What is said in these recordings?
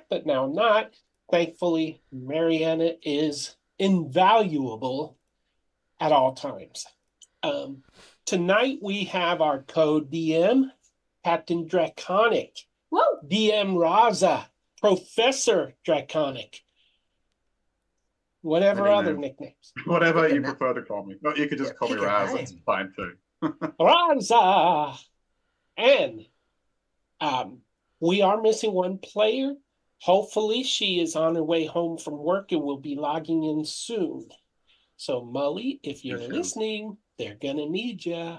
But now not. Thankfully, Mariana is invaluable at all times. Um, Tonight we have our co-DM, Captain Draconic, Whoa! DM Raza, Professor Draconic, whatever Fitting other name. nicknames. Whatever you Picking that. prefer to call me. You could just Yeah, call me pick a Raz. name. It's fine too. Raza! And um, we are missing one player. Hopefully, she is on her way home from work and will be logging in soon. So, Mully, if you're Yes, yes. listening, they're gonna need you.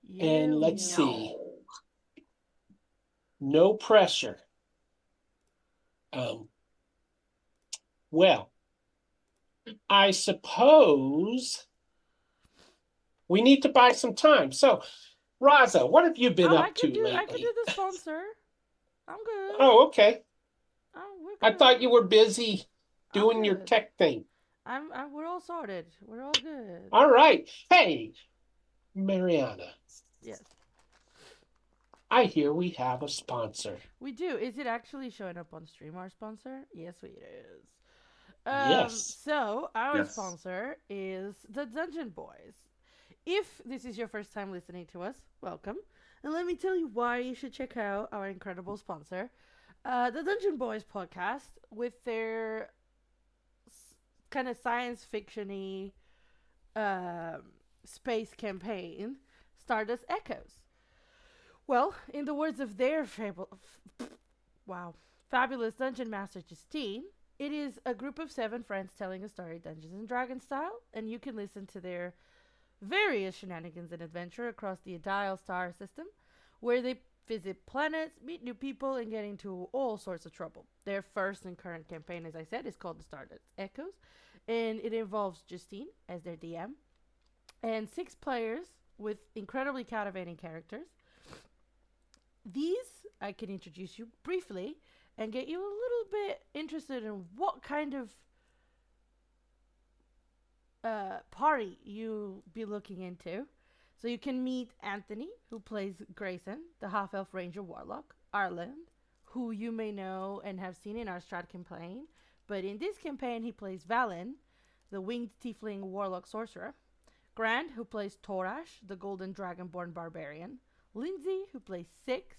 Yeah, And let's yeah. see. No pressure. Um, well, I suppose we need to buy some time. So, Raza, what have you been Oh, up to lately? I could do the sponsor. I'm good. Oh, okay. Oh, we're I good. thought you were busy I'm doing your good. tech thing. We're all sorted. We're all good. All right. Hey, Mariana, Yes, I hear we have a sponsor. we do. Is it actually showing up on stream? Our sponsor? Yes, it is. Yes. So our Yes. sponsor is the Dungeon Boys. If this is your first time listening to us, welcome. And let me tell you why you should check out our incredible sponsor, the Dungeon Boys podcast, with their kind of science fiction-y space campaign, Stardust Echoes. Well, in the words of their fabulous dungeon master Justine, it is a group of 7 friends telling a story Dungeons and Dragons style, and you can listen to their various shenanigans and adventure across the Dial Star system, where they visit planets, meet new people, and get into all sorts of trouble. Their first and current campaign, as I said, is called the Stardust Echoes, and it involves Justine as their DM, and 6 players with incredibly captivating characters. These I can introduce you briefly and get you a little bit interested in what kind of party you'll be looking into. So you can meet Anthony, who plays Grayson, the half-elf ranger warlock. Arlen, who you may know and have seen in our Strat campaign, but in this campaign he plays Valen, the winged tiefling warlock sorcerer. Grant, who plays Torash, the golden dragonborn barbarian. Lindsay, who plays Six,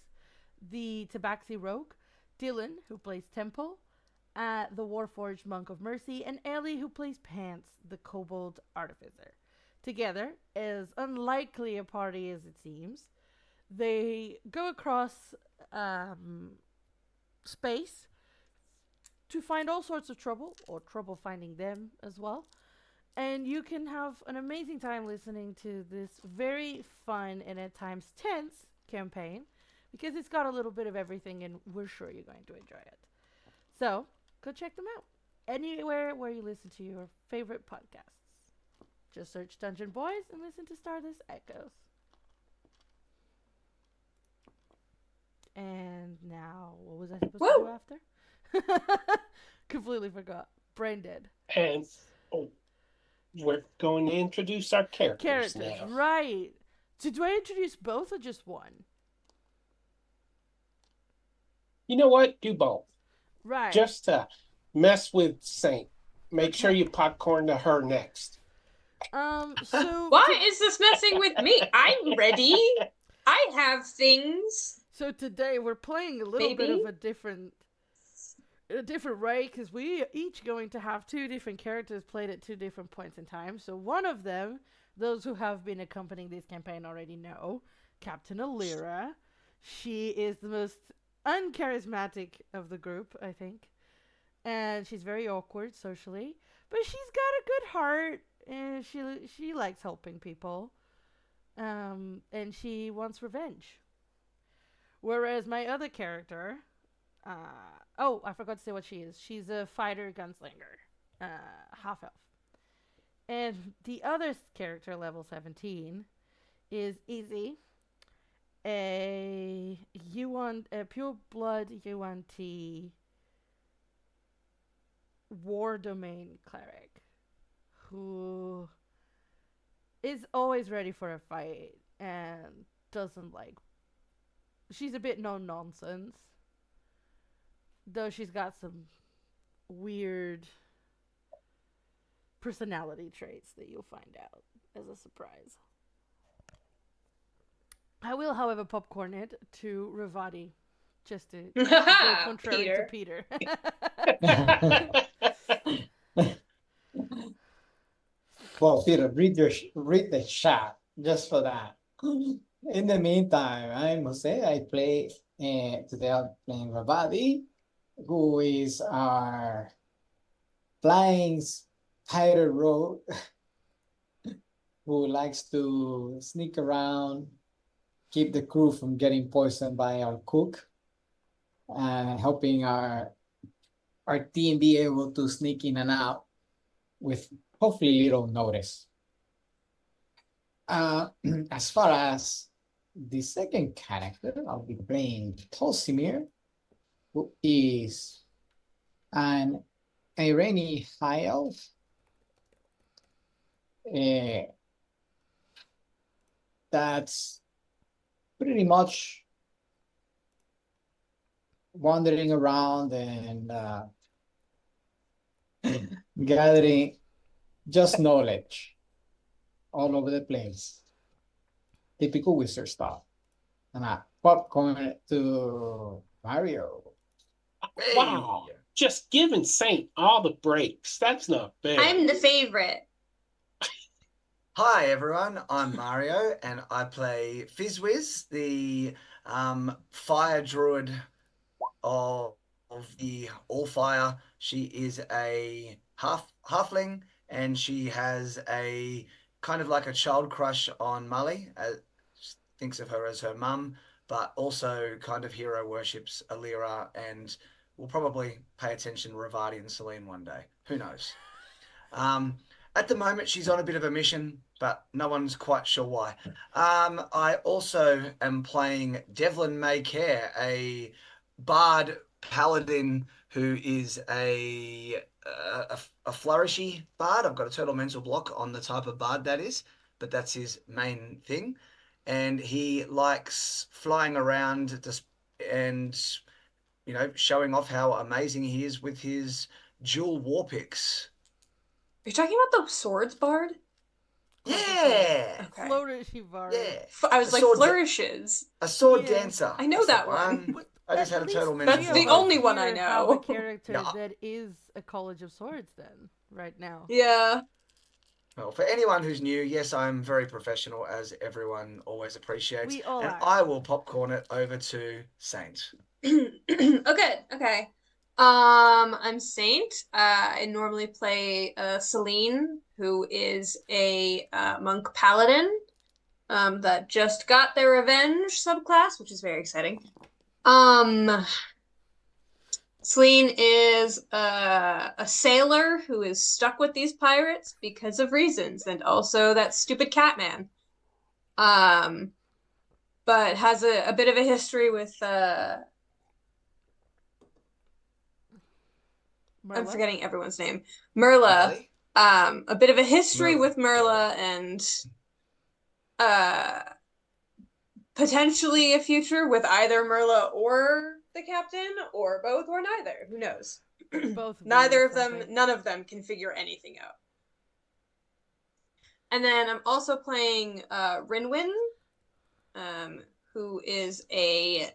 the Tabaxi rogue. Dylan, who plays Temple, the Warforged Monk of Mercy, and Ellie, who plays Pants, the Kobold Artificer. Together, as unlikely a party as it seems, they go across space to find all sorts of trouble, or trouble finding them as well. And you can have an amazing time listening to this very fun and at times tense campaign, because it's got a little bit of everything, and we're sure you're going to enjoy it. So, go check them out. Anywhere where you listen to your favorite podcasts. Just search Dungeon Boys and listen to Stardust Echoes. And now, what was I supposed to do after? Completely forgot. Brain dead. And we're going to introduce our characters now. Right. So do I introduce both or just one? You know what? Do both. Right. Just to mess with Saint. Make sure you popcorn to her next. So Why is this messing with me? I'm ready. I have things. So today we're playing a little bit of a different way, because we each going to have 2 different characters played at 2 different points in time. So one of them, those who have been accompanying this campaign already know, Captain Alira. She is the most uncharismatic of the group, I think. And she's very awkward socially, but she's got a good heart, and she likes helping people. And she wants revenge. Whereas my other character, I forgot to say what she is. She's a fighter gunslinger, half elf. And the other character, level 17, is Izzy, a pure blood UNT war domain cleric who is always ready for a fight and doesn't like. She's a bit no nonsense, Though she's got some weird personality traits that you'll find out as a surprise. I will, however, popcorn it to Ravati, just to go contrary to Peter. Well, Peter, read the chat just for that. In the meantime, I'm Jose. I play today. I'm playing Ravati, who is our flying spider rogue who likes to sneak around, keep the crew from getting poisoned by our cook, and helping our team be able to sneak in and out with hopefully little notice. As far as the second character, I'll be playing Tolsimir, who is an Irani high elf. That's pretty much wandering around and gathering just knowledge all over the place. Typical wizard stuff. And I popcorn it to Mario. Wow. Just giving Saint all the breaks. That's not fair. I'm the favorite. Hi everyone, I'm Mario and I play Fizzwiz, the fire druid of the All Fire. She is a halfling and she has a kind of like a child crush on Molly, thinks of her as her mum, but also kind of hero worships Alira and will probably pay attention to Ravati and Celine one day. Who knows? At the moment, she's on a bit of a mission, but no one's quite sure why. I also am playing Devlin Maycare, a bard paladin who is a flourishy bard. I've got a total mental block on the type of bard that is, but that's his main thing. And he likes flying around and, you know, showing off how amazing he is with his dual war picks. Are you talking about the swords bard? Yeah. Okay. Flourishy bard. Yeah. I was like, flourishes. A sword dancer. I know that one. I just had a total mental That's the only one I know. Have a character that is a College of Swords then, right now. Yeah. Well, for anyone who's new, yes, I'm very professional, as everyone always appreciates. We all and are. I will popcorn it over to Saint. Okay. I'm Saint. I normally play Celine, who is a monk paladin that just got their revenge subclass, which is very exciting. Celine is a sailor who is stuck with these pirates because of reasons, and also that stupid Catman. But has a bit of a history with Merla? I'm forgetting everyone's name. Merla. Really? A bit of a history Merla. with Merla and potentially a future with either Merla or the captain, or both, or neither. Who knows? Both. Neither of them, none of them can figure anything out. And then I'm also playing Rinwin, who is a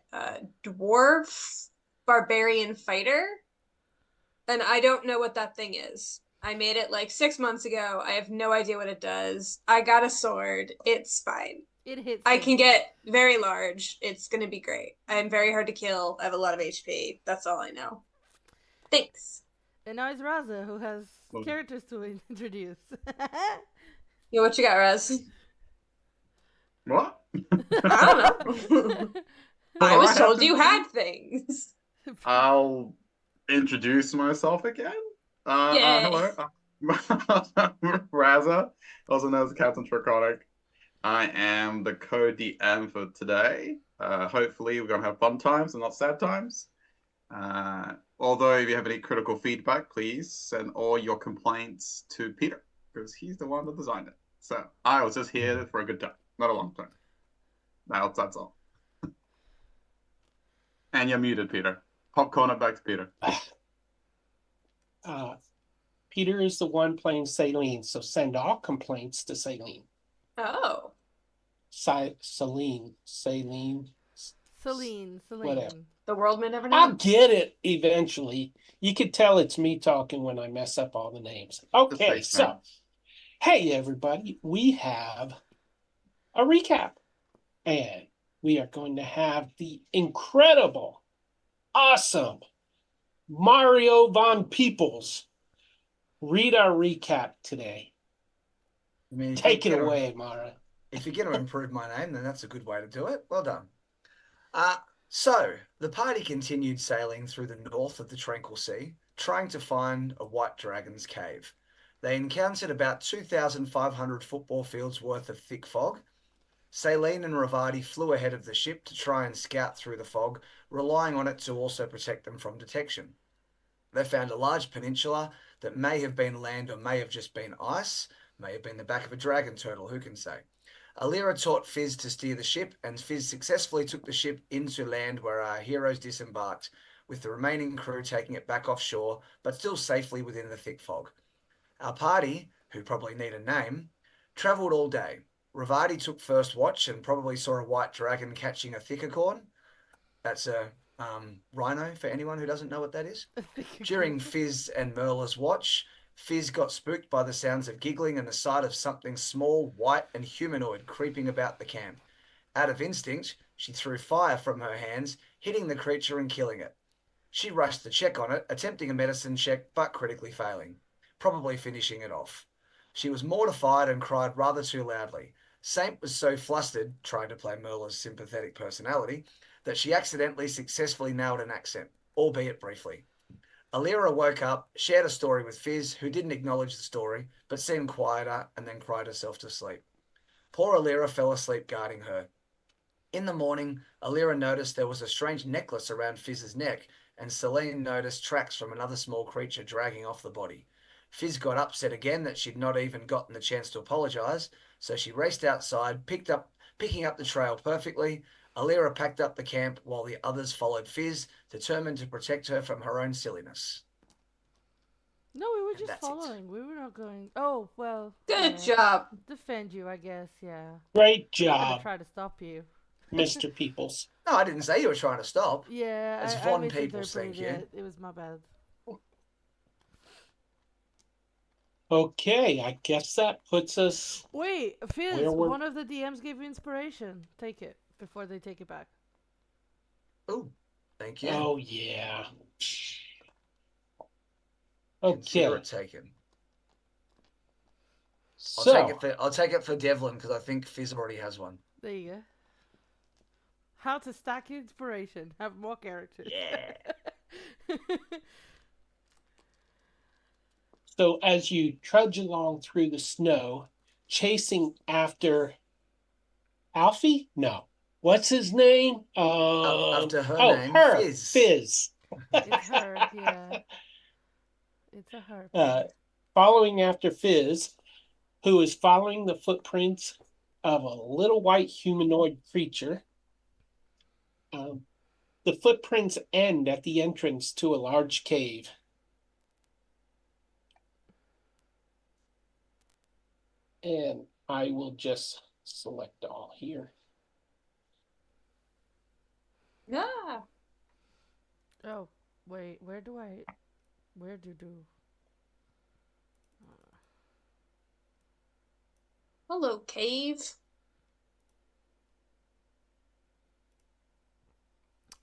dwarf barbarian fighter. And I don't know what that thing is. I made it like 6 months ago. I have no idea what it does. I got a sword. It's fine. It hits. I can get very large. It's going to be great. I'm very hard to kill. I have a lot of HP. That's all I know. Thanks. And now it's Raza, who has characters to introduce. Yeah, what you got, Raz? What? I don't know. I was told you had things. I'll introduce myself again. Hello. Raza, also known as Captain Draconic. I am the co-DM for today. Hopefully we're going to have fun times and not sad times. Although if you have any critical feedback, please send all your complaints to Peter, because he's the one that designed it. So I was just here for a good time, not a long time. That's all. And you're muted, Peter. Popcorn it back to Peter. Peter is the one playing Celine, so send all complaints to Celine. Oh. Celine. Whatever. The world may never know. I'll get it eventually. You could tell it's me talking when I mess up all the names. Okay, so, hey everybody, we have a recap. And we are going to have the incredible, awesome Mario Von Peebles read our recap today. I mean, Take it away, Mara. If you're going to improve my name, then that's a good way to do it. Well done. So, the party continued sailing through the north of the Tranquil Sea, trying to find a white dragon's cave. They encountered about 2,500 football fields worth of thick fog. Celine and Ravati flew ahead of the ship to try and scout through the fog, relying on it to also protect them from detection. They found a large peninsula that may have been land or may have just been ice, may have been the back of a dragon turtle, who can say. Alira taught Fizz to steer the ship, and Fizz successfully took the ship into land where our heroes disembarked, with the remaining crew taking it back offshore, but still safely within the thick fog. Our party, who probably need a name, travelled all day. Ravati took first watch and probably saw a white dragon catching a thickercorn. That's a rhino, for anyone who doesn't know what that is. During Fizz and Merla's watch, Fizz got spooked by the sounds of giggling and the sight of something small, white and humanoid creeping about the camp. Out of instinct, she threw fire from her hands, hitting the creature and killing it. She rushed to check on it, attempting a medicine check but critically failing, probably finishing it off. She was mortified and cried rather too loudly. Saint was so flustered, trying to play Merla's sympathetic personality, that she accidentally successfully nailed an accent, albeit briefly. Alira woke up, shared a story with Fizz, who didn't acknowledge the story, but seemed quieter and then cried herself to sleep. Poor Alira fell asleep guarding her. In the morning, Alira noticed there was a strange necklace around Fizz's neck, and Celine noticed tracks from another small creature dragging off the body. Fizz got upset again that she'd not even gotten the chance to apologise, so she raced outside, picking up the trail perfectly. Alira packed up the camp while the others followed Fizz, determined to protect her from her own silliness. No, we were just following. We were not going. Oh, well. Good job. Defend you, I guess, yeah. Great I'm job. gonna try to stop you. Mr. Peoples. No, I didn't say you were trying to stop. Yeah, It's I Von Peoples, thank you. It was my bad. Okay, I guess that puts us... Wait, Fizz, one of the DMs gave you inspiration. Take it before they take it back. Oh, thank you. Oh, yeah. Okay. Consider it taken. So, I'll take it for Devlin, because I think Fizz already has one. There you go. How to stack inspiration. Have more characters. Yeah. So as you trudge along through the snow, chasing after Alfie? No. What's his name? After her name, Fizz. Fizz. It's her, yeah. It's a her. Following after Fizz, who is following the footprints of a little white humanoid creature. The footprints end at the entrance to a large cave. And I will just select all here. Yeah. Oh, wait, where do? Hello, cave.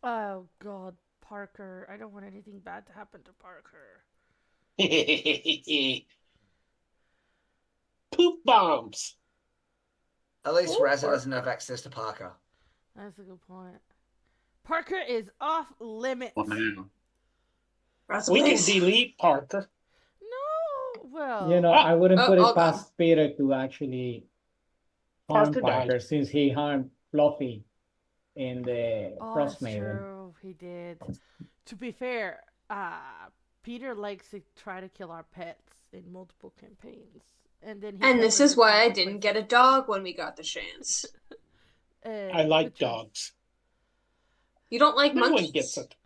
Oh, God, Parker. I don't want anything bad to happen to Parker. Poop bombs. At least Razza doesn't have access to Parker. That's a good point. Parker is off limits. What now? We can delete Parker. No, well... You know, I wouldn't put it past Peter to actually harm Parker since he harmed Fluffy in the Frost Maiden. True, he did. To be fair, Peter likes to try to kill our pets in multiple campaigns. And this is why I didn't get a dog when we got the chance. I like dogs. You don't like monkeys? Gets it.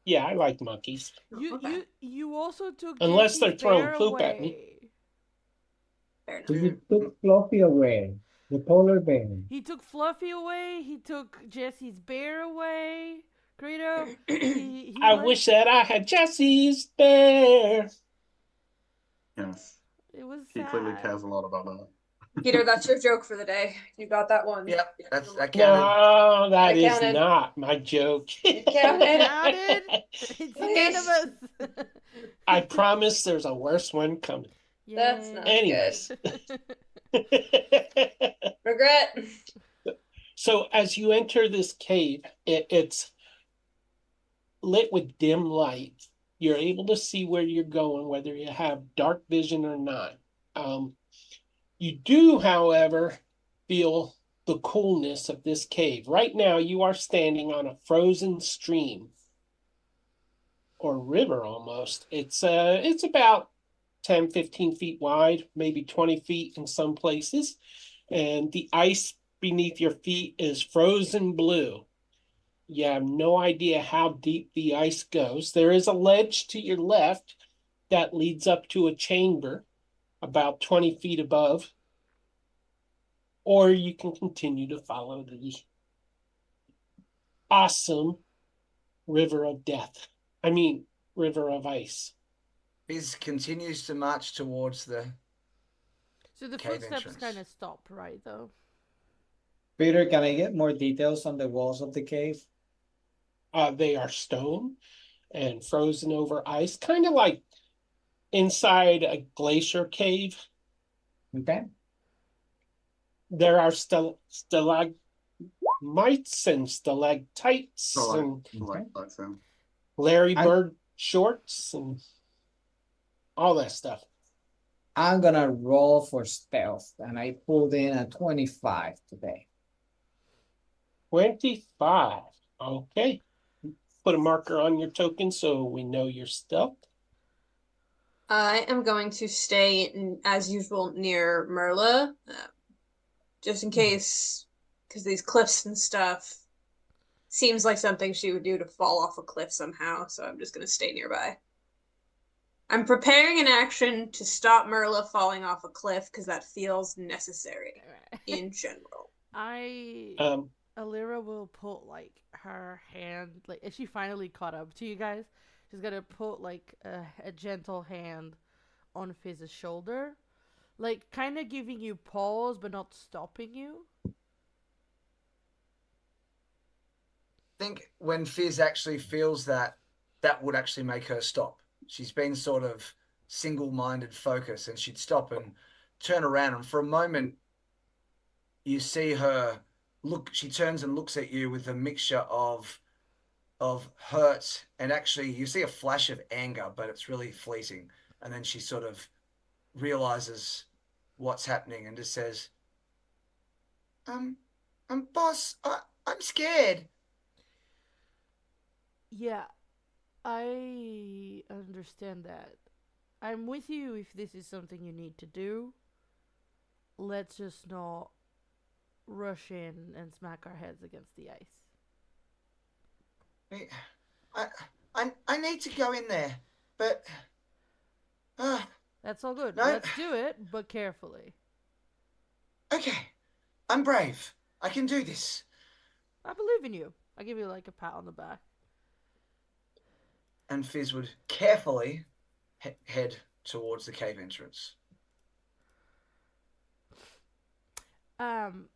Yeah, I like monkeys. Okay. You also took Unless Jesse's they're throwing bear poop at me. away. Fair enough. So you took Fluffy away, the polar bear. He took Fluffy away. He took Jesse's bear away. Greedo. He I liked, wish that I had Jesse's bear. Yes. it was He clearly sad. cares a lot about that. Peter, that's your joke for the day. You got that one. Yep, that counted. No, that That is counted. not my joke. It counted. Counted. It's unanimous. I promise there's a worse one coming. That's not Anyways. Regret. So as you enter this cave, it's lit with dim light. You're able to see where you're going, whether you have dark vision or not. You do, however, feel the coolness of this cave. Right now, you are standing on a frozen stream or river almost. It's about 10, 15 feet wide, maybe 20 feet in some places. And the ice beneath your feet is frozen blue. You have no idea how deep the ice goes. There is a ledge to your left that leads up to a chamber about 20 feet above. Or you can continue to follow the awesome river of death. I mean, river of ice. Fizz continues to march towards the So the cave footsteps entrance. kind of stop, right, though? Peter, can I get more details on the walls of the cave? They are stone and frozen over ice, kind of like inside a glacier cave. Okay. There are stalagmites and stalactites and That sound. Larry Bird shorts and all that stuff. I'm gonna roll for stealth, and I pulled in a 25 today. 25. Okay. Put a marker on your token so we know you're stealth. I am going to stay, as usual, near Merla, just in case, because these cliffs and stuff seems like something she would do to fall off a cliff somehow, so I'm just going to stay nearby. I'm preparing an action to stop Merla falling off a cliff because that feels necessary in general. Alira will put like her hand, like if she finally caught up to you guys, she's gonna put like a gentle hand on Fizz's shoulder, like kind of giving you pause but not stopping you. I think when Fizz actually feels that, that would actually make her stop. She's been sort of single-minded focus, and she'd stop and turn around, and for a moment you see her look. She turns and looks at you with a mixture of hurt, and actually you see a flash of anger, but it's really fleeting. And then she sort of realizes what's happening and just says, boss, I'm scared. Yeah, I understand that. I'm with you if this is something you need to do. Let's just not rush in and smack our heads against the ice. I need to go in there, but that's all good. No. Let's do it, but carefully. Okay, I'm brave. I can do this. I believe in you. I give you like a pat on the back. And Fizz would carefully head towards the cave entrance.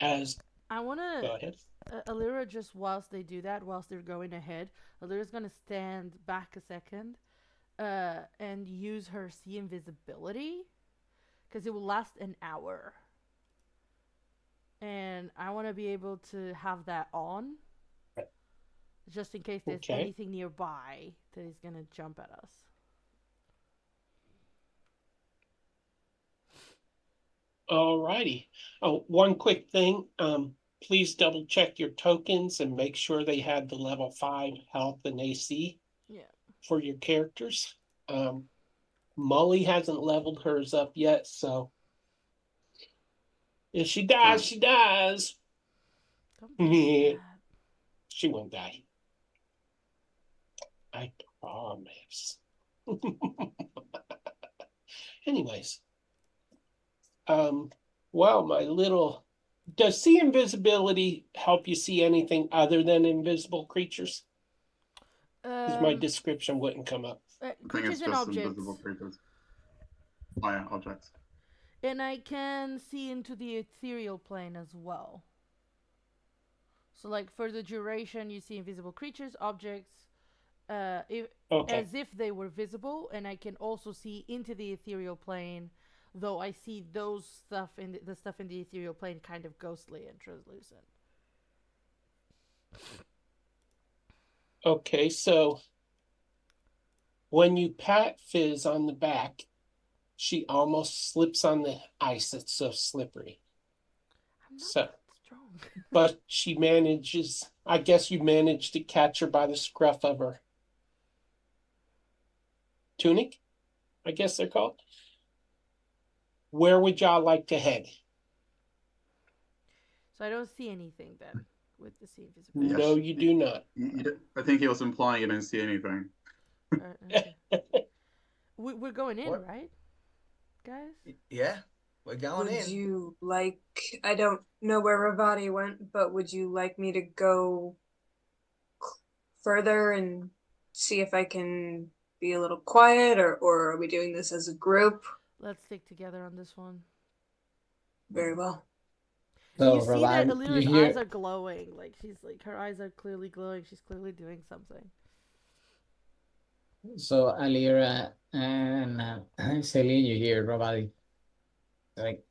As I want go to ahead. Alira, just whilst they do that, whilst they're going ahead, Alira's going to stand back a second and use her see invisibility because it will last an hour. And I want to be able to have that on just in case there's anything nearby that is going to jump at us. Alrighty. Oh, one quick thing. Please double check your tokens and make sure they had the level 5 health and AC for your characters. Molly hasn't leveled hers up yet, so if she dies, she dies. Don't be She won't die. I promise. Anyways, well, does see invisibility help you see anything other than invisible creatures? Because my description wouldn't come up. I think Creatures it's and just objects. invisible creatures. Oh yeah, objects. And I can see into the ethereal plane as well. So, like, for the duration, you see invisible creatures, objects, Okay. as if they were visible, and I can also see into the ethereal plane, though I see those stuff in the stuff in the ethereal plane kind of ghostly and translucent. Okay, so when you pat Fizz on the back, she almost slips on the ice. It's so slippery. I'm not So, that strong. but she manages, I guess you managed to catch her by the scruff of her tunic, I guess they're called. Where would y'all like to head? So I don't see anything then with the sea Yes. visibility. No, you do not. I think he was implying you didn't see anything. Okay. We're going in, What? right, guys? Yeah, we're going Would in. you like, I don't know where Ravati went, but would you like me to go further and see if I can be a little quiet, or are we doing this as a group? Let's stick together on this one. Very well. So, You see that Ravan, you Alira's hear eyes are glowing. Like, her eyes are clearly glowing. She's clearly doing something. so Alira and Celine, you hear Ravadi like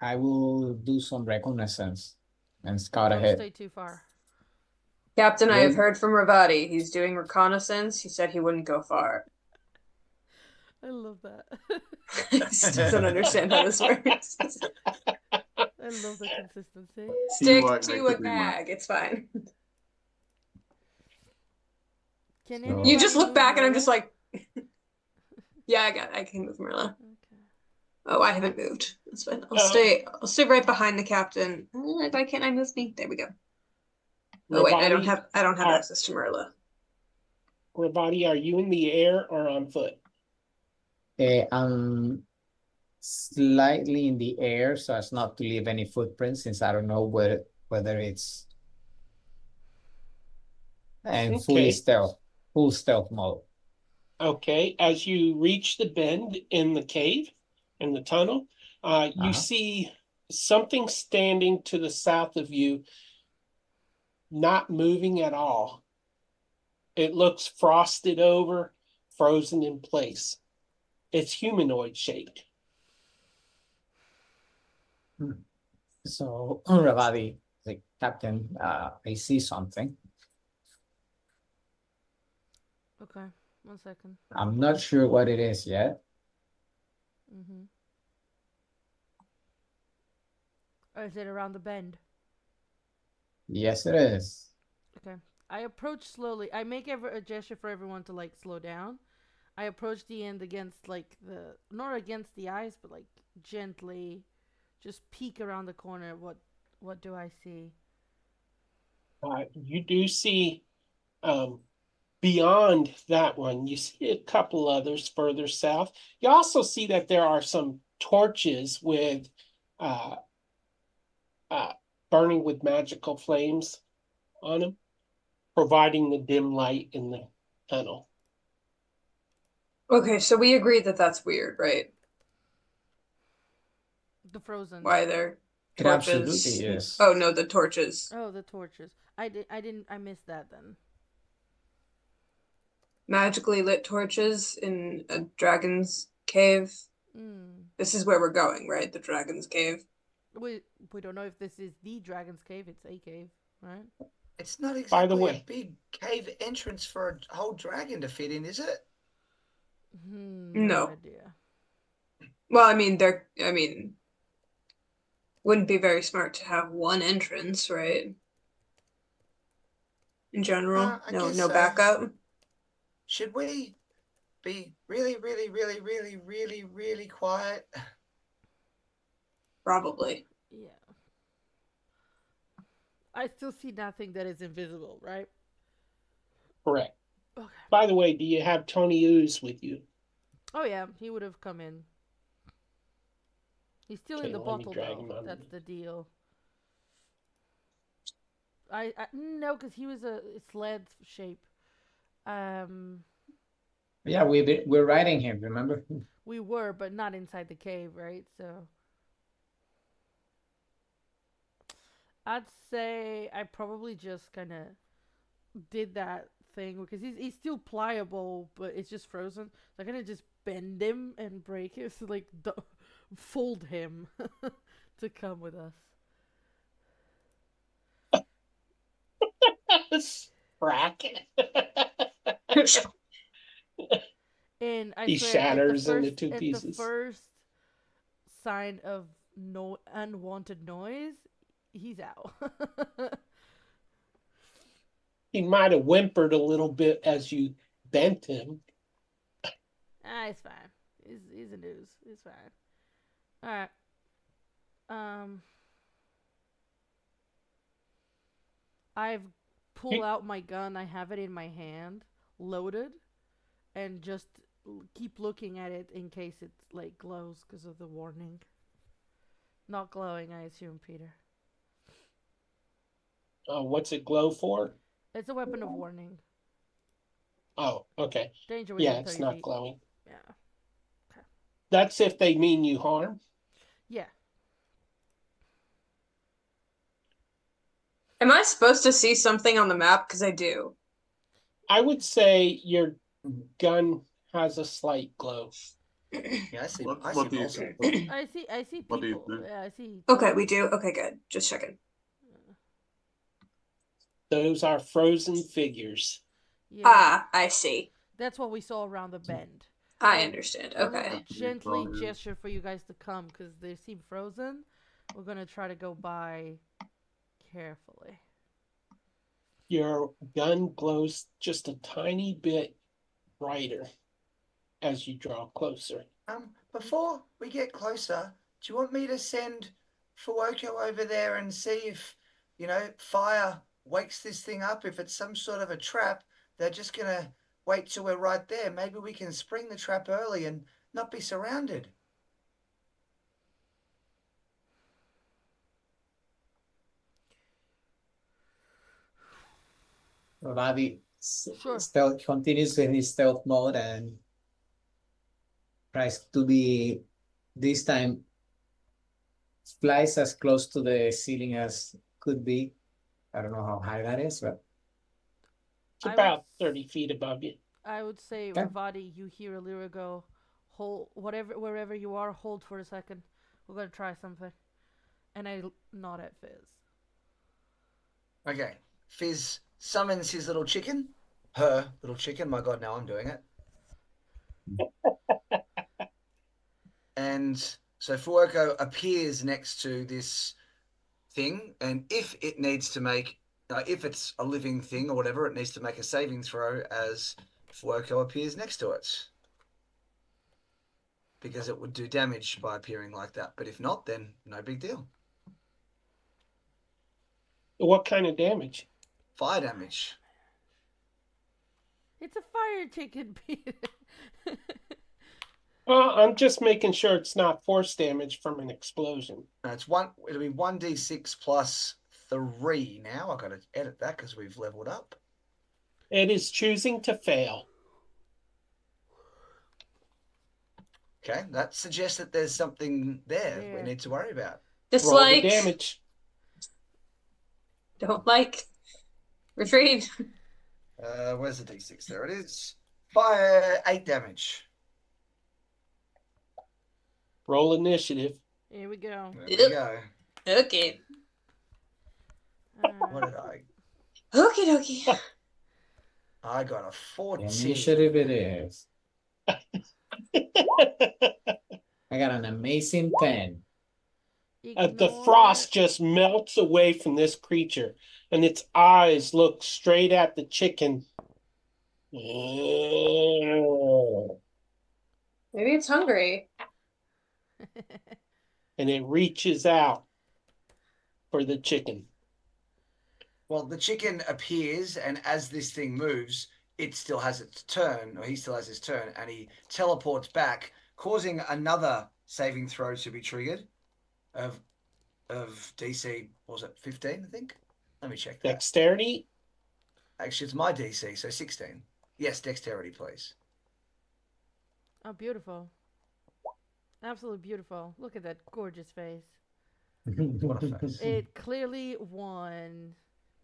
I will do some reconnaissance and scout Don't ahead. stay too far. Captain, I have Good. heard from Ravati. He's doing reconnaissance. He said he wouldn't go far. I love that. I still don't understand how this works. I love the consistency. Stick Teamwork to makes a the dream work. gag. It's fine. Can So- anybody You just look move back and I'm Merla? just like, yeah, I can move Marilla. Okay. Oh, I haven't moved. That's fine. I'll stay right behind the captain. Why can't I move me? There we go. Oh wait, I don't have access to Marilla. Ravati, are you in the air or on foot? I'm slightly in the air so as not to leave any footprints since I don't know whether it's and Okay. full stealth mode. Okay, as you reach the bend in the cave, in the tunnel, you see something standing to the south of you, not moving at all. It looks frosted over, frozen in place. It's humanoid shaped. So Ravadi, the captain, I see something. Okay. 1 second. I'm not sure what it is yet. Mm-hmm. Or is it around the bend? Yes, it is. Okay. I approach slowly. I make a gesture for everyone to like slow down. I approach the end against like not against the eyes, but like gently, just peek around the corner. What do I see? You do see beyond that one, you see a couple others further south. You also see that there are some torches with burning with magical flames on them, providing the dim light in the tunnel. Okay, so we agreed that that's weird, right? The frozen. Why they're It torches? absolutely is. Oh no, the torches. Oh, the torches. I missed that then. Magically lit torches in a dragon's cave. This is where we're going, right? The dragon's cave. We don't know if this is the dragon's cave. It's a cave, right? It's not By the exactly way, a big cave entrance for a whole dragon to fit in, is it? No. Idea. Well, I mean, wouldn't be very smart to have one entrance, right? In general, I no guess so. backup. Should we be really, really, really, really, really, really quiet? Probably. Yeah. I still see nothing that is invisible, right? Correct. Okay. By the way, do you have Tony Ooze with you? Oh yeah, he would have come in. He's still in Okay, the let me bottle drag though. him on. That's the deal. I no, because he was a sled shape. Yeah, we're riding him. Remember? We were, but not inside the cave, right? So I'd say I probably just kind of did that thing because he's still pliable, but it's just frozen. So I'm gonna just bend him and break it, so like fold him to come with us. Sprack. And I He swear, shatters into two at the pieces. first sign of no unwanted noise, he's out. He might have whimpered a little bit as you bent him. It's fine. He's a news. It's fine. All right. I've pulled out my gun. I have it in my hand, loaded, and just keep looking at it in case it like glows because of the warning. Not glowing, I assume, Peter. What's it glow for? It's a weapon of warning. Oh, okay. Danger Yeah, within it's 30 not feet. glowing. Yeah. That's if they mean you harm. Yeah. Am I supposed to see something on the map? Because I do. I would say your gun has a slight glow. Yeah, I see. What I see do you multiple. think? I see What do you people. think? Yeah, I see. Okay, we do. Okay, good. Just checking. Those are frozen figures. Yeah. Ah, I see. That's what we saw around the bend. I understand. I will Okay. gently gesture for you guys to come because they seem frozen. We're gonna try to go by carefully. Your gun glows just a tiny bit brighter as you draw closer. Before we get closer, do you want me to send Fuoko over there and see if, fire wakes this thing up? If it's some sort of a trap, they're just gonna wait till we're right there. Maybe we can spring the trap early and not be surrounded. Ravi Sure. stealth continues in his stealth mode and tries to be this time flies as close to the ceiling as could be. I don't know how high that is, but It's I about would- 30 feet above you. I would say, Okay. Ravati, you hear a lyric go, hold wherever you are, hold for a second. We're gonna try something. And I nod at Fizz. Okay. Fizz summons his little chicken. Her little chicken. My God, now I'm doing it. And so Fuoko appears next to this thing, and if it needs to make, if it's a living thing or whatever, it needs to make a saving throw as Fuoko appears next to it. Because it would do damage by appearing like that. But if not, then no big deal. What kind of damage? Fire damage. It's a fire chicken, Peter. Well, I'm just making sure it's not force damage from an explosion. No, it'll be 1d6 plus 3 now. I've got to edit that because we've leveled up. It is choosing to fail. Okay, that suggests that there's something there we need to worry about. Roll the Dislike. damage. Don't like. Retreat. Where's the d6? There it is. Fire 8 damage. Roll initiative. Here we go. There we go. Okay. What did I? Okie dokie. I got a 14. initiative it is. I got an amazing 10. The frost just melts away from this creature, and its eyes look straight at the chicken. Maybe it's hungry. And it reaches out for the chicken. Well, the chicken appears, and as this thing moves, it still has its turn, or he still has his turn, and he teleports back, causing another saving throw to be triggered of DC, what was it, 15, I think? Let me check that. Dexterity? Actually, it's my DC, so 16. Yes, dexterity, please. Oh, beautiful. Absolutely beautiful. Look at that gorgeous face. What a face. It clearly won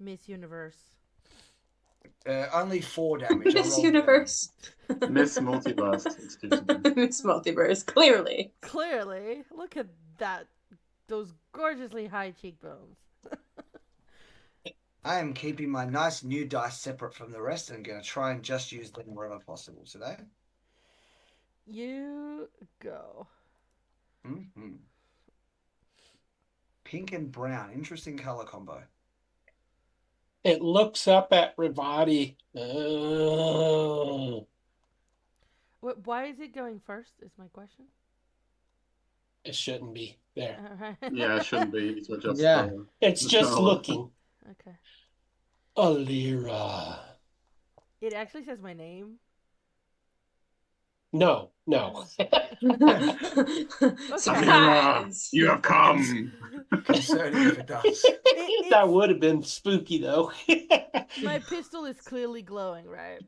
Miss Universe. Only 4 damage. Miss Universe. Miss Multiverse. Excuse me. Miss Multiverse, clearly. Clearly. Look at that. Those gorgeously high cheekbones. I am keeping my nice new dice separate from the rest and going to try and just use them wherever possible today. You go. Mm-hmm. Pink and brown. Interesting color combo. It looks up at Ravati. Why is it going first, is my question. It shouldn't be there. Yeah, it shouldn't be. It's just, Yeah. It's the just channel. looking. Okay. Alira. It actually says my name. No. Surprise! You have come. Concerning if it does. That would have been spooky, though. My pistol is clearly glowing, right?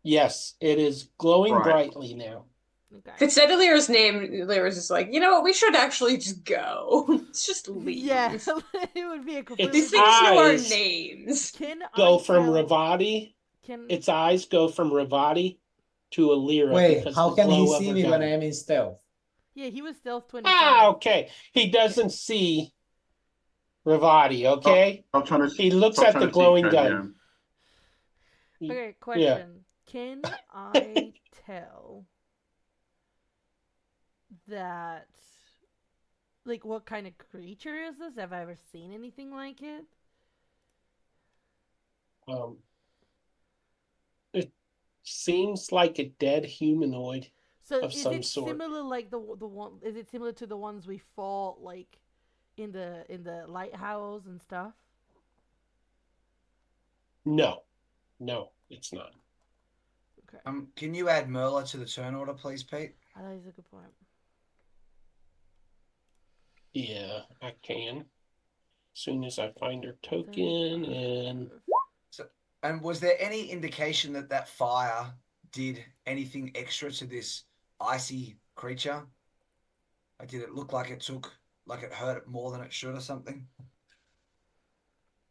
Yes, it is glowing Right. brightly now. If Okay. it said Lyra's name, Lyra's just like, you know what, we should actually just go. Let's just leave. Yeah, it would be a completely. These things know our Eyes names. Can Go I from tell- Ravati. Can Its eyes go from Ravati to Alira. Wait, because how the can he glow of see her me when gun. I'm in stealth? Yeah, he was stealth 25. Ah, okay. He doesn't see Ravati, okay? Stop trying to, He looks stop at trying the to cheat glowing code, gun. Okay, question. Can I tell that, like, what kind of creature is this? Have I ever seen anything like it? It seems like a dead humanoid. So Of is some it sort. similar like the one? Is it similar to the ones we fought like in the lighthouse and stuff? No, it's not. Okay, Can you add Merla to the turn order, please, Pete? that is a good point. Yeah, I can. As soon as I find her token and And was there any indication that that fire did anything extra to this icy creature? Like, did it look like it hurt it more than it should or something?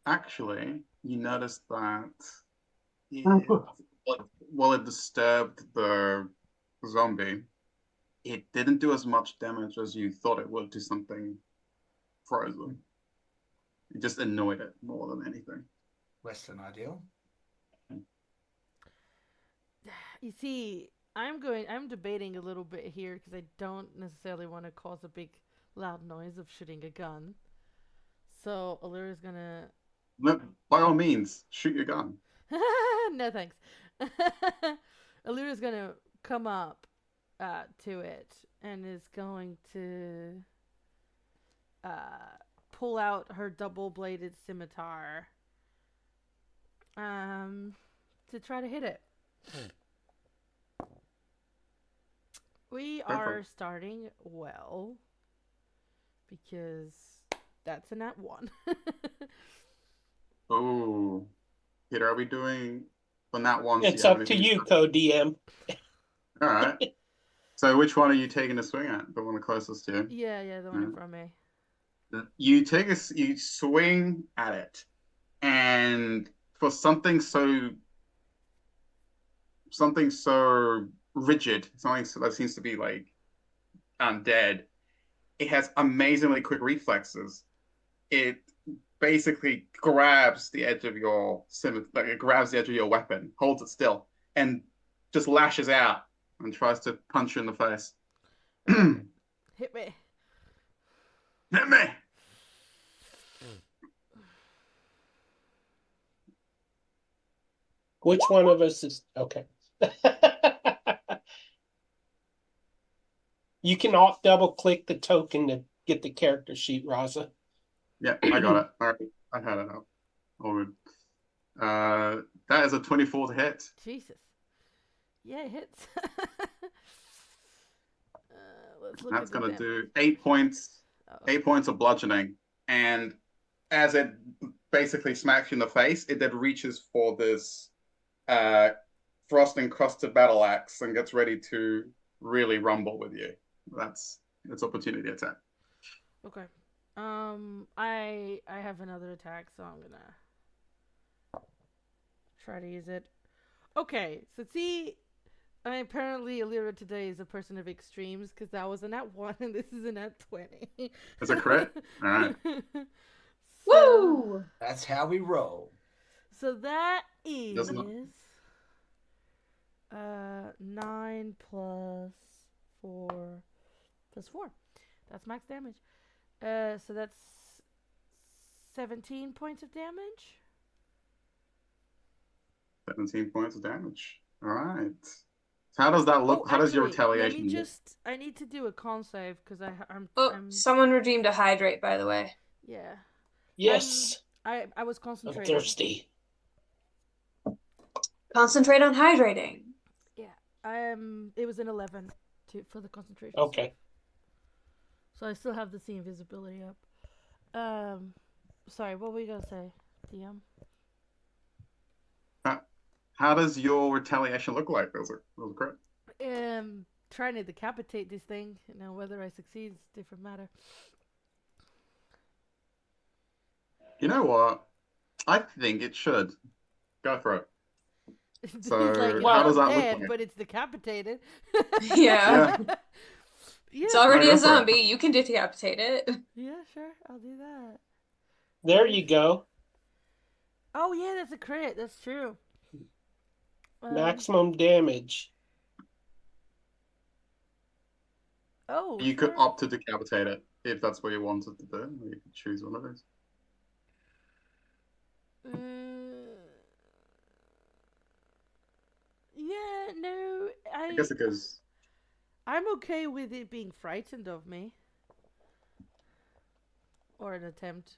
Actually, you noticed that while it disturbed the zombie, it didn't do as much damage as you thought it would to something frozen. It just annoyed it more than anything. Less than ideal. You see, I'm debating a little bit here because I don't necessarily want to cause a big loud noise of shooting a gun. So Alira's gonna. No, by all means, shoot your gun. No thanks. Alira's gonna come up to it and is going to pull out her double-bladed scimitar to try to hit it. We are starting well because that's a nat 1. Oh, Peter, are we doing on that one? it's up to you, co-DM. All right. So which one are you taking a swing at? The one closest to you? Yeah, the one in front of me. You swing at it, and for something so rigid, something that seems to be like undead, it has amazingly quick reflexes. It basically grabs the edge of your weapon, holds it still, and just lashes out and tries to punch you in the face. Hit me. Hit me! Which one of us is okay? You can double click the token to get the character sheet, Raza. Yeah, I got it. All right, I had it up. All good. That is a 24 to hit. Jesus. Yeah, it hits. Let's look That's at the going to do damage. 8 points. Oh. 8 points of bludgeoning. And as it basically smacks you in the face, it then reaches for this frost encrusted battle axe and gets ready to really rumble with you. That's its opportunity attack. Okay. I have another attack, so I'm gonna try to use it. Okay, so see, apparently Alira today is a person of extremes because that was a nat 1 and this is a nat 20. It's a crit? All right. Woo! That's how we roll. So that is Doesn't 9 plus 4 plus 4. That's max damage. So that's 17 points of damage. 17 points of damage. All right. So how does that look? Oh, how does your actually, retaliation let me look? just. I need to do a con save because I'm. Oh, someone redeemed a hydrate, by the way. Yeah. Yes, I was I'm concentrating. thirsty. Concentrate on hydrating. Yeah. It was an 11 for the concentration. Okay. So I still have the sea invisibility up. Sorry, what were you gonna say, DM? How does your retaliation look like? That was a crit. Trying to decapitate this thing. Now whether I succeed is a different matter. You know what? I think it should. Go for it. So, He's like, it's how not does that look dead, like? but it's decapitated. Yeah. Yeah. It's already No, a go for it. zombie. You can decapitate it. Yeah, sure. I'll do that. There you go. Oh, yeah, that's a crit. That's true. Maximum damage. Oh, You could sure. opt to decapitate it if that's what you wanted to do. Or you could choose one of those. Yeah, no, I guess it goes. I'm okay with it being frightened of me. Or an attempt.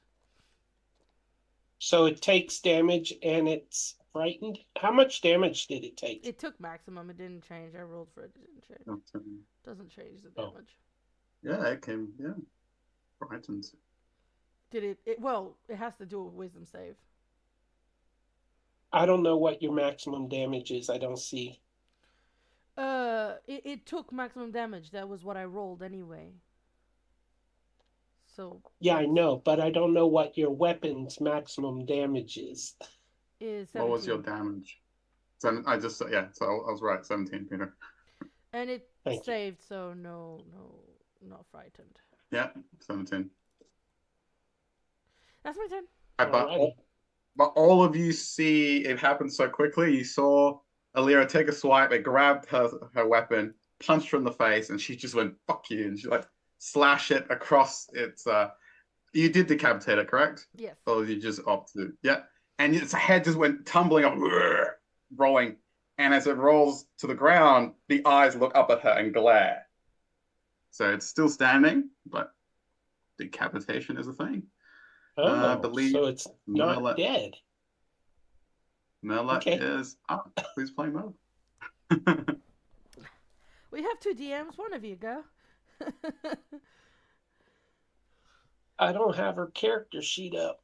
So it takes damage and it's frightened. How much damage did it take? It took maximum. It didn't change. I rolled for it. It didn't change. Doesn't change the Oh. damage. Yeah, it came. Yeah, frightened. Did it? Well, it has to do with wisdom save. I don't know what your maximum damage is. I don't see. It took maximum damage. That was what I rolled anyway. So Yeah, I know, but I don't know what your weapon's maximum damage is. is 17. What was your damage? So I was right. 17, Peter. And it Thank you. saved, so no, not frightened. Yeah, 17. That's my turn. But all of you see it happen so quickly. You saw Alira take a swipe. It grabbed her weapon, punched her in the face, and she just went "fuck you," and she like slash it across its. You did decapitate it, correct? Yes. Or you just opted? Yeah. And its head just went tumbling up, rolling. And as it rolls to the ground, the eyes look up at her and glare. So it's still standing, but decapitation is a thing. I believe so it's not Merla- dead. Merla Okay. is up. Please play Merla. We have 2 DMs. One of you go. I don't have her character sheet up.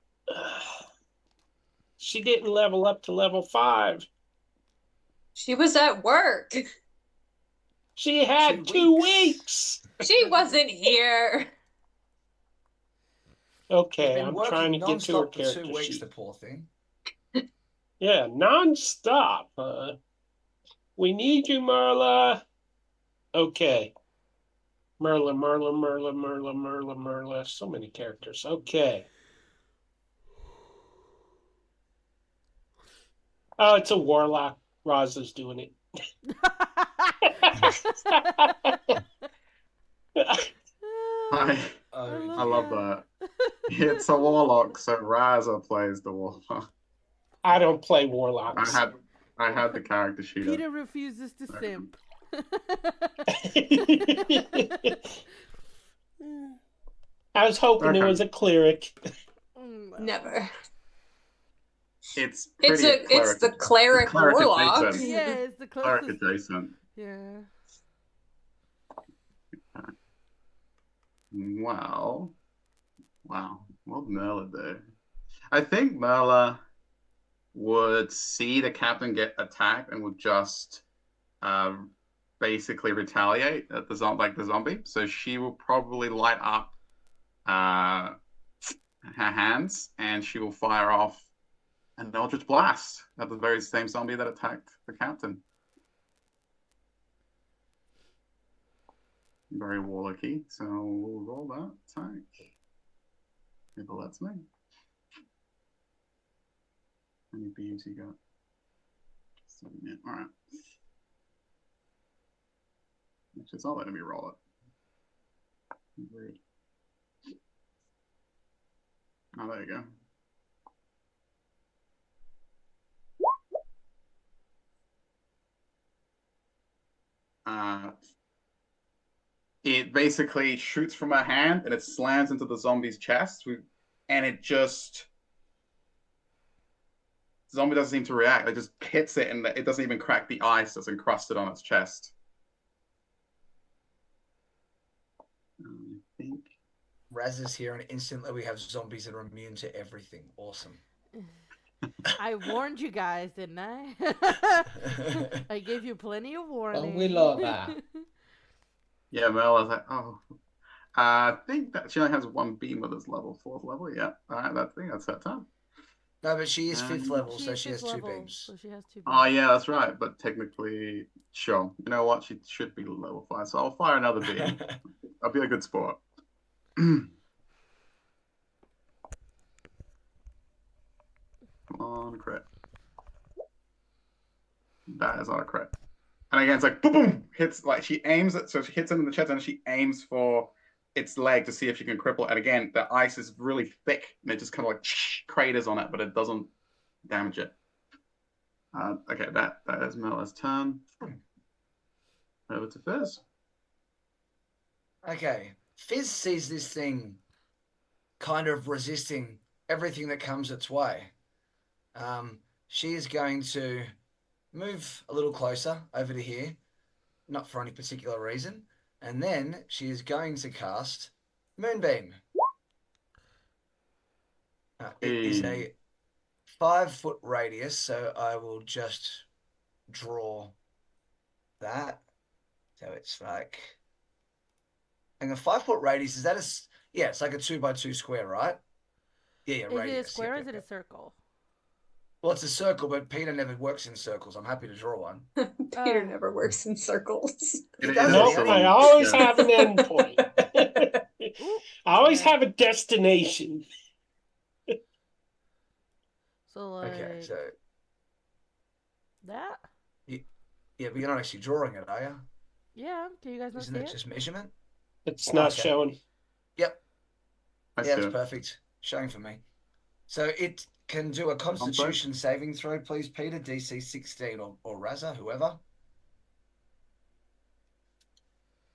She didn't level up to level 5. She was at work. She had 2 2 weeks. weeks. She wasn't here. Okay, Been I'm working trying to get to her non-stop for 2 character weeks, sheet. the poor thing. Yeah, non-stop. We need you, Merla. Okay. Merla. So many characters. Okay. Oh, it's a warlock. Raza's doing it. I love that. It's a warlock, so Raza plays the warlock. I don't play warlocks. I had the character sheet. Peter refuses to simp. I was hoping it was a cleric. Never. It's It's pretty it's the cleric cleric warlock. adjacent. Yeah, it's the Cleric closest. adjacent. Yeah. Well, wow. What would Merla do? I think Merla would see the captain get attacked and would just basically retaliate at the zombie. So she will probably light up her hands and she will fire off an Eldritch Blast at the very same zombie that attacked the captain. Very warlocky, so we'll roll that attack. If it lets me. How many beams you got? All right. Actually, it's not letting me roll it. Weird. Oh, there you go. It basically shoots from her hand and it slams into the zombie's chest, and it just the zombie doesn't seem to react. It just hits it and it doesn't even crack the ice that's encrusted on its chest. I think Raz is here, and instantly we have zombies that are immune to everything. Awesome. I warned you guys, didn't I? I gave you plenty of warning. we love that. Yeah, Mel was like, oh. I think that she only has one beam with its level, 4th level. Yeah, all right, that's her turn. No, but she is 5th level, so is she has 2 level, beams. So she has 2 beams. Oh, yeah, that's right. But technically, sure. You know what? She should be level 5, so I'll fire another beam. I'll be a good sport. Come on, crit. That is not a crit. And again, it's like boom, boom, hits, like she aims it, so she hits him in the chest and she aims for its leg to see if she can cripple it. And again, the ice is really thick and it just kind of like craters on it, but it doesn't damage it. Okay, that is Mela's turn. Over to Fizz. Okay, Fizz sees this thing kind of resisting everything that comes its way. She is going to move a little closer over to here, not for any particular reason, and then she is going to cast Moonbeam. It is a 5-foot radius, so I will just draw that. So it's like, and a 5-foot radius, is that yeah, it's like a 2x2 square, right? Yeah, Is radius. it a square or is yeah. it a circle? Well, it's a circle, but Peter never works in circles. I'm happy to draw one. Peter never works in circles. He does No, I always have an endpoint. I always have a destination. So like Okay, so that? yeah, but you're not actually drawing it, are you? Yeah, can you guys not Isn't see it it? just measurement? It's not Okay. showing. Yep. Yeah, That's perfect. Showing for me. So it can do a Constitution saving throw, please, Peter. DC 16 or Raza, whoever.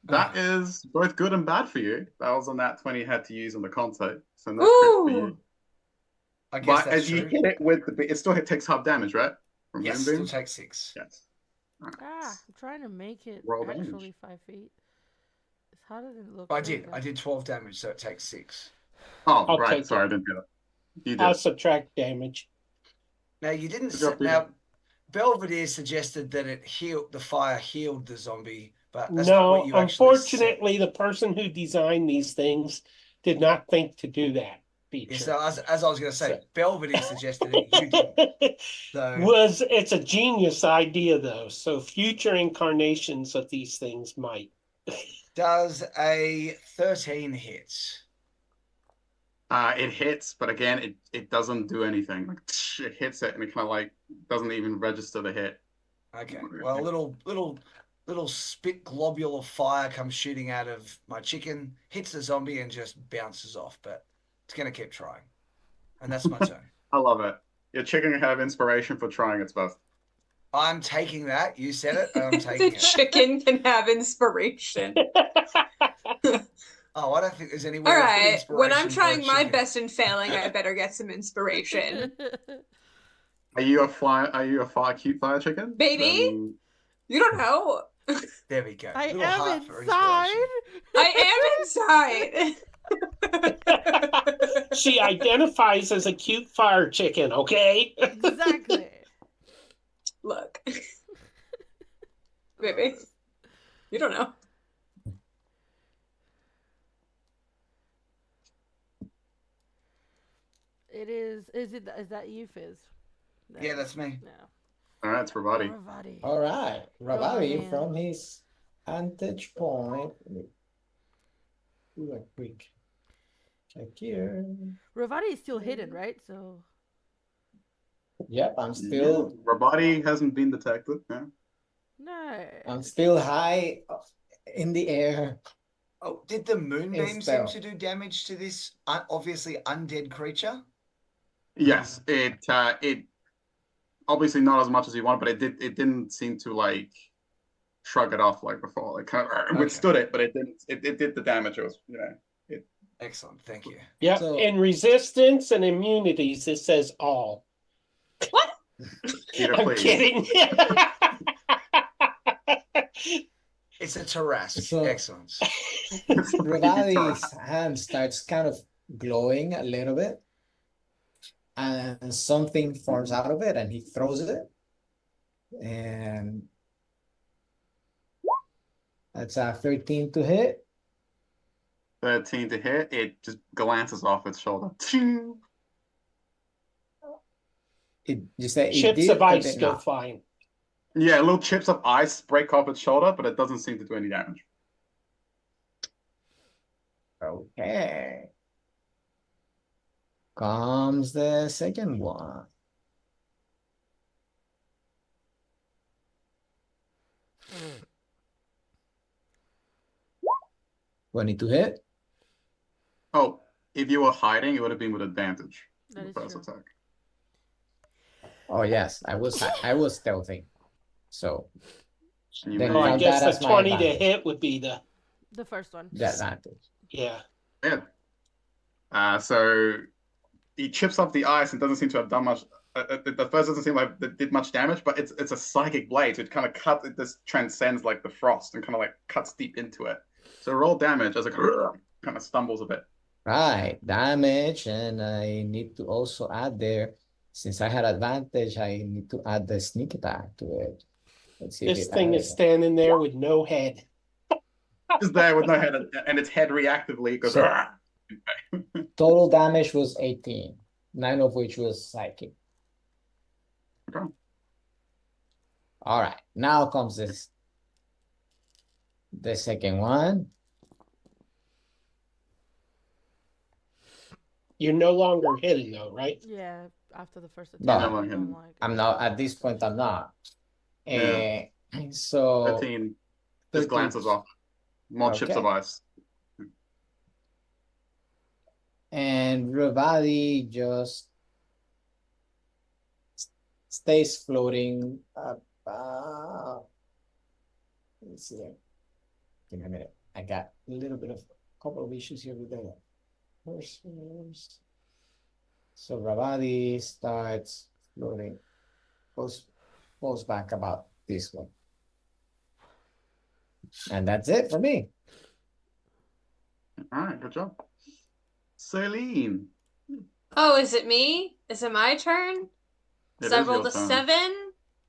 That is both good and bad for you. That was on that 20 you had to use on the contact. So no crit for you. I guess But that's as you true. hit it with it still takes half damage, right? From Yes, Moonbeam? still take 6. Yes. Right. I'm trying to make it Roll actually damage. 5 feet. How does it look? I did 12 damage, so it takes 6. Oh, I'll right. take Sorry, it. I didn't get it. You did. I'll subtract damage. Now you didn't. Good job, Now Peter. Belvedere suggested that the fire healed the zombie, but that's not No, what you actually said. unfortunately, the person who designed these things did not think to do that feature. Yeah, so as I was going to say, Belvedere suggested it. You didn't. So It's a genius idea though, so future incarnations of these things might. does a 13 hit? It hits, but again, it doesn't do anything. Like it hits it, and it kind of like doesn't even register the hit. Okay. Well, a little spit globule of fire comes shooting out of my chicken, hits the zombie, and just bounces off. But it's going to keep trying, and that's my turn. I love it. Your chicken can have inspiration for trying its best. I'm taking that. You said it. I'm taking The it. chicken can have inspiration. Oh, I don't think there's any way. All to put right. When inspiration I'm for a trying my chicken. best and failing, I better get some inspiration. Are you a fire cute fire chicken? Baby? Then You don't know. There we go. I Little am heart for inspiration. I am inside. She identifies as a cute fire chicken, okay? Exactly. Look, baby, you don't know. It is. Is that you, Fizz? Yeah, that's me. No. all right, it's Ravati. Ravati. All right, Go on, Ravari man. from his vantage point. Let me do a quick check here. Ravati is still hidden, right? So Yep, I'm still Ravati hasn't been detected. Yeah. no. I'm still high in the air. Oh, did the moonbeam seem stealth. to do damage to this obviously undead creature? Yes, it obviously not as much as you want, but it didn't seem to like shrug it off like before. It kind of withstood it, but it didn't. It did the damage. It was Excellent, thank you. Yeah, So- in resistance and immunities, it says all. What? Peter, I'm please. kidding. It's a Tarrasque. So- Excellent. Ravali's hand starts kind of glowing a little bit, and something forms out of it, and he throws it, and that's a 13 to hit. 13 to hit. It just glances off its shoulder. You say it Chips did of or ice did go not? flying. Yeah, little chips of ice break off its shoulder, but it doesn't seem to do any damage. Okay. Comes the second one. Mm. 20 to hit. Oh, if you were hiding, it would have been with advantage. That The is first true. attack. Oh yes, I was stealthing. So And you Then Oh, I count made guess that the as my 20 to advantage. hit would be The first one. the advantage. yeah. So he chips off the ice and doesn't seem to have done much. The first doesn't seem like it did much damage, but it's a psychic blade, so it kind of cuts. It just transcends like the frost and kind of like cuts deep into it. So roll damage as it kind of stumbles a bit. Right, damage, and I need to also add there, since I had advantage, I need to add the sneak attack to it. Let's see if This it thing is added. standing there with no head. Just there with no head, and its head reactively goes. So- Total damage was 18, 9 of which was psychic. Okay. All right, now comes the second one. You're no longer hidden though, right? Yeah, after the first attack. No. I No, don't him. like it. I'm not at this point. I'm not. Yeah. So 13 13. just glances off. More chips Okay. of ice. And Ravali just stays floating up. Let's see. Give me a minute. I got a little bit of couple of issues here with the cursors. So Ravali starts floating, falls back about this one. And that's it for me. All right, good job. Celine. Oh, is it me? Is it my turn? It is Several your to turn. 7?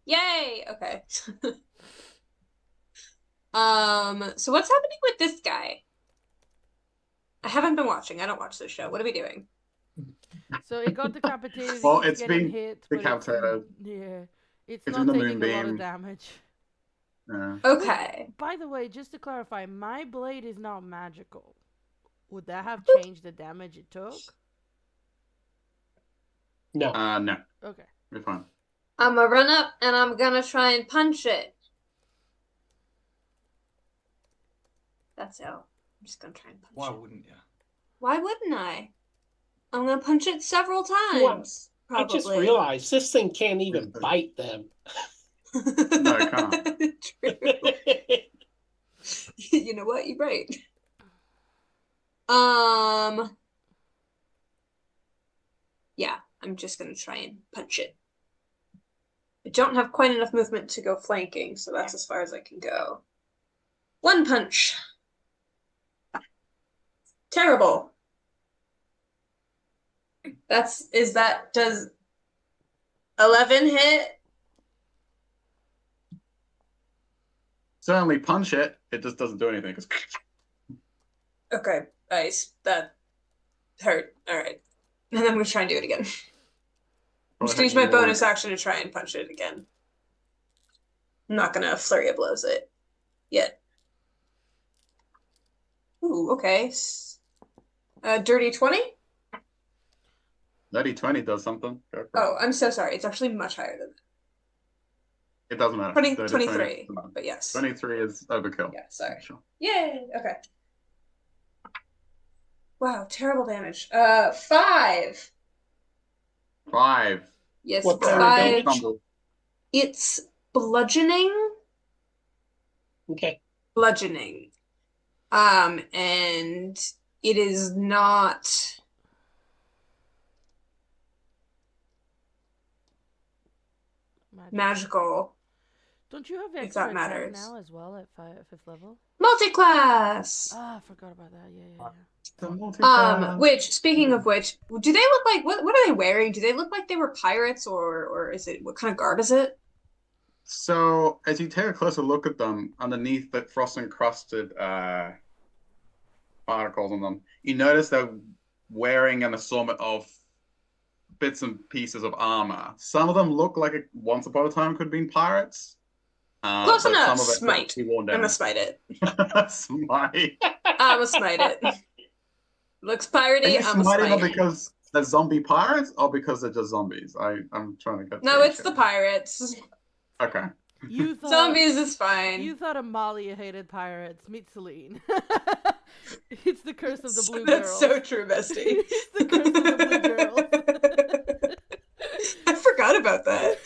Yay! Okay. So what's happening with this guy? I haven't been watching. I don't watch this show. What are we doing? So it got decapitated. Well, keeps it's getting been hit, but decapitated. yeah, it's It's not in the taking a lot moonbeam. of damage. Yeah. Okay. By the way, just to clarify, my blade is not magical. Would that have changed the damage it took? No. No, Okay. we're fine. I'm gonna run up and I'm gonna try and punch it. That's out. I'm just gonna try and punch Why it. wouldn't you? Why wouldn't I? I'm gonna punch it several Well, times. I just Probably. realized this thing can't even bite them. No, it can't. True. You know what? You're right. Yeah, I'm just gonna try and punch it. don't have quite enough movement to go flanking, so that's as far as I can go. One punch. Terrible. Does 11 hit? Certainly punch it. It just doesn't do anything. Okay, nice. That hurt. All right. And then we try and do it again. I'm just gonna use my bonus action to try and punch it again. I'm not gonna flurry of blows it yet. Ooh, okay. Dirty 20? Dirty 20 does something. Go for it. Oh, I'm so sorry. It's actually much higher than It doesn't matter. 23, but yes. 23 is overkill. Yeah, sorry. Sure. Yay! Okay. Wow, terrible damage. 5. 5. Yes, What it's kind of 5. damage? It's bludgeoning. Okay. Bludgeoning. And it is not magical. Don't you have If extra that attack matters. now as well at 5th level? Multi-class. Ah, I forgot about that. Yeah. Which, speaking of which, do they look like what are they wearing? Do they look like they were pirates or is it what kind of garb is it? So, as you take a closer look at them, underneath the frost encrusted particles on them, you notice they're wearing an assortment of bits and pieces of armor. Some of them look like once upon a time could have been pirates. Close but enough. Some of it Smite. be worn I'm down. gonna smite it. Smite. I'm gonna smite it. Looks Are piratey. you I'm gonna smiting them smite it. because they're zombie pirates or because they're just zombies? I'm trying to get. No, it's the pirates. Okay. You thought Zombies is fine. You thought Amalia hated pirates. Meet Celine. It's the curse of the blue That's girls. so true, Bestie. It's the curse of the blue girls. I forgot about that.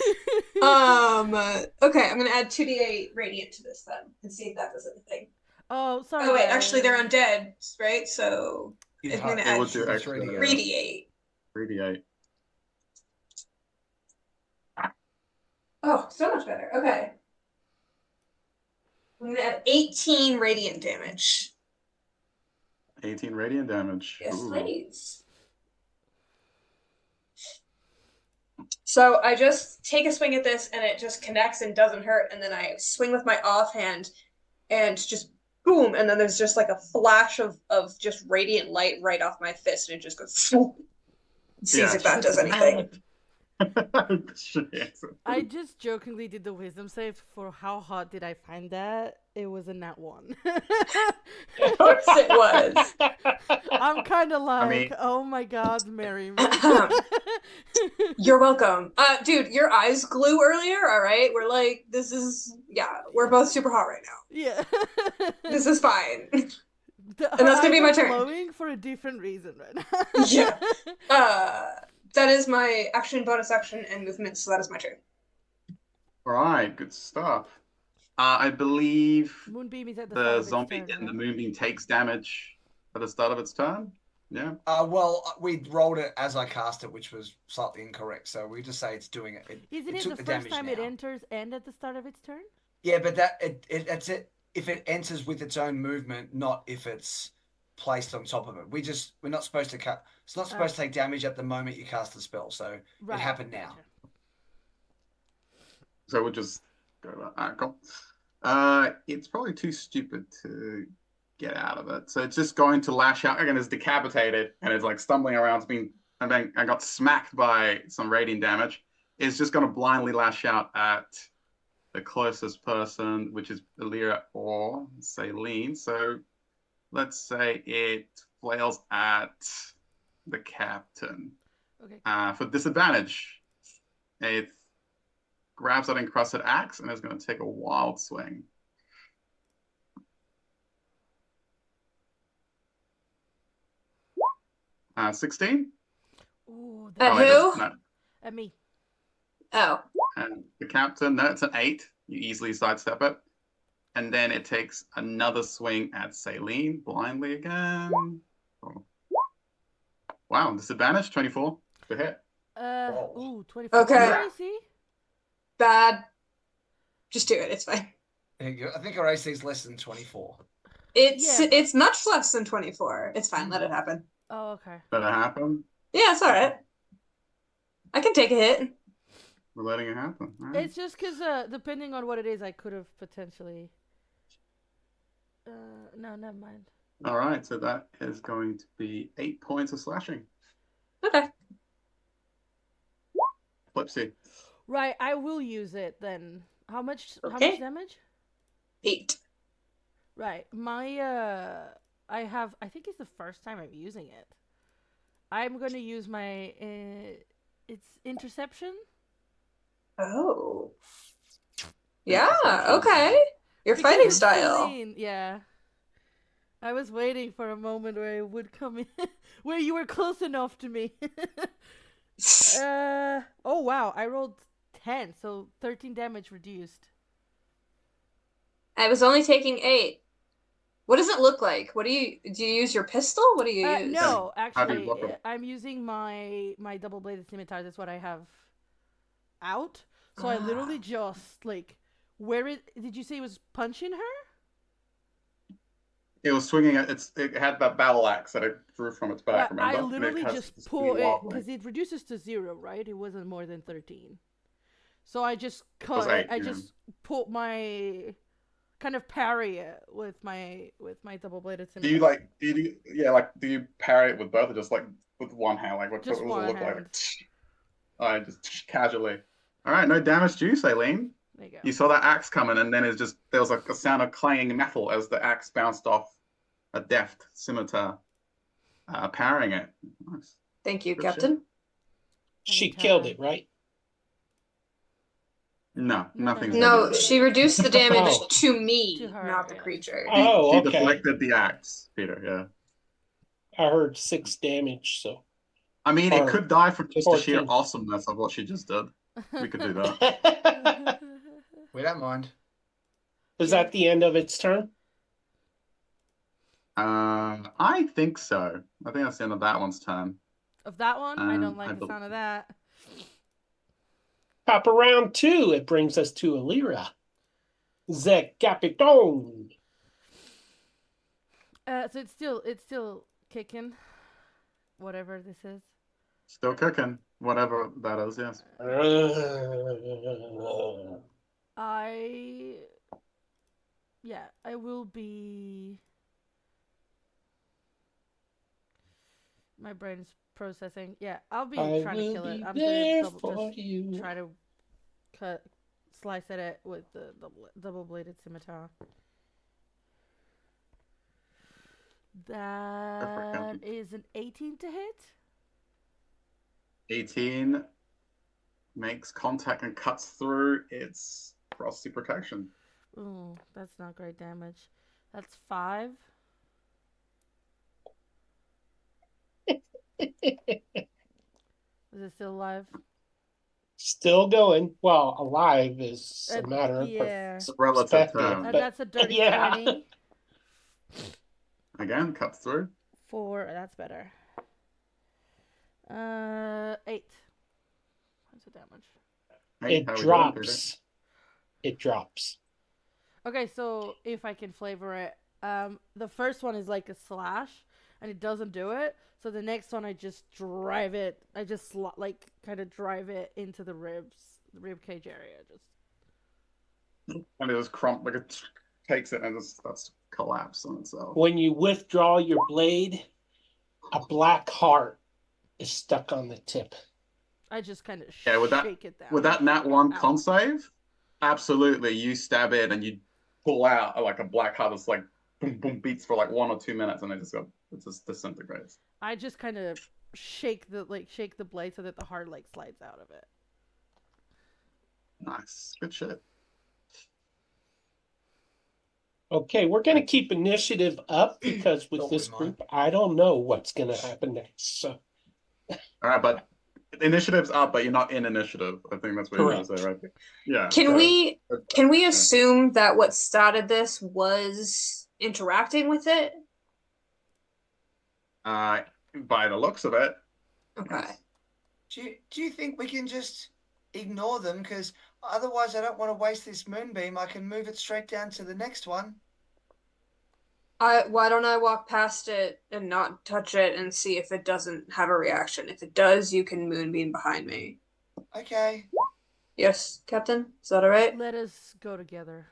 Okay, I'm gonna add 2d8 radiant to this then and see if that does anything. Oh, sorry. Oh wait, actually they're undead, right? So I'm gonna It add would do extra. 3d8. 3d8. Oh, so much better. Okay. I'm gonna add 18 radiant damage. 18 radiant damage. Yes, Ooh. please. So I just take a swing at this and it just connects and doesn't hurt, and then I swing with my offhand and just boom, and then there's just like a flash of just radiant light right off my fist, and it just goes sees if that does anything. I just jokingly did the wisdom save for how hot did I find that. It was a nat 1. Of course it was. I'm kind of like, oh my god, marry me. You're welcome. Dude, your eyes glue earlier, all right? We're like, we're both super hot right now. Yeah. This is fine. And Her that's gonna be my eyes are turn. glowing for a different reason right now. Yeah. That is my action, bonus action, and movement, so that is my turn. All right, good stuff. I believe Moonbeam is at the the zombie in the moonbeam takes damage at the start of its turn. Yeah. Well, we rolled it as I cast it, which was slightly incorrect. So we just say it's doing it. Isn't it the first time it enters and at the start of its turn? Yeah, but that's it. If it enters with its own movement, not if it's placed on top of it. We're not supposed to cut. It's not supposed to take damage at the moment you cast the spell. So it happened now. So we'll just go about that. Cool. It's probably too stupid to get out of it. So it's just going to lash out. Again, it's decapitated and it's like stumbling around. It's been, and then I got smacked by some radiant damage. It's just going to blindly lash out at the closest person, which is Illyria or Celine. So let's say it flails at the captain. Okay. For disadvantage, it grabs that encrusted axe and is going to take a wild swing. 16? Ooh, At who? No. At me. Oh. And the captain, no, it's an 8. You easily sidestep it. And then it takes another swing at Celine, blindly again. Oh. Wow, disadvantage, 24 to hit. 24. Okay. I see. bad. Just do it. It's fine. There you go. I think our AC is less than 24. It's much less than 24. It's fine. Let it happen. Oh, okay. Did it happen? Yeah, it's all right. I can take a hit. We're letting it happen. All right. It's just because depending on what it is, I could have potentially. No, never mind. All right, so that is going to be 8 points of slashing. Okay. Flipsy. Right, I will use it then. How much? How Okay. much damage? 8. Right, my I have. I think it's the first time I'm using it. I'm going to use my. It's interception. Oh. Yeah. Okay. Your Because fighting it's style. Celine, yeah. I was waiting for a moment where it would come in, where you were close enough to me. Oh wow, I rolled 10, so 13 damage reduced. I was only taking 8. What does it look like? Do you use your pistol? What do you use? No, How do you actually, block it? I'm using my double-bladed scimitar. That's what I have out. So I literally just like, where it? Did you say it was punching her? It was swinging it. It had that battle axe that it drew from its back. Yeah, Remember? I And it literally has just this pull really it wild way. because it reduces to 0, right? It wasn't more than 13. So I just was cut. 8, I yeah. just put my kind of parry it with my double-bladed Do scimitar. you parry it with both, or just like with one hand? Like what Just does it one look hand. like? I just casually. All right, no damage to you, Saline. There you go. You saw that axe coming, and then there was like a sound of clanging metal as the axe bounced off a deft scimitar, parrying it. Nice. Thank you, Good Captain. She Anytime. killed it, right? No, nothing's No, done. she reduced the damage Oh. to me, To her, not the yeah. creature. Oh, She okay. deflected the axe, Peter. Yeah. I heard 6 damage, so. I mean, it Or could die from just the sheer 14. awesomeness of what she just did. We could do that. We don't mind. Is that the end of its turn? I think so. I think that's the end of that one's turn. Of that one, I don't I like the bel- sound of that. Top of round 2, it brings us to Alira. The Capiton. So it's still kicking. Whatever this is. Still cooking, whatever that is. Yes. I will be. My brain's processing. Yeah, I'll be I trying to will kill it. be I'm there gonna for you. try to slice at it with the double-bladed scimitar. That is an 18 to hit. 18 makes contact and cuts through its frosty protection. Ooh, that's not great damage. That's 5. Is it still alive? Still going. Well, alive is a matter of Yeah. It's a relative perspective. term. But That's a dirty yeah. 20. Again, cuts through. 4. That's better. 8. What's the damage? Hey, It how we doing, drops. It drops. Okay, so if I can flavor it, the first one is like a slash, and it doesn't do it. So the next one, I just drive it. I just kind of drive it into the rib cage area. Just. And it just like it takes it and it starts to collapse on itself. When you withdraw your blade, a black heart is stuck on the tip. I just kind of shake it down. With that nat 1 Ow. con save, absolutely, you stab it and you pull out like a black heart that's like boom boom beats for like 1 or 2 minutes and it just disintegrates. I just kind of shake the blade so that the heart slides out of it. Nice, good shit. Okay, we're going to keep initiative up because with this group, I don't know what's going to happen next. So. All right, but initiative's up, but you're not in initiative. I think that's what you're going to say, right? Yeah. Can we assume that what started this was interacting with it? By the looks of it. Okay. Do you think we can just ignore them? Because Otherwise, I don't want to waste this moonbeam. I can move it straight down to the next one. Why don't I walk past it and not touch it and see if it doesn't have a reaction? If it does, you can moonbeam behind me. Okay. Yes, Captain? Is that all right? Let us go together.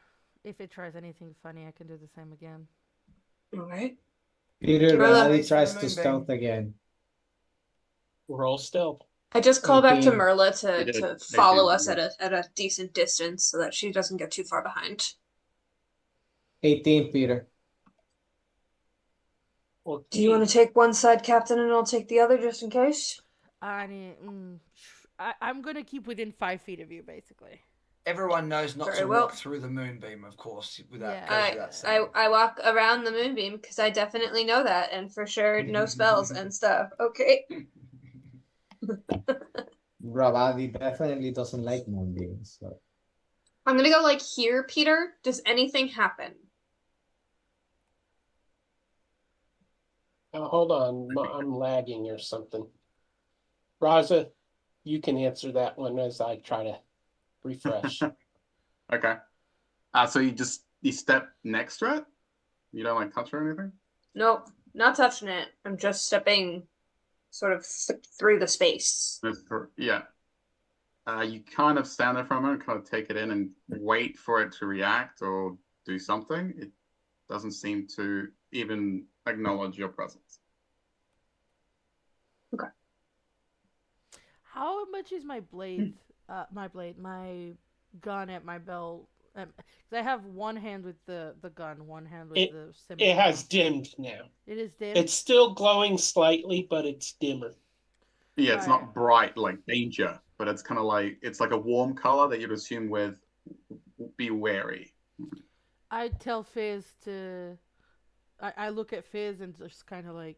If it tries anything funny, I can do the same again. All right. Peter, Merla. Riley Face for the tries to moonbeam. stealth again. Roll stealth. I just call back to 18. Merla You did. to follow 18, us at a decent distance so that she doesn't get too far behind. 18, Peter. Do you want to take one side, Captain, and I'll take the other just in case? I'm gonna keep within 5 feet of you, basically. Everyone knows not Very to well. walk through the moonbeam, of course. Yeah. Goes without saying. I walk around the moonbeam because I definitely know that, and for sure no spells and stuff. Okay. Ravadi definitely doesn't like moonbeams. So. I'm gonna go like here, Peter. Does anything happen? Oh, hold on, I'm lagging or something. Raza, you can answer that one as I try to refresh. Okay. So you step next to it? You don't like touch or anything? Nope, not touching it. I'm just stepping sort of through the space. Yeah. You kind of stand there for a moment, kind of take it in and wait for it to react or do something. It doesn't seem to even acknowledge your presence. Okay. How much is my blade? My gun at my belt. Cause I have one hand with the gun, one hand with the scimitar. It has dimmed now. It is dimmed. It's still glowing slightly, but it's dimmer. Yeah, it's not bright like danger, but it's kind of like it's like a warm color that you'd assume with be wary. I tell Fizz to. I look at Fizz and just kind of like,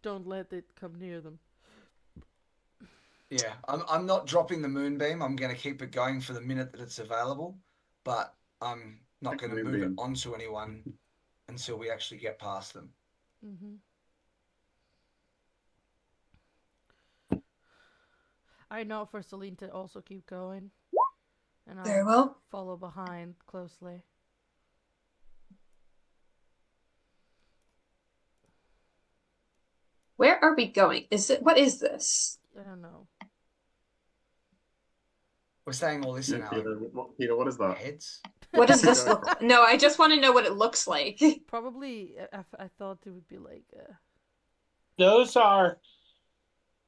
don't let it come near them. Yeah, I'm not dropping the moonbeam. I'm going to keep it going for the minute that it's available, but I'm not going to move it onto anyone until we actually get past them. Mm-hmm. I know for Celine to also keep going, and Very I'll well. follow behind closely. Where are we going? What is this? I don't know. We're saying all this in our Peter, what is that? heads. What does this look like? No, I just want to know what it looks like. Probably, I thought it would be like. Those are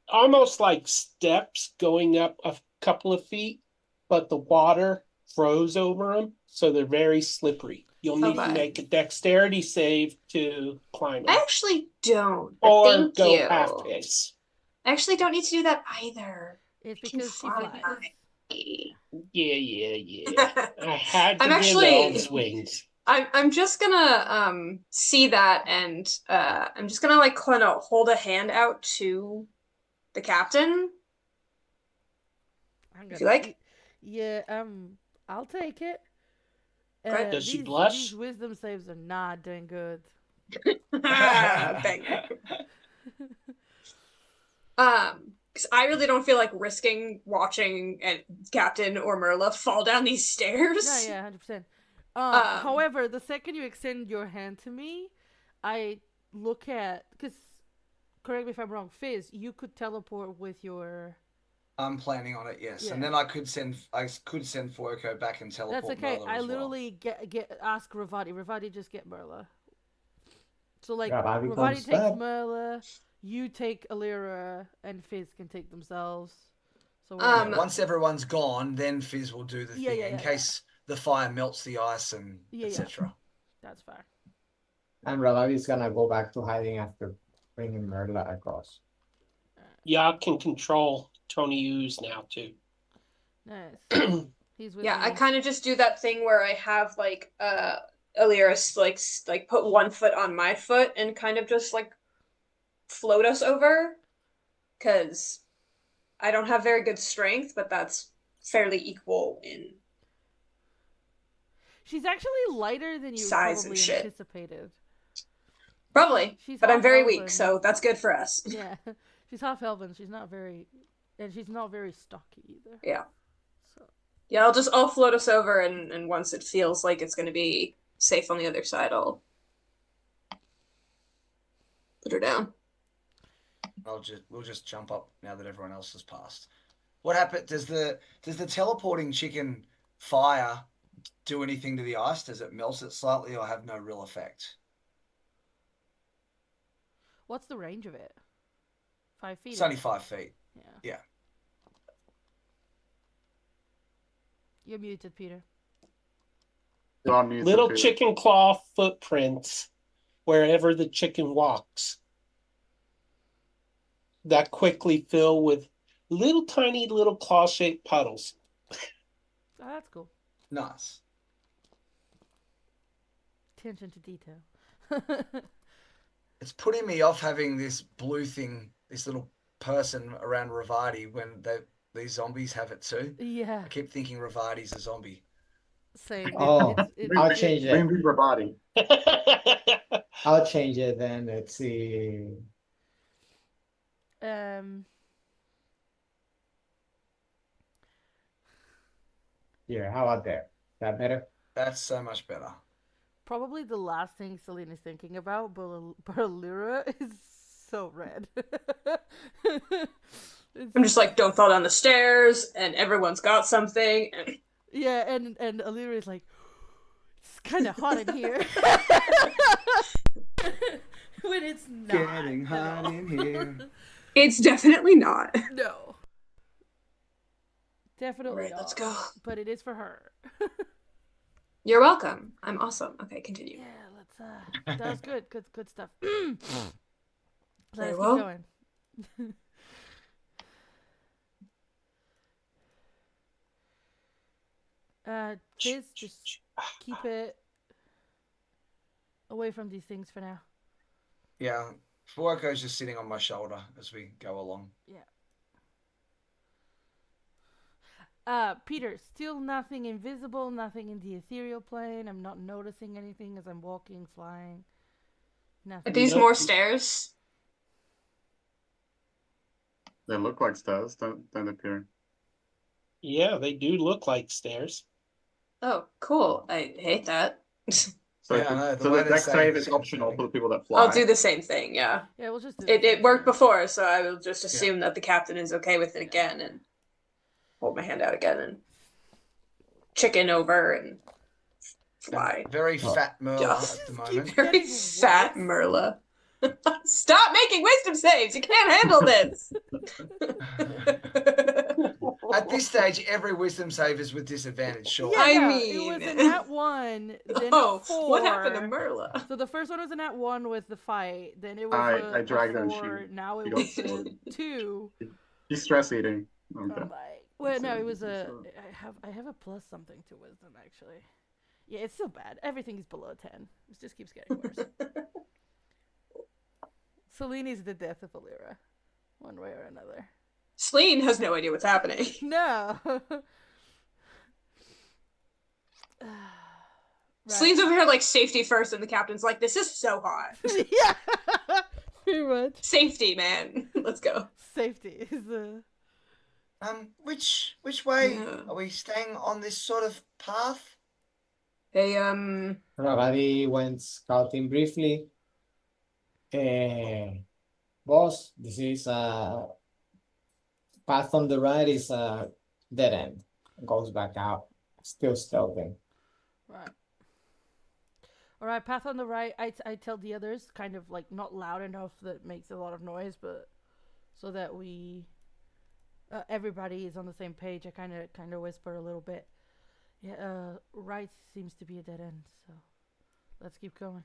almost like steps going up a couple of feet, but the water froze over them, so they're very slippery. You'll need to make a dexterity save to climb them. I actually don't. But or thank go you. half pace. I actually don't need to do that either. It's because she flies. Yeah. I had to I'm give actually- elves wings. I'm just gonna see that and I'm just gonna like kind of hold a hand out to the captain. If you like. Yeah, I'll take it. Great. Does she These blush? wisdom saves are not doing good. Thank you. Because I really don't feel like risking watching Captain or Merla fall down these stairs. No, yeah, 100%. However, the second you extend your hand to me, I look at, because, correct me if I'm wrong, Fizz, you could teleport with your... I'm planning on it, yes. Yeah. And then I could send Fuoko back and teleport. That's okay. Merla I as literally ask Ravati. Ravati, just get Merla. So like Ravati takes back. Merla, you take Alira, and Fizz can take themselves. So once everyone's gone, then Fizz will do the thing in case the fire melts the ice and etc. That's fine. And Ravadi's gonna go back to hiding after bringing Merla across. Y'all can control Tony Ooze now too. Nice. He's with me. I kind of just do that thing where I have like Alyrus like put one foot on my foot and kind of just like float us over, because I don't have very good strength, but that's fairly equal in She's actually lighter than you size probably and shit. anticipated. Probably, She's but I'm half very elven. weak, so that's good for us. Yeah, she's half elven. She's not very stocky either. Yeah. So Yeah, I'll float us over, and once it feels like it's going to be safe on the other side, I'll put her down. We'll just jump up now that everyone else has passed. What happened? Does the teleporting chicken fire do anything to the ice? Does it melt it slightly or have no real effect? What's the range of it? 5 feet? It's only 5 feet. Yeah. You're muted, Peter. Little chicken claw footprints wherever the chicken walks that quickly fill with little tiny little claw-shaped puddles. Oh, that's cool. Nice. Attention to detail. It's putting me off having this blue thing, this little person around Ravati when these zombies have it too. Yeah. I keep thinking Ravati's a zombie. Same. Oh, I'll change it. Ravati. I'll change it then. Let's see. Here, how about there? Is that better? That's so much better. Probably the last thing Celine is thinking about, but Allura is so red. I'm just like, don't fall down the stairs, and everyone's got something. And... Yeah, and Allura is like, it's kind of hot in here. When it's not. Getting hot in here. It's definitely not. No. Definitely All right, not. let's go. But it is for her. You're welcome. I'm awesome. Okay, continue. Yeah, let's that was good. Good stuff. Very Let's well. keep going. Fizz, just keep it away from these things for now. Yeah. Fuoco's just sitting on my shoulder as we go along. Yeah. Peter, still nothing invisible, nothing in the ethereal plane. I'm not noticing anything as I'm walking, flying. Nothing. Are these more stairs? They look like stairs, don't appear. Yeah, they do look like stairs. Oh, cool. I hate that. So, Yeah, I know, so the deck save is is optional for the people that fly. I'll do the same thing, yeah. Yeah, we'll just do It worked before, so I will just assume that the captain is okay with it again and hold my hand out again and chicken over and fly. Very fat Merla at the moment. Very fat Merla. Stop making wisdom saves! You can't handle this! At this stage, every wisdom save is with disadvantage, sure. I Yeah, mean- it was a nat 1, then Oh, a 4. what happened to Merla? So the first one was a nat 1 with the fight, then it was I dragged her a and 4, now it she was got a sword. 2. She's stress eating. I'm Okay. like, well, no, it was a. I have a plus something to wisdom actually. Yeah, it's still bad. Everything is below 10. It just keeps getting worse. Celine is the death of Allura, one way or another. Celine has no idea what's happening. No. Celine's over here like safety first, and the captain's like, "This is so hot. Yeah. Pretty much. Safety, man. Let's go." Safety is the. Which way Yeah. are we staying on this sort of path? Hey, Ravati went scouting briefly. Boss, this is path on the right is a dead end. Goes back out. Still stealthing. Right. All right, path on the right. I tell the others, kind of like not loud enough that it makes a lot of noise, but so that we everybody is on the same page. I kind of whisper a little bit. Yeah, right seems to be a dead end, so let's keep going.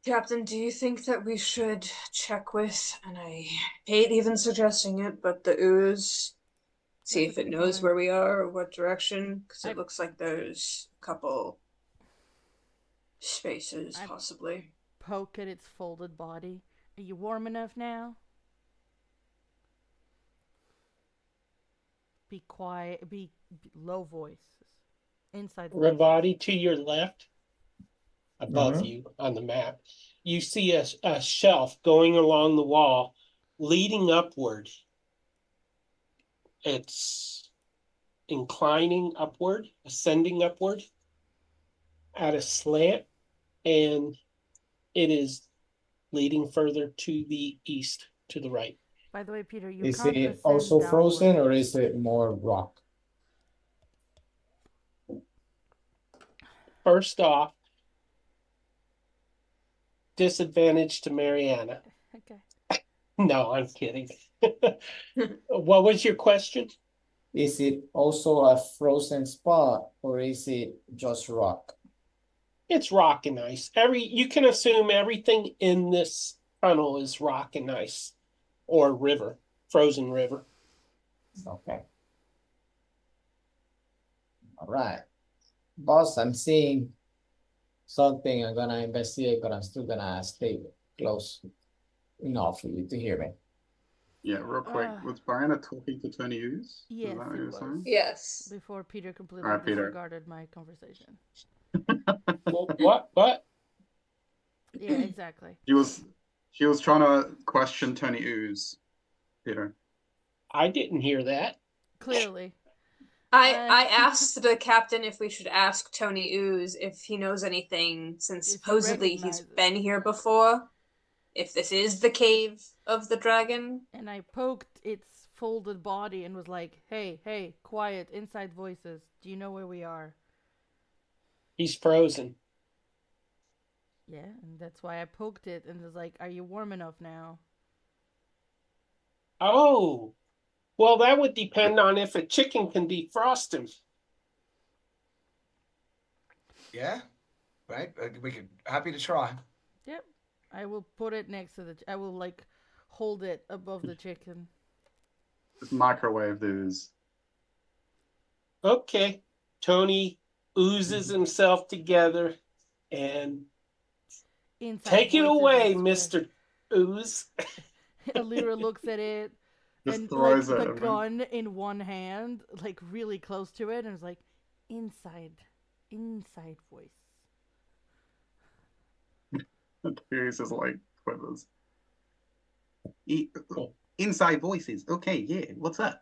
Captain, do you think that we should check with, and I hate even suggesting it, but the ooze, see if it knows where we are or what direction? Because it looks like there's a couple spaces, possibly. Poke at its folded body. Are you warm enough now? Be quiet. Be low voice. Inside voice. Ravati to your left, above you on the map, you see a shelf going along the wall, leading upward. It's inclining upward, ascending upward at a slant, and it is leading further to the east, to the right. By the way, Peter, you Is can't it ascend also frozen downward. or is it more rock? First off, disadvantage to Mariana. Okay. No, I'm kidding. What was your question? Is it also a frozen spot or is it just rock? It's rock and ice. You can assume everything in this tunnel is rock and ice or river, frozen river. Okay. All right. Boss, I'm seeing something. I'm gonna investigate, but I'm still gonna stay close enough for you to hear me. Yeah, real quick. Was Brianna talking to Tony Hughes? Yes, Is that what it you were was. saying? Yes. Before Peter completely All right, Peter. disregarded my conversation. What? Yeah, exactly. He was trying to question Tony Hughes, Peter. I didn't hear that. Clearly. I asked the captain if we should ask Tony Ooze if he knows anything, since If he supposedly he's recognizes. been here before. If this is the cave of the dragon. And I poked its folded body and was like, hey, quiet, inside voices. Do you know where we are? He's frozen. Yeah, and that's why I poked it and was like, are you warm enough now? Oh, well, that would depend on if a chicken can defrost him. Yeah, right. We could happy to try. Yep. I will put it next to the... I will, like, hold it above the chicken. Just microwave these. Okay. Tony oozes himself together and Inside take it voices away, whisper. Mr. Ooze. Alira looks at it Just and throws like it the at me. gun in one hand, like really close to it, and is like, inside voice. Hughes is like quivers. Inside voices. Okay, yeah. What's up?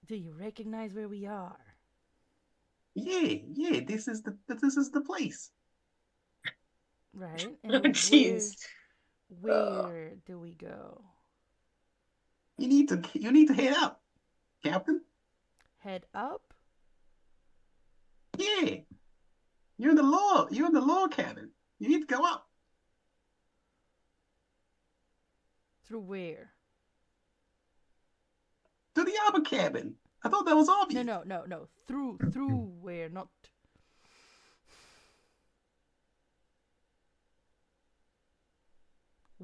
Do you recognize where we are? Yeah. This is the place. Right? And Jeez. where do we go? You need to head up, Captain. Head up? Yeah. You're in the law cabin. You need to go up. Through where? To the other cabin. I thought that was obvious. No. Through where? Not.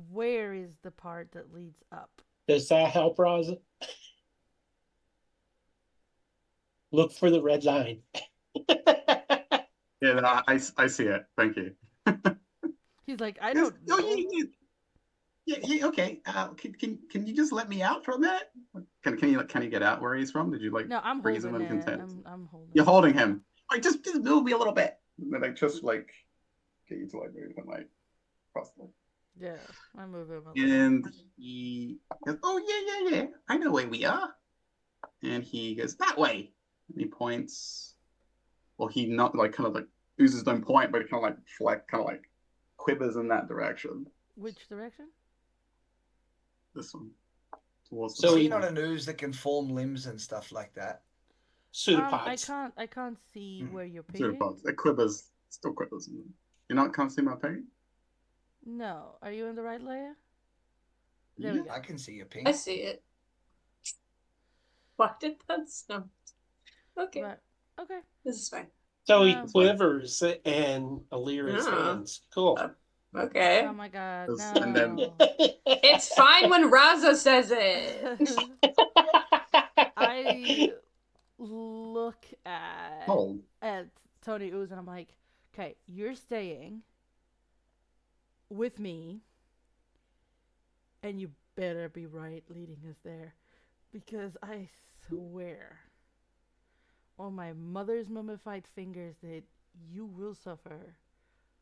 Where is the part that leads up? Does that help, Rosa? Look for the red line. Yeah, no, I see it. Thank you. He's like, I don't know. Yeah, okay. Can you just let me out for a minute? Can you get out where he's from? Did you like No, I'm freeze holding him in it. content? I'm holding You're it. holding him. Like just move me a little bit. And then like just like get you to like move him like across the. Yeah, I move him a little. And he goes, "Oh yeah. I know where we are." And he goes that way. And he points. Well, he not like kind of like oozes don't point, but it kind of like quivers in that direction. Which direction? This one. Towards So So the you're he- not an ooze that can form limbs and stuff like that. Pseudopods. I can't see where you're picking. pseudopods. It quivers. Still quivers. You can't see my paint? No, are you in the right layer? There we go. I can see your pink. I see it. Why did that sound? Okay, Right. Okay. this is fine. So he Um, quivers and Alira's Yeah. hands. Cool. Okay. Oh my god, Yes, no. and then- It's fine when Raza says it. I look at Hold. Tony Ooze and I'm like, okay, you're staying with me, and you better be right leading us there, because I swear on my mother's mummified fingers that you will suffer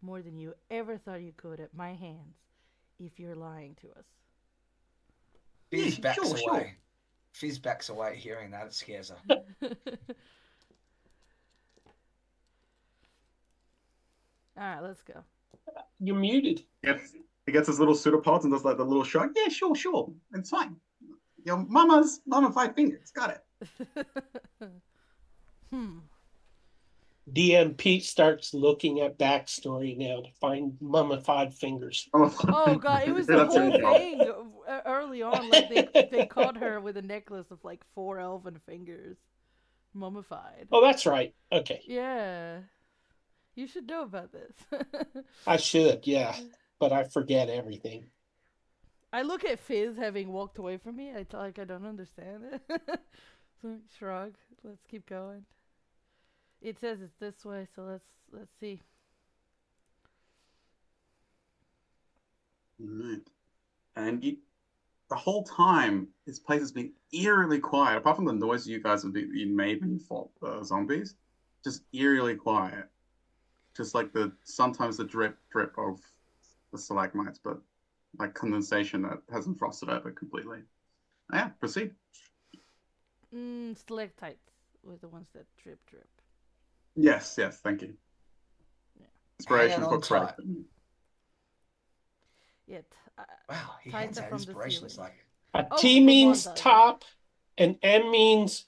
more than you ever thought you could at my hands if you're lying to us. Fizz backs sure. away. Fizz backs away hearing that. It scares her. All right, let's go. You're muted. He gets his little pseudopods and does like the little shrug. Yeah, sure. It's fine. Your mama's mummified fingers. Got it. DM Pete starts looking at backstory now to find mummified fingers. Oh god, it was the That's whole your job. thing early on. Like they caught her with a necklace of like 4 elven fingers, mummified. Oh, that's right. Okay. Yeah, you should know about this. I should, yeah. But I forget everything. I look at Fizz having walked away from me. I don't understand it. So shrug. Let's keep going. It says it's this way, so let's see. Right. And the whole time, this place has been eerily quiet, apart from the noise you guys have been made when you fought the zombies. Just eerily quiet. Just like sometimes the drip of the stalagmites, but like condensation that hasn't frosted over completely. Yeah, proceed. Stalactites were the ones that drip. Yes, thank you. Yeah. Inspiration Hanging for on tight. correction. Yet. Wow, he Tights hands are out from the inspiration. It's ceiling. like A Oh, T Lamont means does. top, and M means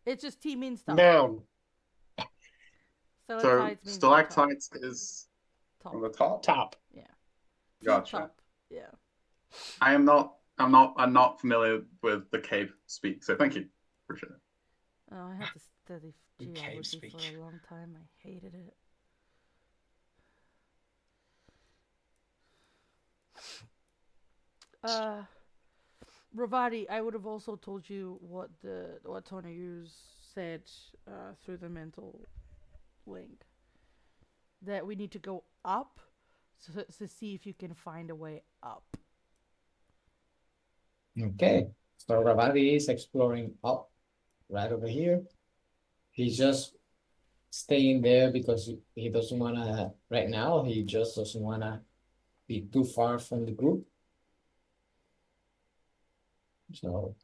It's just T means top. noun. So Stalactites means on top. stalactites is on the top. Top. Yeah. Gotcha. Top. Yeah. I'm not familiar with the cave speak, so thank you. Appreciate it. Oh, I had to study The cave geology speak. for a long time. I hated it. Ravati, I would have also told you what Tony Hughes said through the mental link. That we need to go up to see if you can find a way up. Okay, so Ravadi is exploring up right over here. He's just staying there because he doesn't want to, right now, he just doesn't want to be too far from the group. So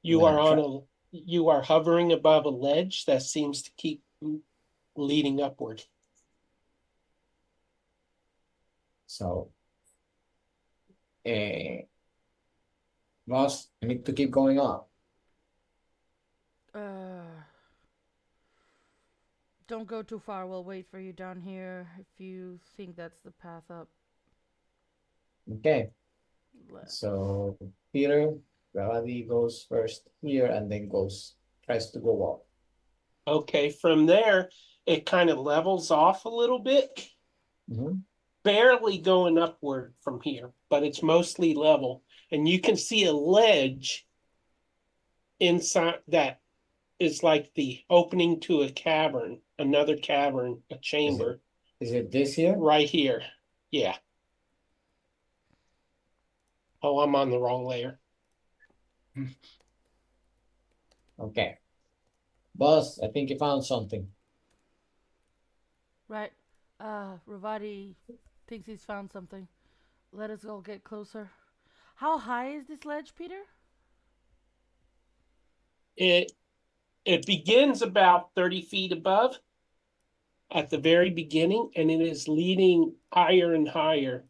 You are gonna you are hovering above a ledge that seems to keep leading upward. So, Ross, I need to keep going up. Don't go too far. We'll wait for you down here if you think that's the path up. Okay, Let- so Peter, Ravadi goes first here and then tries to go up. Okay, from there, it kind of levels off a little bit, Mhm. barely going upward from here, but it's mostly level. And you can see a ledge inside that is like the opening to a cavern, another cavern, a chamber Is it this here? right here. Yeah. Oh, I'm on the wrong layer. Okay. Boss, I think you found something. Right. Ravati thinks he's found something. Let us all get closer. How high is this ledge, Peter? It begins about 30 feet above at the very beginning, and it is leading higher and higher.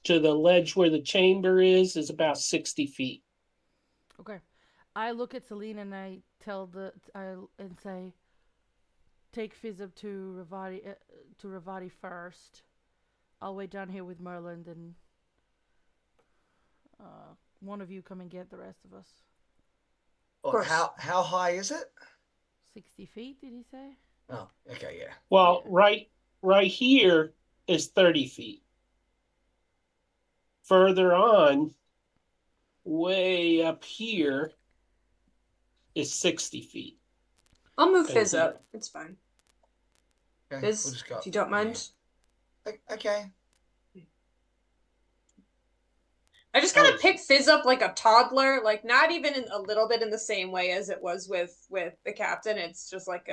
To the ledge where the chamber is about 60 feet. Okay. I look at Celine and I and say, take Fizz up to Ravati first. I'll wait down here with Merlin, and one of you come and get the rest of us. Well, how high is it? 60 feet, did he say? Oh, okay, yeah. Well, Yeah. right here is 30 feet. Further on, way up here is 60 feet. I'll move And Fizz he- up. It's fine. Okay, Fizz, we'll just go if you don't mind. Yeah. Okay. I just kind of pick Fizz up like a toddler, like not even a little bit in the same way as it was with the captain. It's just like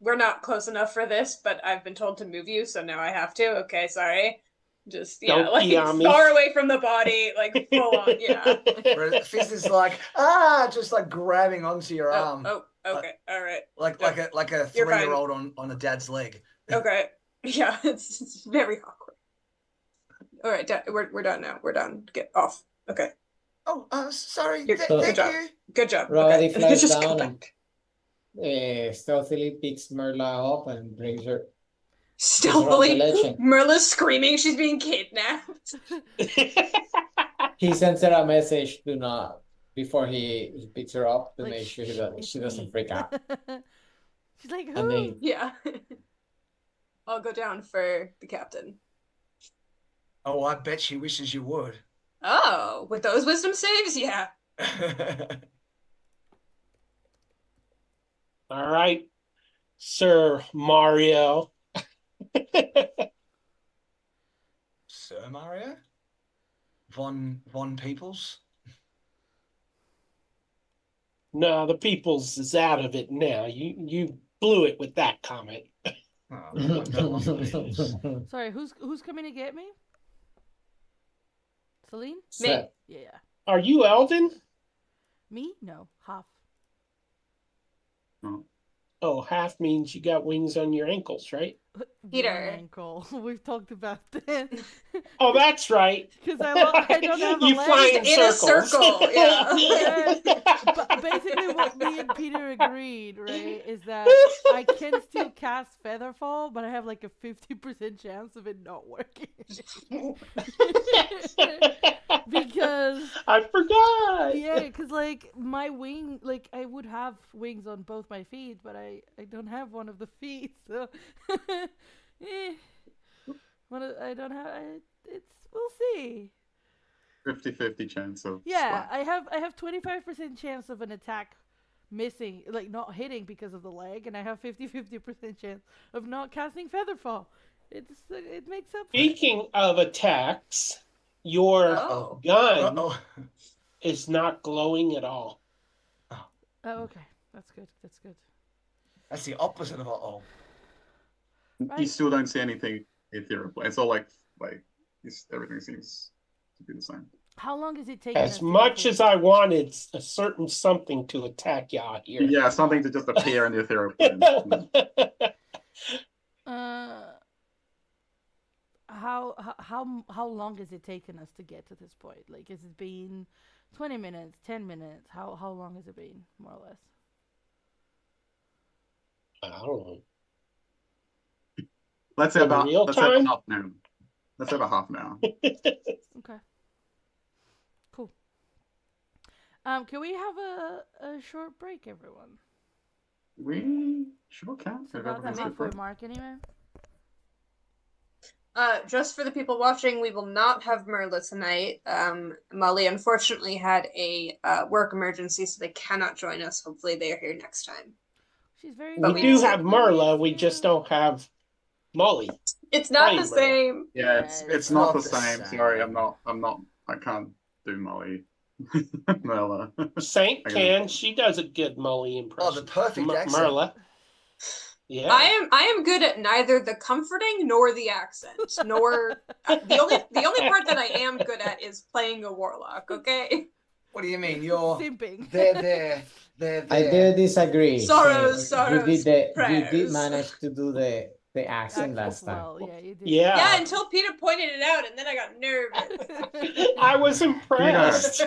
we're not close enough for this, but I've been told to move you, so now I have to. Okay, sorry. Just Don't like pee on me. far away from the body, like full on, yeah. Where Fizz is like, just like grabbing onto your arm. Oh, okay, all right. Like a You're fine. 3-year-old on a dad's leg. Okay, yeah, it's very awkward. All right, we're done now. We're done. Get off. Okay, Oh, sorry. Good Thank job. you. good job. Ravadi Okay, flies just go down and back. stealthily picks Merla up and brings her. Stealthily, legend. Merla's screaming she's being kidnapped. He sends her a message to not before he picks her up to Like, make sure it's she doesn't me. freak out. She's like, And who? they Yeah. I'll go down for the captain. Oh, I bet she wishes you would. Oh, with those wisdom saves? Yeah. All right, Sir Mario. Sir Mario? Von Peoples? No, the Peoples is out of it now. You blew it with that comment. Oh, no one believes. Sorry, who's coming to get me? Celine? Me. Yeah. Are you Elven? Me? No, half. Oh, half means you got wings on your ankles, right? Peter. One ankle. We've talked about that. Oh, that's right. Because I don't have a You leg. fly in In a circles. circle, yeah. Yeah. But basically, what me and Peter agreed, right, is that I can still cast Featherfall, but I have like a 50% chance of it not working. Because I forgot. yeah, because like my wing, like I would have wings on both my feet, but I don't have one of the feet, so I don't have. It's we'll see. 50-50 chance of Yeah, splat. I have 25% chance of an attack missing, like not hitting because of the leg, and I have 50% chance of not casting Featherfall. It makes up for it. Speaking of attacks, your Oh. gun Uh-oh. is not glowing at all. Oh, okay, that's good. That's good. That's the opposite of uh-oh. You Right. still don't see anything ethereal. It's all like everything seems to be the same. How long is it taking us As to much get as to- I wanted a certain something to attack y'all here. Yeah, something to just appear in the ethereal plane. How long has it taken us to get to this point? Like, has it been 20 minutes, 10 minutes? How long has it been, more or less? I don't know. Let's say In about real let's say about time? half an hour. Let's say about half an hour. Okay. Cool. Can we have a short break, everyone? We sure can. It's about the halfway mark, anyway. Just for the people watching, we will not have Merla tonight. Molly unfortunately had a work emergency, so they cannot join us. Hopefully they are here next time. She's very. But We we do miss have you. Merla, we just don't have Molly. It's not Playing the Merla. same. Yeah, it's not the the same. same. Sorry, I can't do Molly. Merla. Saint I can. She does a good Molly impression. Oh, the perfect accent. Merla. Yeah. I am good at neither the comforting nor the accent, nor the only part that I am good at is playing a warlock. Okay. What do you mean? You're Simping. they're there. I did disagree. Sorrows, You did prayers. manage to do the accent Actual- last time. well, yeah, you did. Yeah. Yeah, until Peter pointed it out, and then I got nervous. I was impressed.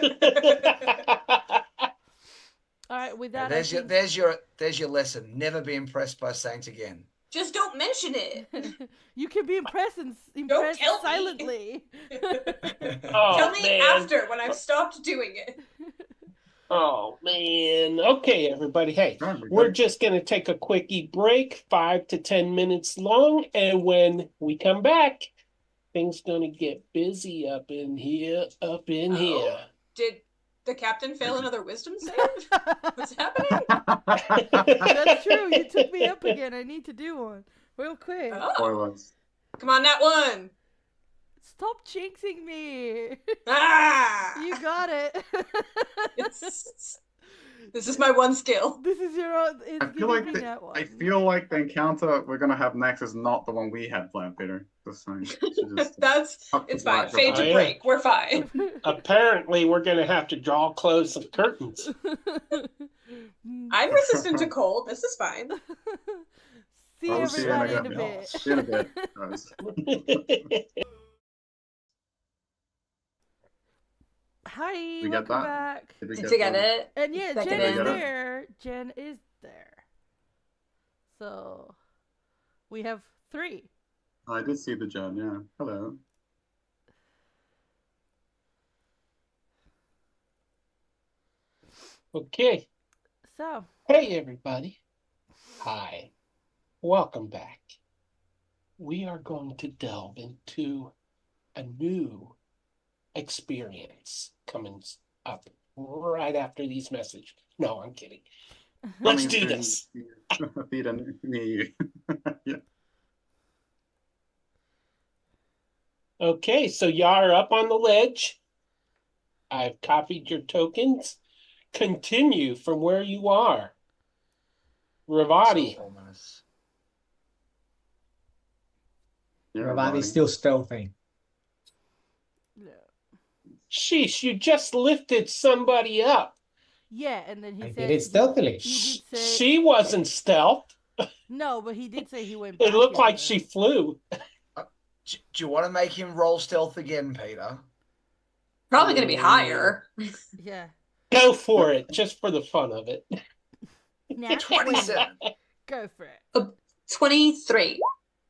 All right, with that, there's your lesson. Never be impressed by Saint again. Just don't mention it. you can be impressed impressed tell me. silently. Oh, Tell me man. after when I've stopped doing it. Oh, man. Okay, everybody. Hey, Right, we're we're good. just going to take a quickie break, 5 to 10 minutes long. And when we come back, things going to get busy up in here. Did the captain fail another wisdom save? What's happening? That's true. You took me up again. I need to do one real quick. Oh, Spoilers. come on, that one. Stop jinxing me. Ah! You got it. This is my one skill. This is your own. It's I feel giving like me that one. I feel like the encounter we're gonna have next is not the one we had planned, Peter. Just saying. She just That's up the it's fine. black Fade to Oh, yeah. break. We're fine. Apparently, we're going to have to draw close the curtains. I'm resistant to cold. This is fine. See I'll see you in everybody a in a bit. bit. See you in a bit, guys. Hi, We get welcome that? back. Did we Did you get the- it? And yeah, Second Jen in. is Get it? there. Jen is there. So we have 3. I did see the Jen, yeah. Hello. Okay. So Hey, everybody. Hi. Welcome back. We are going to delve into a new experience coming up right after these messages. No, I'm kidding. Let's Coming do soon this. to feed near you. Yeah. Okay, so y'all are up on the ledge. I've copied your tokens. Continue from where you are. Ravati. So ominous. Yeah, Everybody's Ravati. still stealthing. yeah, Sheesh, you just lifted somebody up. yeah, and then he I said did it stealthily. he did say She wasn't stealth. no, but he did say he went back. It looked into like it. she flew. Do you want to make him roll stealth again, Peter? Probably gonna be higher. Yeah. Go for it, just for the fun of it. Nah, 27. Go for it. 23.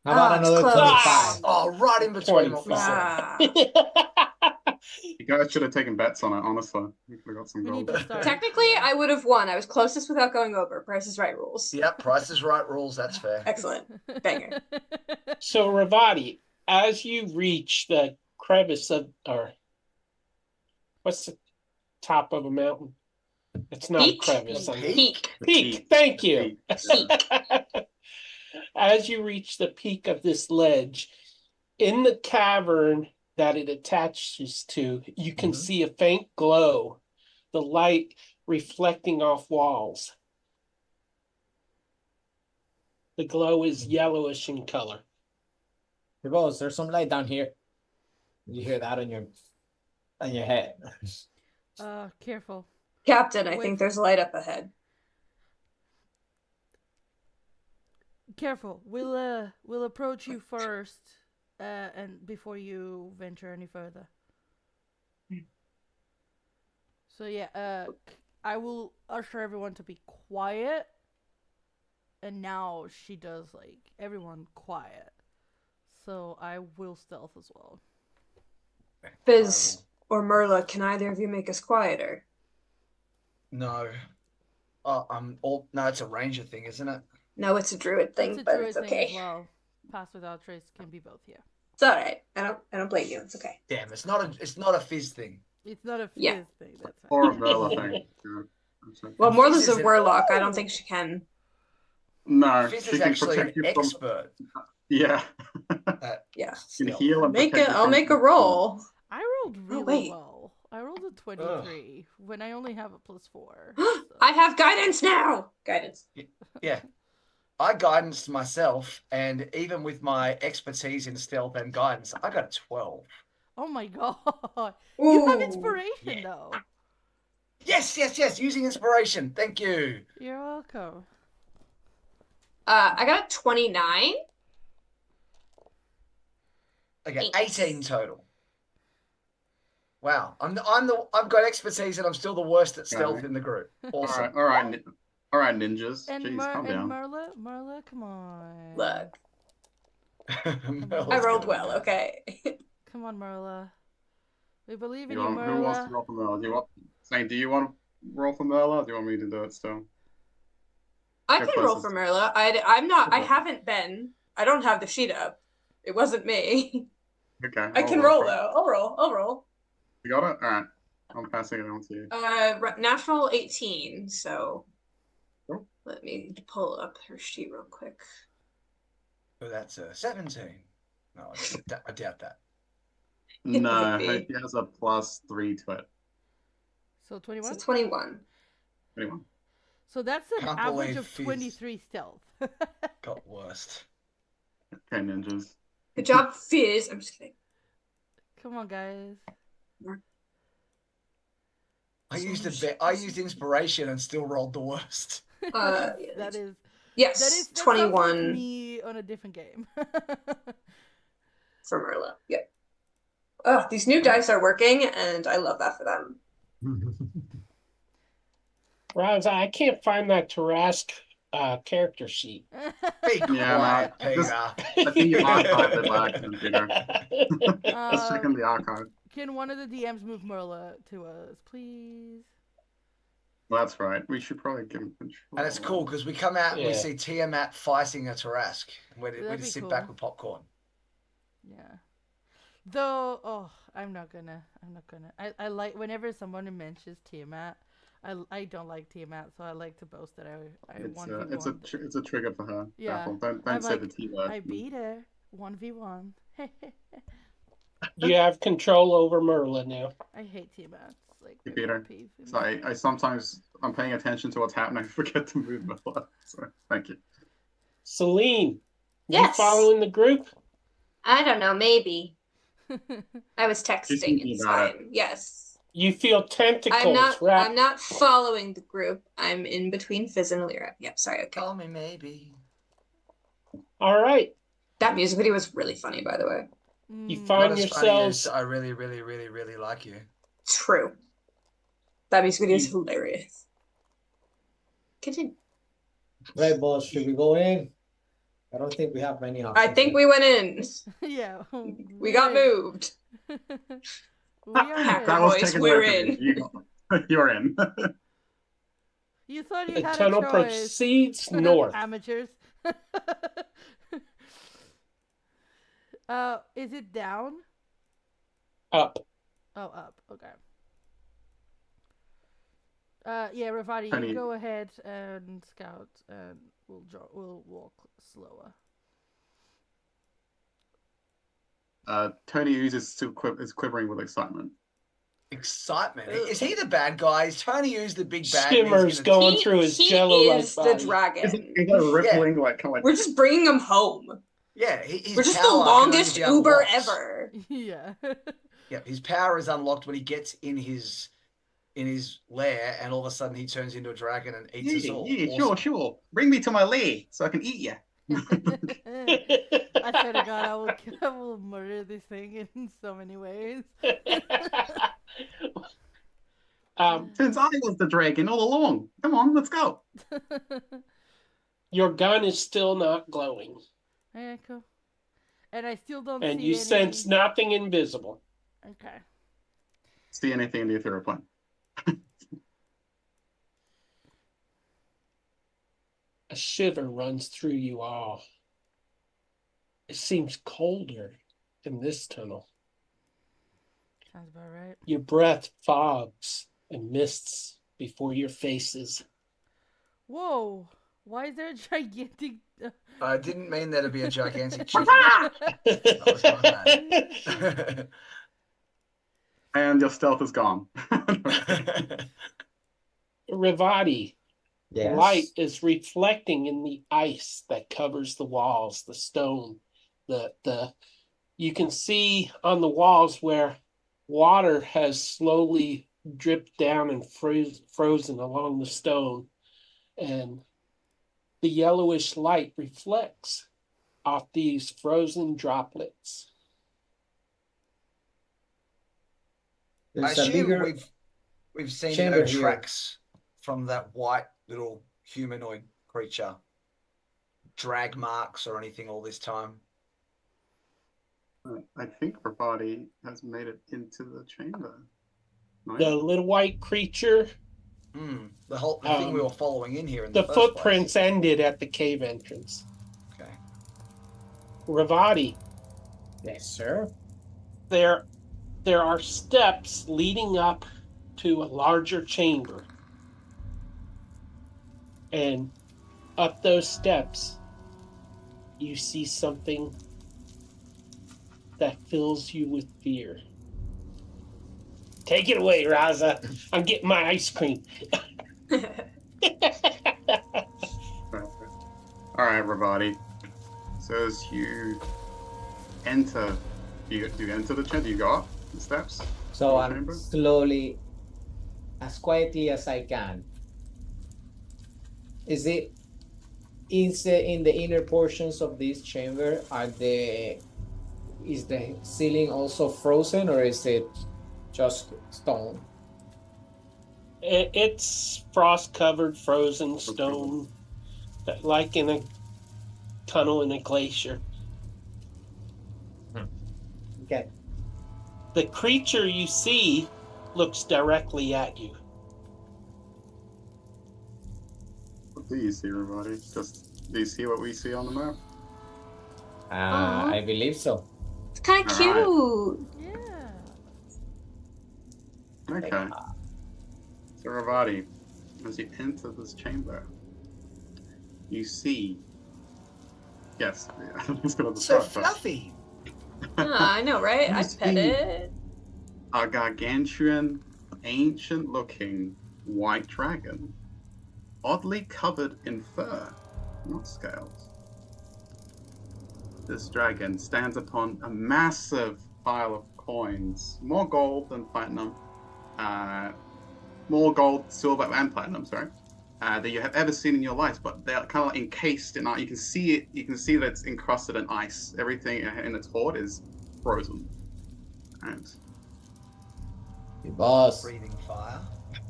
How about it's another close. 25? Oh, right in between what we 25. said. Ah. You guys should have taken bets on it, honestly. We could have got some We need gold. to start. Technically, I would have won. I was closest without going over. Price is Right rules. Yep, Price is Right rules, that's fair. Excellent. Banger. So, Ravati, as you reach the crevice of, or what's the top of a mountain? It's not Peak? a crevice. Peak. Peak, thank you. Peak. As you reach the peak of this ledge, in the cavern that it attaches to, you can see a faint glow, the light reflecting off walls. The glow is yellowish in color. Rose, there's some light down here. You hear that on your head. Careful. Captain, I Wait. think there's a light up ahead. Careful. We'll approach you first, and before you venture any further. So yeah, I will usher everyone to be quiet. And now she does like everyone quiet. So I will stealth as well. Fizz or Merla, can either of you make us quieter? No. No, it's a ranger thing, isn't it? No, it's a druid thing, It's a but druid it's thing okay. as well. Pass without trace can be both, yeah. It's all right. I don't blame you. It's okay. Damn, it's not a fizz thing. It's not a fizz Yeah. thing, that's right. Or a Merla thing. Yeah. Well, Fizz Morla's a is an- warlock. I don't think she can. No, Fizz she is can actually protect an you from. expert Yeah. at Yeah. You can stealth. heal and protect you I'll from- make a roll. I rolled really wait. well. I rolled a 23 when I only have a +4. I have guidance now. Guidance. Yeah. I guidanced myself, and even with my expertise in stealth and guidance, I got a 12. Oh my god. You have Ooh. inspiration Yeah. though. Yes, using inspiration. Thank you. You're welcome. I got a 29. Okay, Thanks. 18 total. Wow, I've got expertise, and I'm still the worst at stealth Right. in the group. Awesome. All right, ninjas. And, Jeez, calm down. Marla, come on. Look, Mel's I rolled going well. down. Okay. Come on, Marla. We believe in You you, want, who wants to Marla. roll for Merla? Do you want to roll for Merla? Or do you want me to do it still? I Go can roll closest. for Merla. I'm not. I Okay. haven't been. I don't have the sheet up. It wasn't me. Okay. I I'll can roll for it. though. I'll roll. You got it? All right. I'm passing it on to you. Natural 18. So Cool. let me pull up her sheet real quick. Oh, that's a 17. No, I doubt that. It No, might be. he has a +3 to it. So So 21? 21. Anyone? So that's an Can't average believe of Fizz 23 stealth. got worst. Okay, ninjas. Good job, Fizz. I'm just kidding. Come on, guys. I used inspiration and still rolled the worst. Yeah, that is yes, that sounds like 21 me on a different game. for Merla. Yep. Oh, these new dice are working, and I love that for them. Raza, I can't find that Tarask character sheet. Be quiet, Yeah, no, Peter. I think you archived it by accident, Peter. Just checking the archive. Can one of the DMs move Merla to us, please? Well, that's right. We should probably give him control. And it's cool because we come out and we Yeah. see Tiamat fighting a Tarask. We That'd be just sit cool. back with popcorn. Yeah. Though, I'm not gonna. I like whenever someone mentions Tiamat. I don't like Tiamat, so I like to boast that I It's a trigger for her. Yeah. Careful. Don't I'm say like, the T word. I beat her 1v1. You have control over Merla now. I hate Tiamat. It's like Hey, my Peter. pet peeve. So I sometimes I'm paying attention to what's happening. I forget to move my left. So thank you. Celine, you Yes. following the group? I don't know, maybe. I was texting. thinking It's about fine. Yes. You feel tentacles I'm not following the group. I'm in between Fizz and Alira. Yep, sorry, okay. Call me maybe. All right. That music video was really funny, by the way. You Not find as funny yourselves. as I really, really, really, really like you. True. That music video is hilarious. Continue. Right, boss. Should we go in? I don't think we have many options. I think we went in. Yeah. We got moved. We are Hacker in. was voice, taken we're away from you. You're in. You thought you The had tunnel a choice. proceeds north. Amateurs. Is it down? Up. Oh, up. Okay. Yeah, Ravati, Honey. you go ahead and scout, and we'll walk slower. Tony Hughes is still quivering with excitement. Excitement. Ugh. Is he the bad guy? Is Tony Hughes the big bad? Skimmer's going through his jello-like is the body. dragon. Is it rippling kind of like? We're just bringing him home. Yeah, his We're just the power can only longest be Uber unlocked. ever. Yeah. Yeah, his power is unlocked when he gets in his lair, and all of a sudden he turns into a dragon and eats us all. Yeah, Awesome. sure. Bring me to my lair so I can eat you. I swear to God, I will murder this thing in so many ways. Since I was the dragon all along. Come on, let's go. Your gun is still not glowing, Yeah, cool. And I still don't and see you any... sense nothing invisible. Okay. See anything in the ethereal plane? A shiver runs through you all. It seems colder in this tunnel. Sounds about right. Your breath fogs and mists before your faces. Whoa! Why is there a gigantic... I didn't mean there to be a gigantic chicken. That was my bad. And your stealth is gone. Rivati, Yes. light is reflecting in the ice that covers the walls, the stone. You can see on the walls where water has slowly dripped down and frozen along the stone. And the yellowish light reflects off these frozen droplets. I There's a assume bigger we've seen chamber no here. tracks from that white little humanoid creature, drag marks or anything all this time. I think her body has made it into the chamber. Right? The little white creature, The thing we were following in here in the the first footprints place. ended at the cave entrance. Okay. Ravati, Yes, sir. there are steps leading up to a larger chamber. And up those steps, you see something that fills you with fear. Take it away, Raza. I'm getting my ice cream. All right, everybody. So as you enter. Do you enter the chamber? Do you go up the steps? So the I'm chamber? slowly, as quietly as I can. Is it in the inner portions of this chamber? Is the ceiling also frozen, or is it just stone? It's frost-covered, frozen stone, like in a tunnel in a glacier. Okay. The creature you see looks directly at you. What do you see, everybody? Do you see what we see on the map? I believe so. It's kind of All cute. Yeah. Okay. So, Ravati, as you enter this chamber, you see. Yes, I'm just gonna So describe that. fluffy. I know, right? I'd pet see it. A gargantuan, ancient-looking white dragon, oddly covered in fur, not scales. This dragon stands upon a massive pile of coins, more gold than platinum, more gold, silver, and platinum. Sorry, that you have ever seen in your life. But they're kind of encased in ice. You can see it. You can see that it's encrusted in ice. Everything in its hoard is frozen. And Boss. Breathing fire.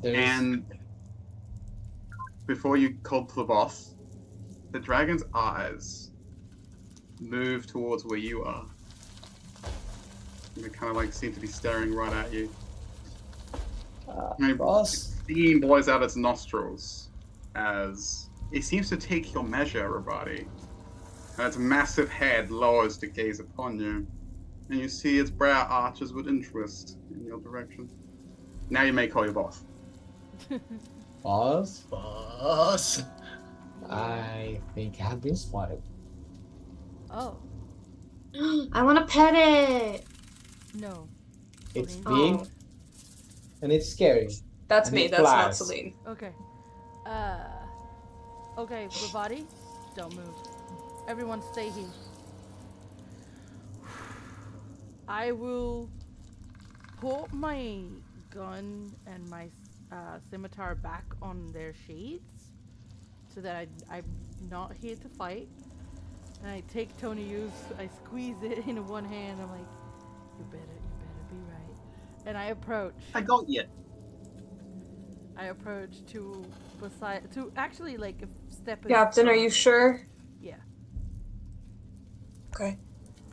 And before you call to the boss, the dragon's eyes move towards where you are. And they kind of like seem to be staring right at you. Boss. Steam blows out its nostrils as it seems to take your measure, everybody. And its massive head lowers to gaze upon you. And you see its brow arches with interest in your direction. Now you may call your boss. Boss. Boss. I think I have been spotted. Oh, I want to pet it. no. It's Celine. big and it's scary. That's And me. it That's not flies. Celine. Okay. Okay, Bravati, don't move. Everyone stay here. I will put my gun and my scimitar back on their shades so that I'm not here to fight. And I take Tony You's, I squeeze it in one hand. I'm like, you better be right. And I approach. I got you. I approach to actually like a step. in Captain, are front. you sure? Yeah. Okay.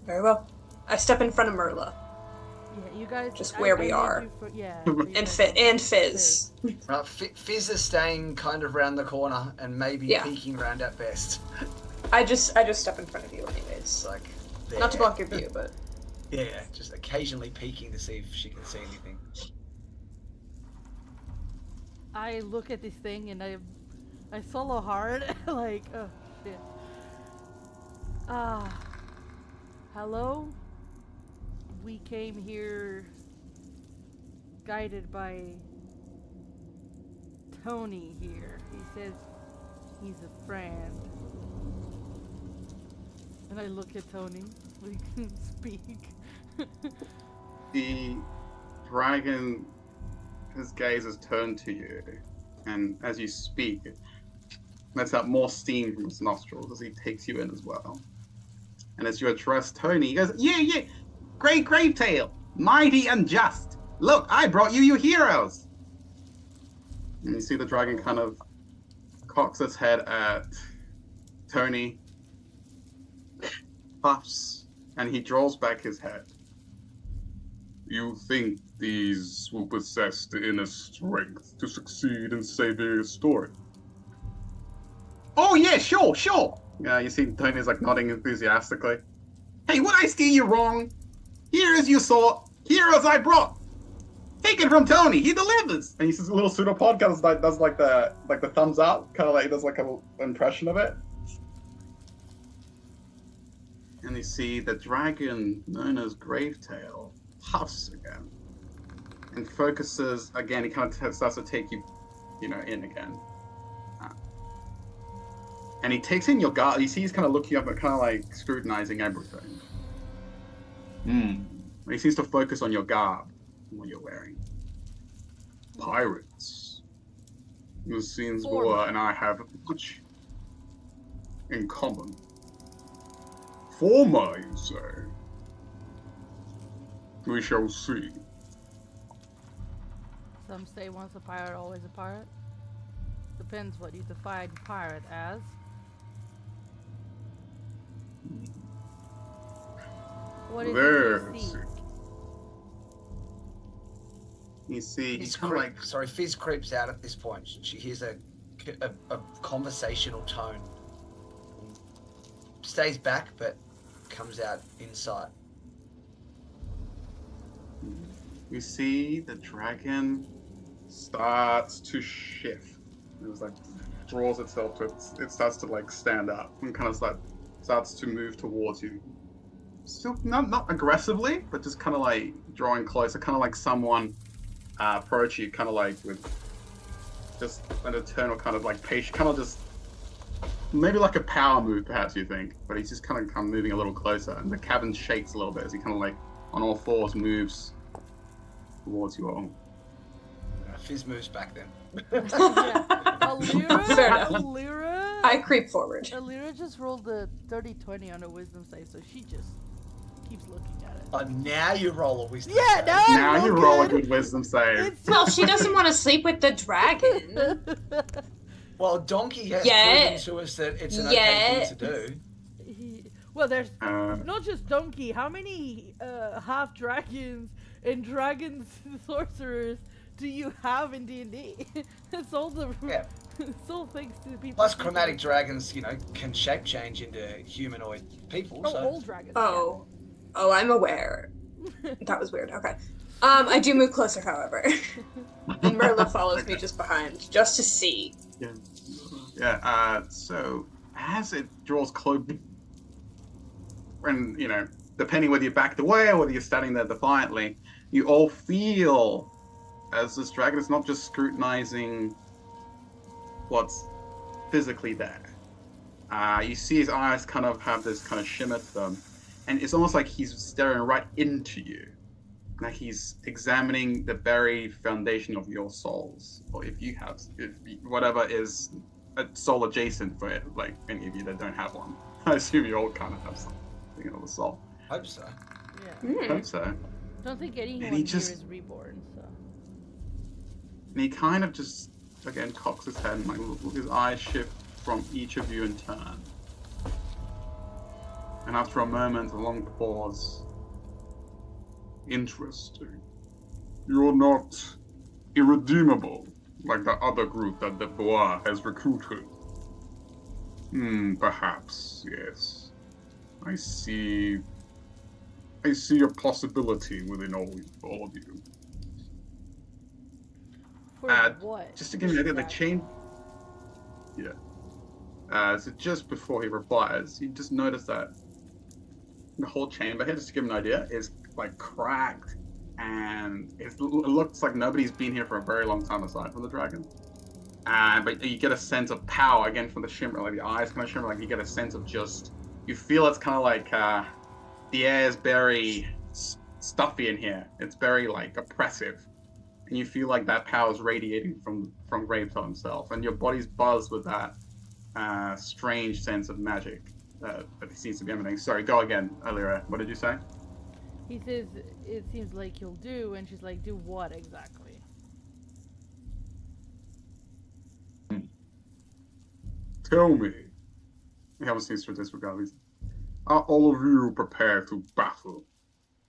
Very well. I step in front of Merla. Yeah, you guys. Just where we need are. you for- yeah. And Fizz. Right, Fizz is staying kind of round the corner and maybe Yeah. peeking around at best. I just step in front of you anyways. It's like there. Not to block your view, but Yeah, just occasionally peeking to see if she can see anything. I look at this thing and I swallow hard, like, oh shit. Hello? We came here guided by Tony here. He says he's a friend. And I look at Tony. We can speak. The dragon, his gaze is turned to you, and as you speak, it lets out more steam from his nostrils as he takes you in as well. And as you address Tony, he goes, "Yeah, great Gravetail, mighty and just. Look, I brought you your heroes." And you see the dragon kind of cocks its head at Tony, puffs, and he draws back his head. "You think these will possess the inner strength to succeed in saving Istoria?" "Oh yeah, sure. Yeah, you see Tony's like nodding enthusiastically. "Hey, would I steer you wrong? Here as you saw, here as I brought. Take it from Tony, he delivers." And he says a little pseudopod does like the thumbs up, kind of like does like an impression of it. And you see the dragon known as Gravetail puffs again and focuses again. He kind of starts to take you, in again. And he takes in your guard. You see he's kind of looking up and kind of like scrutinizing everything. He seems to focus on your garb, what you're wearing. Pirates. It seems Boa and I have much in common. Former, you say? We shall see. Some say once a pirate, always a pirate. Depends what you define pirate as. What is it you seek? You see, He's kind of like, sorry, Fizz creeps out at this point. She hears a conversational tone. Stays back, but comes out inside. You see the dragon starts to shift. It was like draws itself to it starts to like stand up and kind of starts to move towards you. Still not aggressively, but just kind of like drawing closer, kind of like someone approach you, kind of like with just an eternal kind of like patient, kind of just maybe like a power move, perhaps you think, but he's just kind of moving a little closer, and the cabin shakes a little bit as he kind of like on all fours moves towards you all. Fizz moves back then. Yeah. Alira, I creep forward. Alira just rolled a 30-20 on a wisdom save, so she just keeps looking at it. Oh, now you roll a wisdom Yeah, save. now you roll a good wisdom save. Well, she doesn't want to sleep with the dragon. Well, Donkey has proven to us that it's an okay thing to do. Well, there's not just Donkey. How many half dragons and dragon sorcerers do you have in D&D? It's all the it's all thanks to the people. Plus, chromatic dragons, can shape change into humanoid people. Oh, so. all dragons. Oh, I'm aware. That was weird. Okay. I do move closer, however, and Merla follows me just behind, just to see. Yeah. So as it draws close, and depending whether you backed away or whether you're standing there defiantly, you all feel as this dragon is not just scrutinizing what's physically there. You see his eyes kind of have this kind of shimmer to them, and it's almost like he's staring right into you. Like he's examining the very foundation of your souls, or if whatever is a soul adjacent for it, like any of you that don't have one. I assume you all kind of have something of the soul. Hope so. Yeah. Hope so. Don't think anyone And he here just- is reborn, so. And he kind of just, again, cocks his head and like his eyes shift from each of you in turn. And after a moment, a long pause. Interesting. You're not irredeemable like the other group that the Bois has recruited. Perhaps, yes. I see a possibility within all of you. For what? Just to give you an idea, the chain. Yeah. So just before he replies, you just notice that the whole chamber here, just to give him an idea, is like cracked, and it looks like nobody's been here for a very long time aside from the dragon. But you get a sense of power again from the shimmer, like the eyes kind of shimmer, like you get a sense of just, you feel it's kind of like the air is very stuffy in here. It's very like oppressive, and you feel like that power is radiating from Graveto himself, and your body's buzzed with that strange sense of magic that he seems to be emanating. Sorry, go again, Alira. What did you say? He says it seems like he'll do, and she's like, do what exactly? Tell me. We haven't seen to disregard these. Are all of you prepared to battle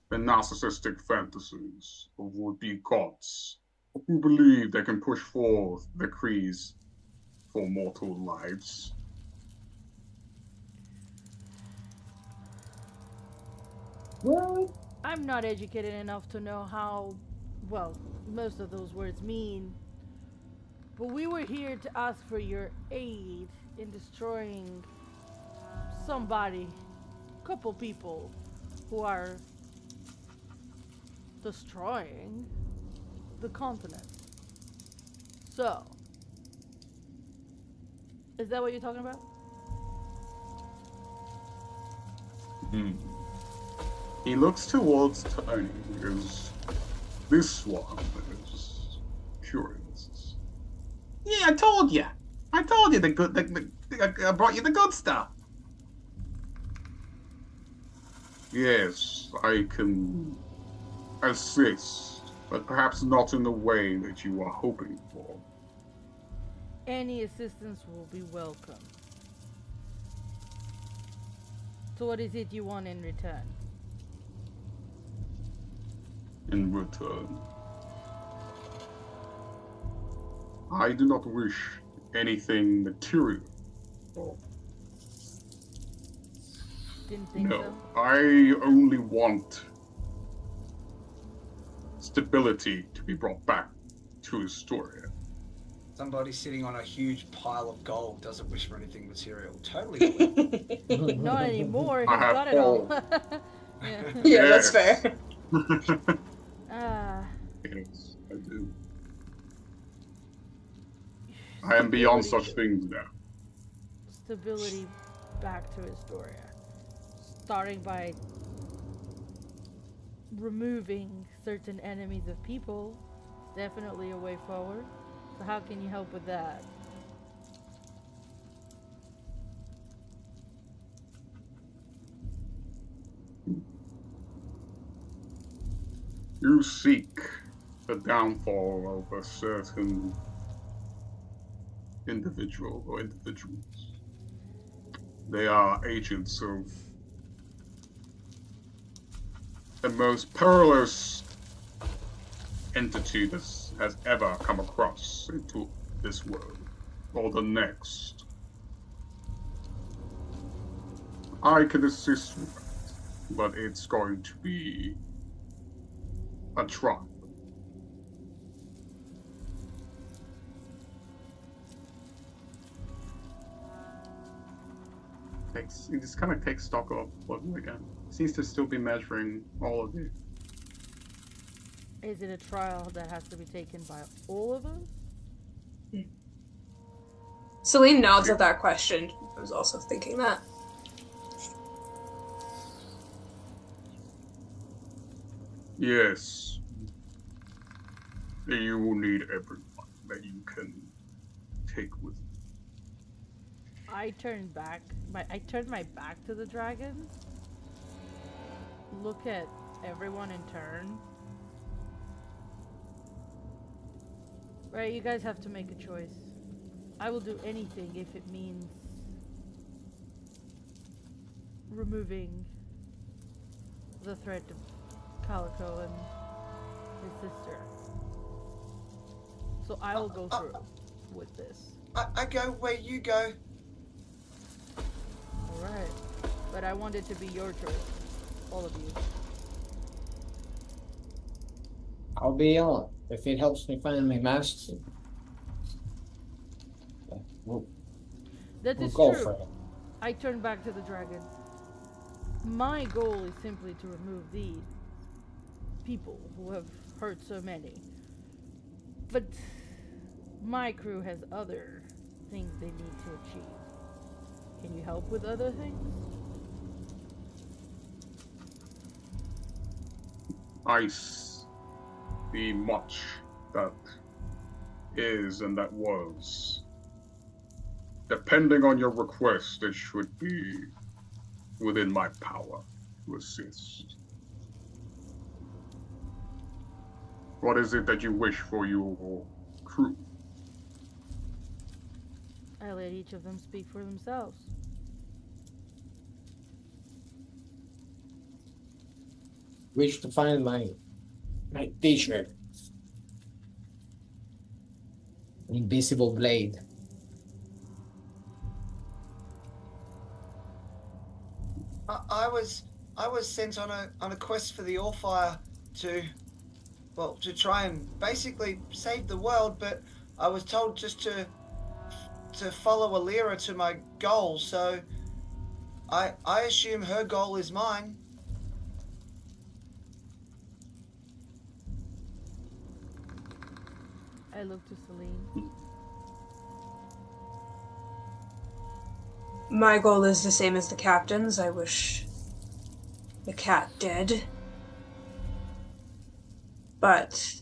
the narcissistic fantasies of would-be gods who believe they can push forth decrees for mortal lives? What? I'm not educated enough to know how, well, most of those words mean. But we were here to ask for your aid in destroying somebody, couple people who are destroying the continent. So, is that what you're talking about? He looks towards Tony because this one is curious. Yeah, I told you. I told you I brought you the good stuff. Yes, I can assist, but perhaps not in the way that you are hoping for. Any assistance will be welcome. So what is it you want in return? In return, I do not wish anything material. Didn't think No, so. I only want stability to be brought back to Istoria. Somebody sitting on a huge pile of gold doesn't wish for anything material. Totally would. Not anymore. He's I have got it all. Yeah, Yeah. that's fair. Ah. Yes, I do. I am beyond Stability- such things now. Stability back to Istoria. Starting by removing certain enemies of people. Definitely a way forward. So how can you help with that? You seek the downfall of a certain individual or individuals. They are agents of the most perilous entity that has ever come across into this world or the next. I can assist with that, but it's going to be a try. He just kind of takes stock of what again. Seems to still be measuring all of it. Is it a trial that has to be taken by all of us? Celine nods at that question. I was also thinking that. Yes. You will need everyone that you can take with you. I turned my back to the dragon. Look at everyone in turn. Right, you guys have to make a choice. I will do anything if it means removing the threat of Calico and his sister. So I will go through with this. I go where you go. Alright. But I want it to be your choice. All of you. I'll be on if it helps me find my master. We'll That is go true. for it. I turn back to the dragon. My goal is simply to remove these people who have hurt so many. But my crew has other things they need to achieve. Can you help with other things? I see much that is and that was. Depending on your request, it should be within my power to assist. What is it that you wish for your crew? I let each of them speak for themselves. Wish to find my t-shirt. Invisible blade. I was sent on a quest for the Allfire to try and basically save the world, but I was told just to follow Alira to my goal, so I assume her goal is mine. I look to Celine. My goal is the same as the captain's. I wish the cat dead. But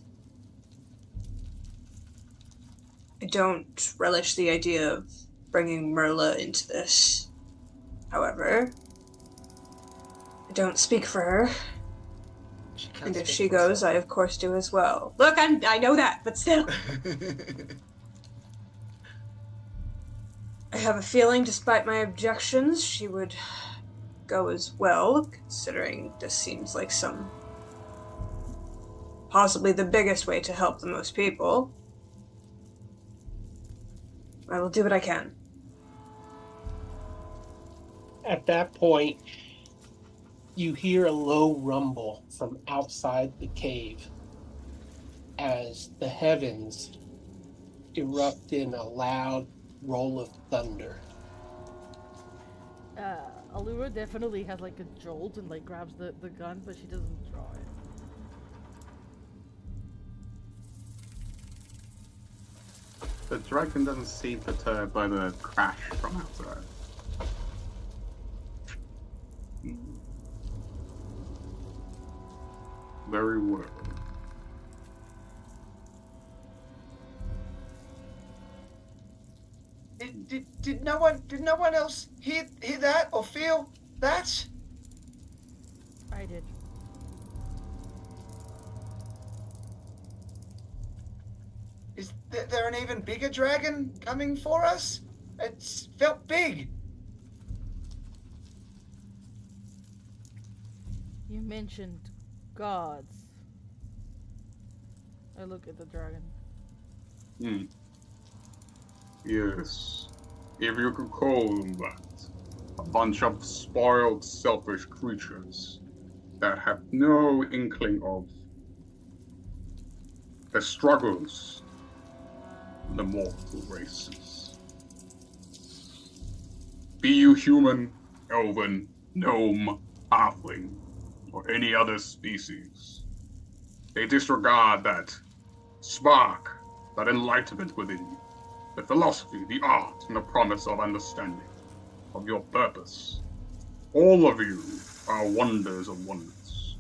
I don't relish the idea of bringing Merla into this. However, I don't speak for her. She can't And if speak she for goes, I herself. of course do as well. Look, I know that, but still. I have a feeling, despite my objections, she would go as well, considering this seems like possibly the biggest way to help the most people. I will do what I can. At that point, you hear a low rumble from outside the cave as the heavens erupt in a loud roll of thunder. Allura definitely has like a jolt and like grabs the gun, but she doesn't draw it. The dragon doesn't seem perturbed by the crash from outside. Very well. Did no one else hear that or feel that? I did. Is there an even bigger dragon coming for us? It's felt big. You mentioned gods. I look at the dragon. Yes. If you could call them that. A bunch of spoiled, selfish creatures that have no inkling of the struggles of the mortal races. Be you human, elven, gnome, halfling, or any other species, they disregard that spark, that enlightenment within you, the philosophy, the art, and the promise of understanding of your purpose. All of you are wonders of wonders,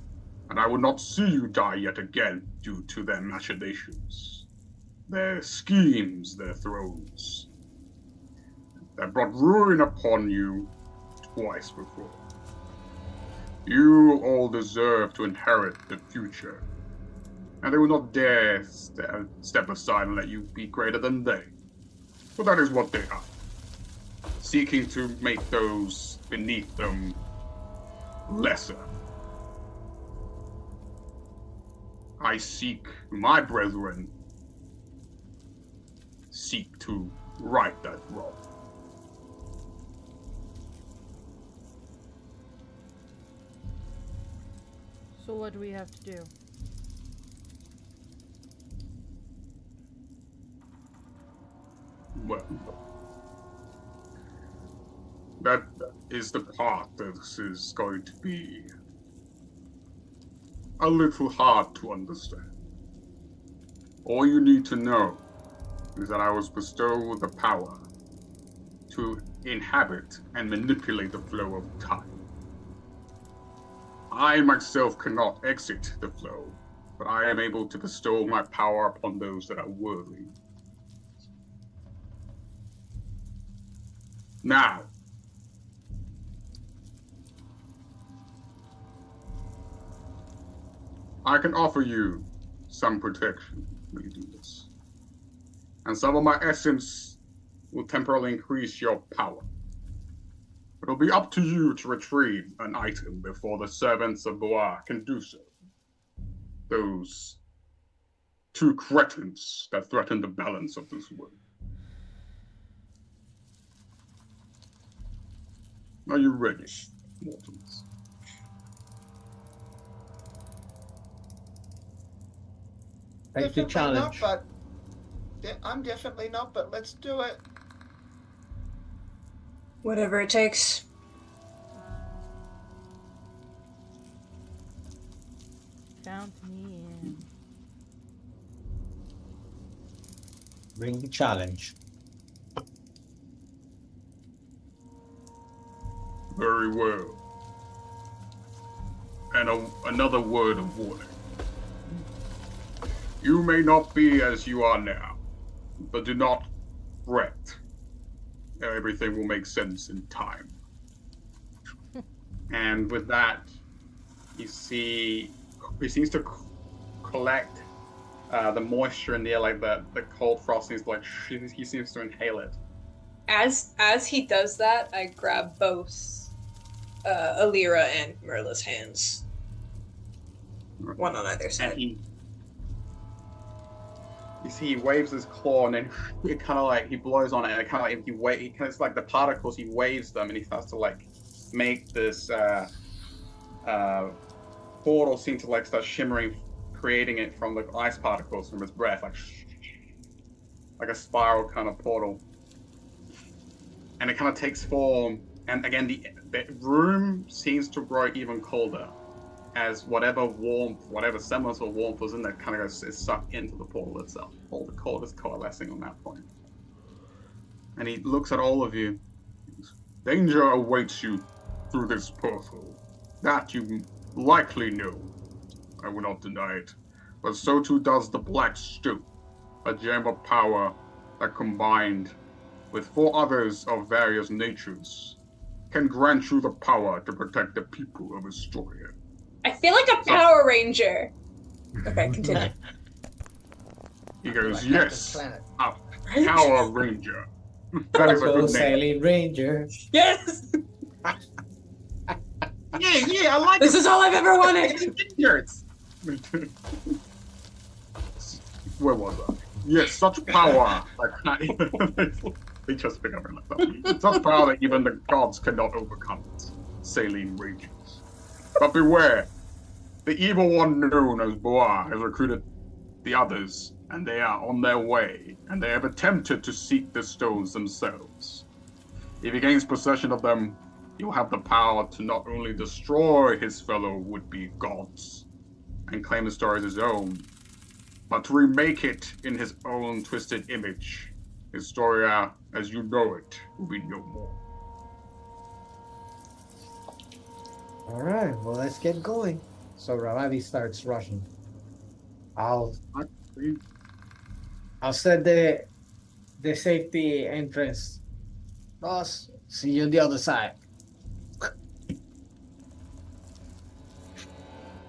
and I would not see you die yet again due to their machinations, their schemes, their thrones, that brought ruin upon you twice before. You all deserve to inherit the future, and they will not dare step aside and let you be greater than they. But that is what they are, seeking to make those beneath them lesser. I seek, my brethren, seek to right that wrong. So what do we have to do? Well, that is the part that is going to be a little hard to understand. All you need to know is that I was bestowed with the power to inhabit and manipulate the flow of time. I myself cannot exit the flow, but I am able to bestow my power upon those that are worthy. Now, I can offer you some protection when you do this. And some of my essence will temporarily increase your power. It'll be up to you to retrieve an item before the servants of Bois can do so. Those two cretins that threaten the balance of this world. Are you ready, mortals? Thank you, challenge. I'm definitely not, but let's do it. Whatever it takes. Count me in. Bring the challenge. Very well. another word of warning. You may not be as you are now, but do not fret. Everything will make sense in time. And with that, you see he seems to collect the moisture in the air, like the cold frost seems to, like, he seems to inhale it. As he does that, I grab both Alira and Merla's hands. One on either side. And you see he waves his claw, and then it kind of like he blows on it, and it kind of like it's like the particles, he waves them, and he starts to like make this portal seem to like start shimmering, creating it from the ice particles from his breath, like a spiral kind of portal. And it kind of takes form, and again the room seems to grow even colder as whatever warmth, whatever semblance of warmth was in there kind of is sucked into the portal itself. All the cold is coalescing on that point. And he looks at all of you. Danger awaits you through this portal. That you likely know. I will not deny it. But so too does the Black Stoop, a gem of power that combined with 4 others of various natures can grant you the power to protect the people of Istoria. I feel like a Power Ranger. Okay, continue. He goes, Like yes, Captain a Power Ranger. That is a Go good name. Sailing Ranger. Yes! Yeah, I like This it. is all I've ever wanted! Rangers. Where was I? Yes, such power. They just pick up and like such power that even the gods cannot overcome it. Saline Rangers. But beware, the evil one known as Boar has recruited the others, and they are on their way, and they have attempted to seek the stones themselves. If he gains possession of them, he will have the power to not only destroy his fellow would-be gods and claim the story as his own, but to remake it in his own twisted image. Istoria, as you know it, will be no more. All right, well, let's get going. So Ravadi starts rushing. I'll set the safety entrance. Boss, see you on the other side.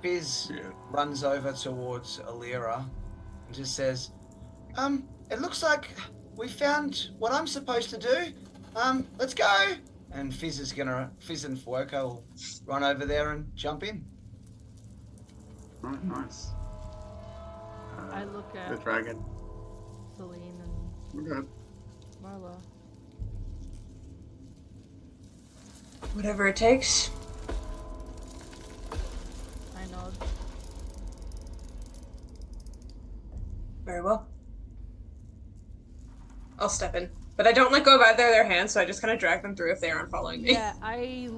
Fizz runs over towards Alira and just says, it looks like we found what I'm supposed to do. Let's go. And Fizz and Fuoco will run over there and jump in. Oh, nice. I look The at dragon. Celine and We're good. Marla. Whatever it takes. I nod. Very well. I'll step in. But I don't let go of either of their hands, so I just kind of drag them through if they aren't following me. Yeah, I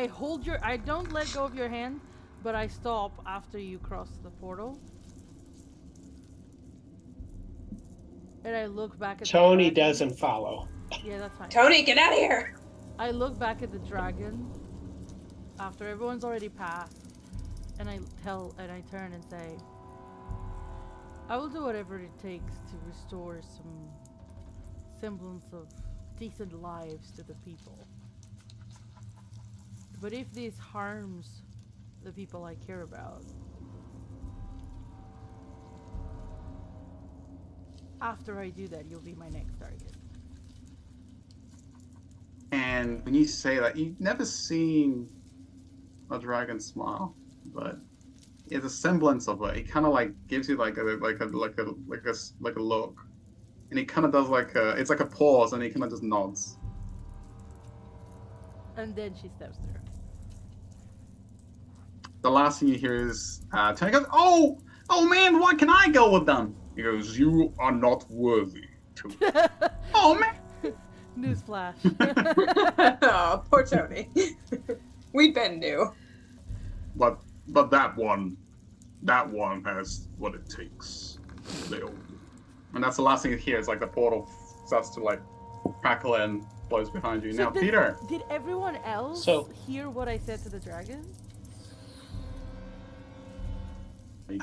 hold your. I don't let go of your hand, but I stop after you cross the portal. And I look back at Tony the dragon. doesn't follow. Yeah, that's fine. Tony, get out of here! I look back at the dragon after everyone's already passed, and I turn and say, I will do whatever it takes to restore some semblance of decent lives to the people. But if this harms the people I care about, after I do that, you'll be my next target. And when you say that, you've never seen a dragon smile, but it's a semblance of it. He kind of like gives you like a look, and he kind of does it's like a pause, and he kind of just nods. And then she steps through. The last thing you hear is Tony goes, "Oh man, why can I go with them?" He goes, "You are not worthy to." Oh man. Newsflash. Oh, poor Tony. We've been new. But that one has what it takes. They all do. And that's the last thing you hear. It's like the portal starts to like crackle and blows behind you. So Now, Peter. Did everyone else So- hear what I said to the dragon?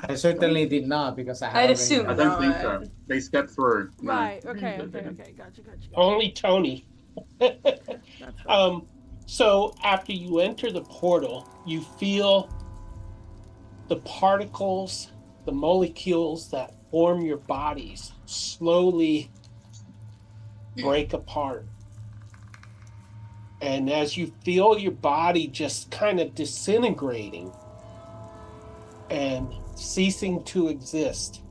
I certainly did not because I had I'd already assume I done don't think so. not. They stepped through. No. Right. Okay. They Okay. didn't. Okay. Gotcha. Only Tony. That's fine. So after you enter the portal, you feel the particles, the molecules that form your bodies slowly break apart. And as you feel your body just kind of disintegrating and ceasing to exist,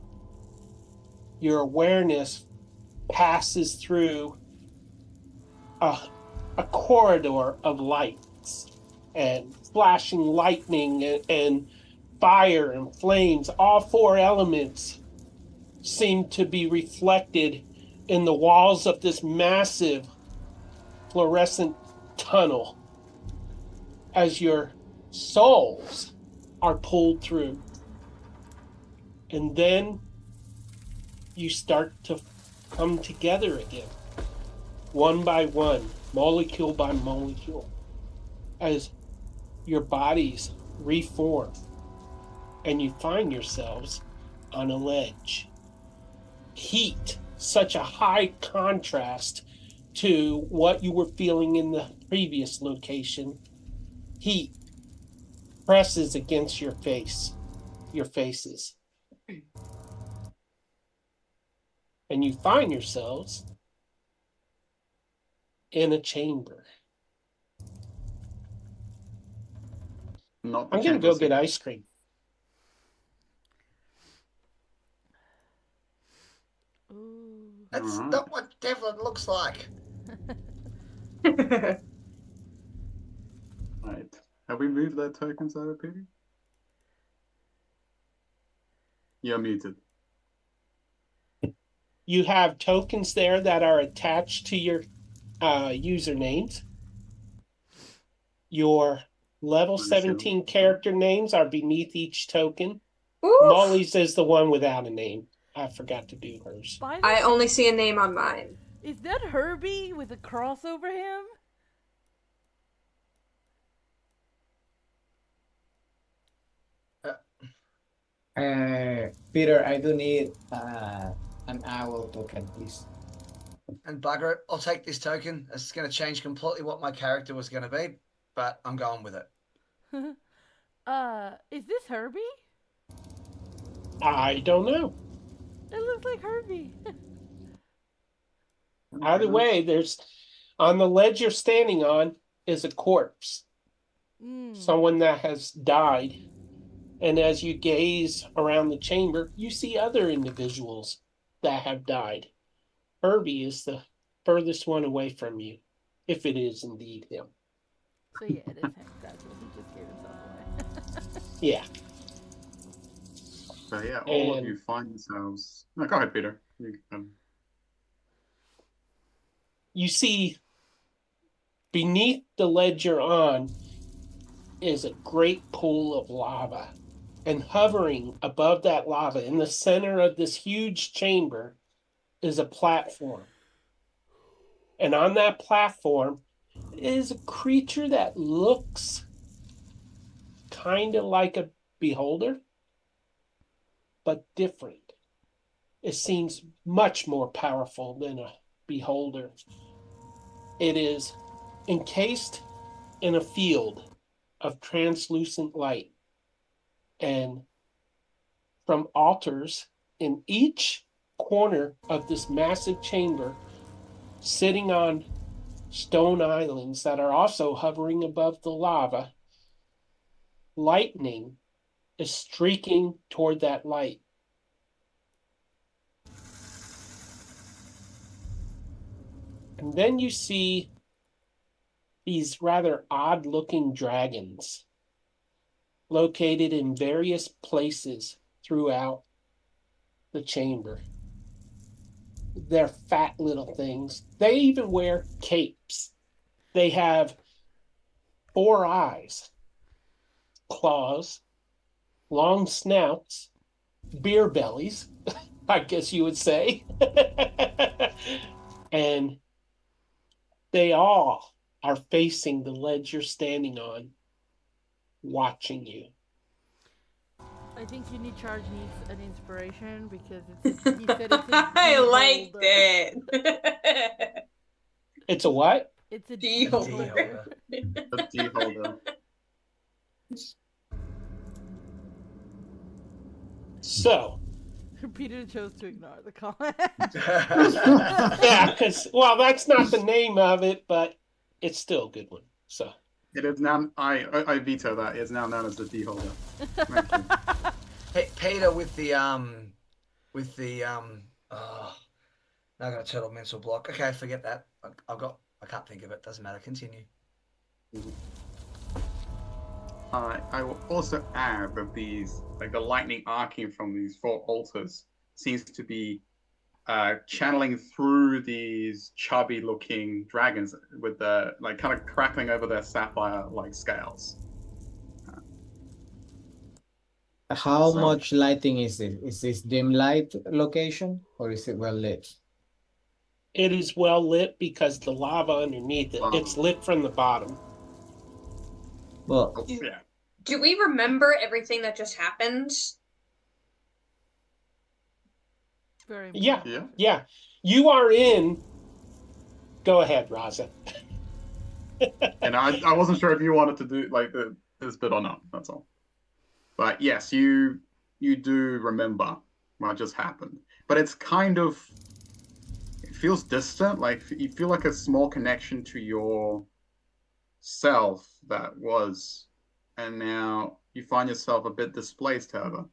your awareness passes through a, a corridor of lights and flashing lightning and fire and flames. All four elements seem to be reflected in the walls of this massive fluorescent tunnel as your souls are pulled through. And then you start to come together again, one by one, molecule by molecule, as your bodies reform and you find yourselves on a ledge. Heat, such a high contrast to what you were feeling in the previous location. Heat presses against your faces. And you find yourselves in a chamber. Not the I'm going to chamber go get scene. ice cream. Ooh. That's Alright. not what Devlin looks like. Right. Have we moved that tokens out of Peter? You're muted. You have tokens there that are attached to your usernames. Your level Let me see. 17 character names are beneath each token. Oof. Molly's is the one without a name. I forgot to do hers. By I the only see a name on mine. is that Herbie with a cross over him? Peter, I do need an owl token, please. And bugger it, I'll take this token. It's going to change completely what my character was going to be, but I'm going with it. Is this Herbie? I don't know. It looks like Herbie. Either way, there's on the ledge you're standing on is a corpse, someone that has died. And as you gaze around the chamber, you see other individuals that have died. Herbie is the furthest one away from you, if it is indeed him. So yeah, it is him. Gotcha. He just gave himself away. Yeah. So yeah, all of And- you find yourselves. No, go ahead, Peter. You see beneath the ledge you're on is a great pool of lava. And hovering above that lava in the center of this huge chamber is a platform. And on that platform is a creature that looks kind of like a beholder, but different. It seems much more powerful than a beholder. It is encased in a field of translucent light. And from altars in each corner of this massive chamber, sitting on stone islands that are also hovering above the lava, lightning is streaking toward that light. And then you see these rather odd-looking dragons located in various places throughout the chamber. They're fat little things. They even wear capes. They have 4 eyes, claws, long snouts, beer bellies, I guess you would say. And they all are facing the ledge you're standing on, watching you. I think Unicharge needs an inspiration because he said it's a I liked D-holder. it. It's a what? It's a D-holder. A D holder. So, Peter chose to ignore the comment. yeah, because, well, that's not the name of it, but it's still a good one. So, It is now. I veto that. It's now known as the D holder. Thank you. Hey, Peter with the oh, now I got a total mental block. Okay, forget that. I can't think of it. Doesn't matter. Continue. I will also add that these, like the lightning arcing from these 4 altars, seems to be channeling through these chubby-looking dragons with the like kind of crackling over their sapphire-like scales. How So- much lighting is it? Is this dim light location or is it well lit? it is well lit because the lava underneath it, it's lit from the bottom. Well, Yeah. Do we remember everything that just happened? Very Yeah, important. yeah. You are in. Go ahead, Raza. And I wasn't sure if you wanted to do like this bit or not. That's all. But yes, you do remember what just happened. But it's kind of, it feels distant. Like you feel like a small connection to your self that was, and now you find yourself a bit displaced. However,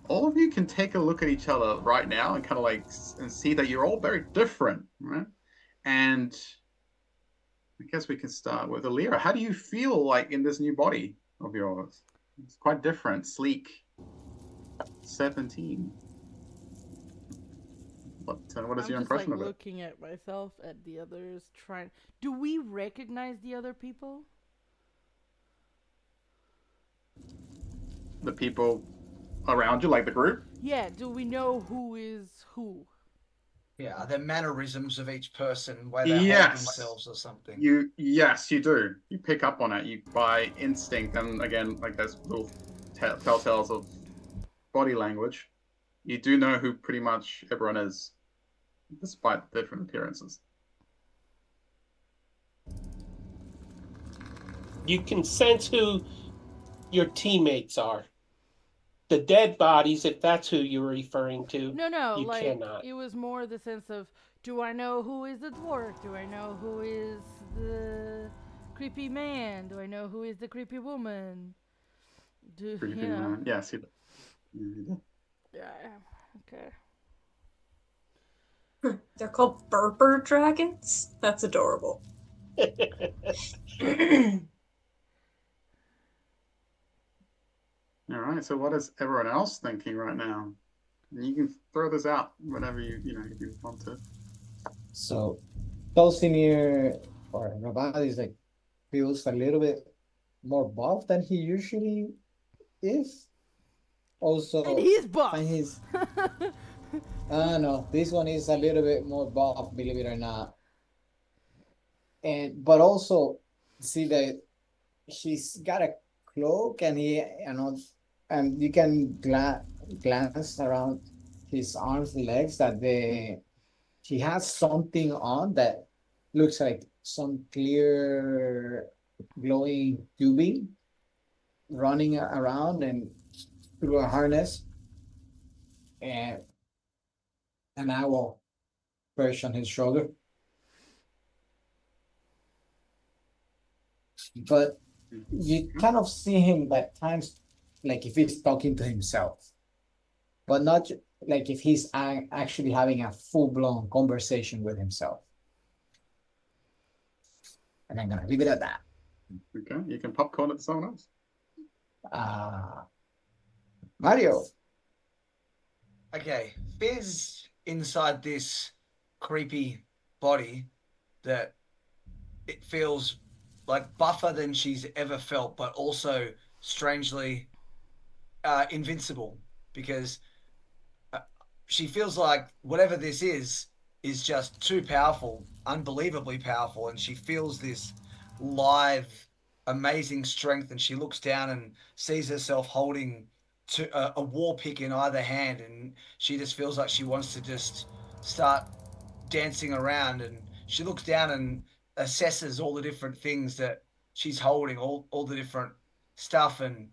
all of you can take a look at each other right now and kind of like and see that you're all very different, right? And I guess we can start with Alira. How do you feel like in this new body of yours? It's quite different, sleek. 17. What is I'm your just impression like of it? looking at myself, at the others, trying. Do we recognize the other people? The people around you, like the group? Yeah. Do we know who is who? Yeah, are there mannerisms of each person, way they hold Yes. themselves or something? Yes, you do. You pick up on it. You by instinct, and again, like there's little telltales of body language. You do know who pretty much everyone is, despite the different appearances. You can sense who your teammates are. The dead bodies, if that's who you're referring to, No, you like cannot. it was more the sense of, do I know who is the dwarf? Do I know who is the creepy man? Do I know who is the creepy woman? Creepy You know? man. Yes, you do. Yeah. Okay. They're called Burper Dragons? That's adorable. All right. So, what is everyone else thinking right now? And you can throw this out whenever if you want to. so Dulcinea or Rabad is like feels a little bit more buff than he usually is. Also, And he's buff. find his no, this one is a little bit more buff, believe it or not. But also see that he's got a cloak and and you can glance around his arms and legs that he has something on that looks like some clear glowing tubing running around and through a harness and an owl perched on his shoulder. But you kind of see him at times like if he's talking to himself, but not like if he's actually having a full-blown conversation with himself. And I'm gonna leave it at that. Okay, you can popcorn it to someone else. Mario. Okay, Fizz inside this creepy body that it feels like buffer than she's ever felt, but also strangely invincible because she feels like whatever this is just too powerful, unbelievably powerful, and she feels this live amazing strength, and she looks down and sees herself holding a war pick in either hand, and she just feels like she wants to just start dancing around. And she looks down and assesses all the different things that she's holding, all the different stuff, and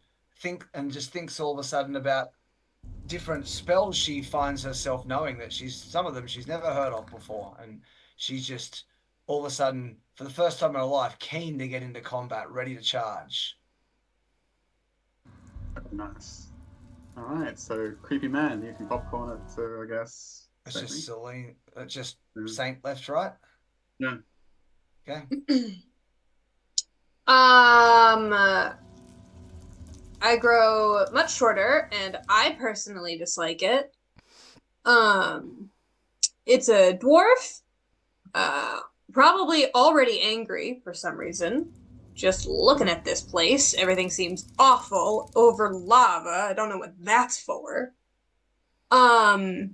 just thinks all of a sudden about different spells she finds herself knowing that some of them she's never heard of before, and she's just all of a sudden, for the first time in her life, keen to get into combat, ready to charge. Nice. All right, so creepy man, you can popcorn it to, I guess. It's just Celine, just Yeah. Saint left, right. Yeah. Okay. I grow much shorter, and I personally dislike it. It's a dwarf, probably already angry for some reason. Just looking at this place, everything seems awful. Over lava, I don't know what that's for. I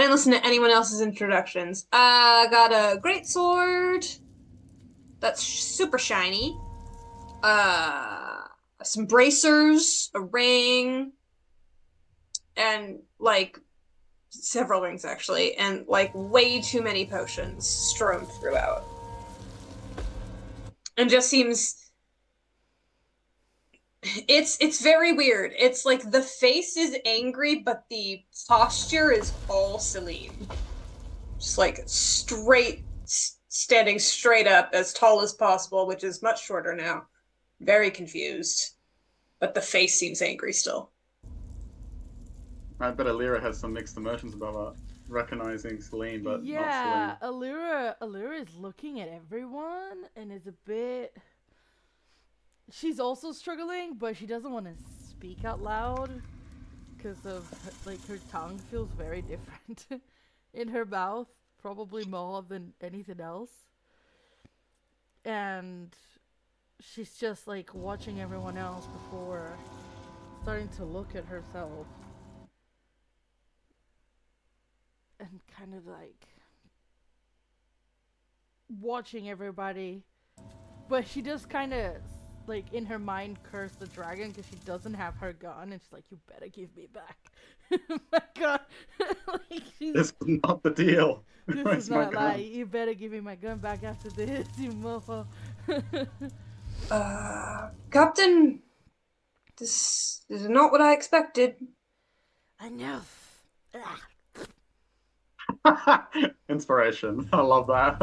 didn't listen to anyone else's introductions. I got a great sword that's super shiny. Some bracers, a ring, and like several rings actually, and like way too many potions strewn throughout. And just seems it's very weird. It's like the face is angry, but the posture is all Celine. Just like standing straight up, as tall as possible, which is much shorter now. Very confused. But the face seems angry still. I bet Alira has some mixed emotions about that. Recognizing Celine, but yeah, not Alira is looking at everyone and is a bit. She's also struggling, but she doesn't want to speak out loud because of like her tongue feels very different in her mouth, probably more than anything else. And she's just like watching everyone else before starting to look at herself. And kind of like watching everybody. But she does kind of like in her mind curse the dragon because she doesn't have her gun, and she's like, "You better give me back." My God, like This is not the deal. This is not like, you better give me my gun back after this, you mofo. Captain, this is not what I expected. I know. Inspiration. I love that.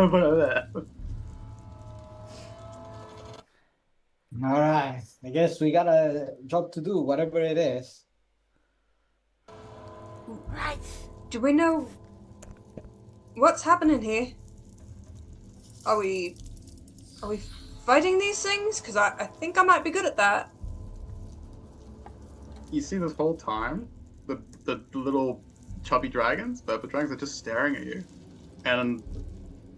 All right. I guess we got a job to do, whatever it is. Right. Do we know what's happening here? Are we fighting these things? Because I think I might be good at that. You see this whole time, the little chubby dragons, Burper Dragons, are just staring at you. And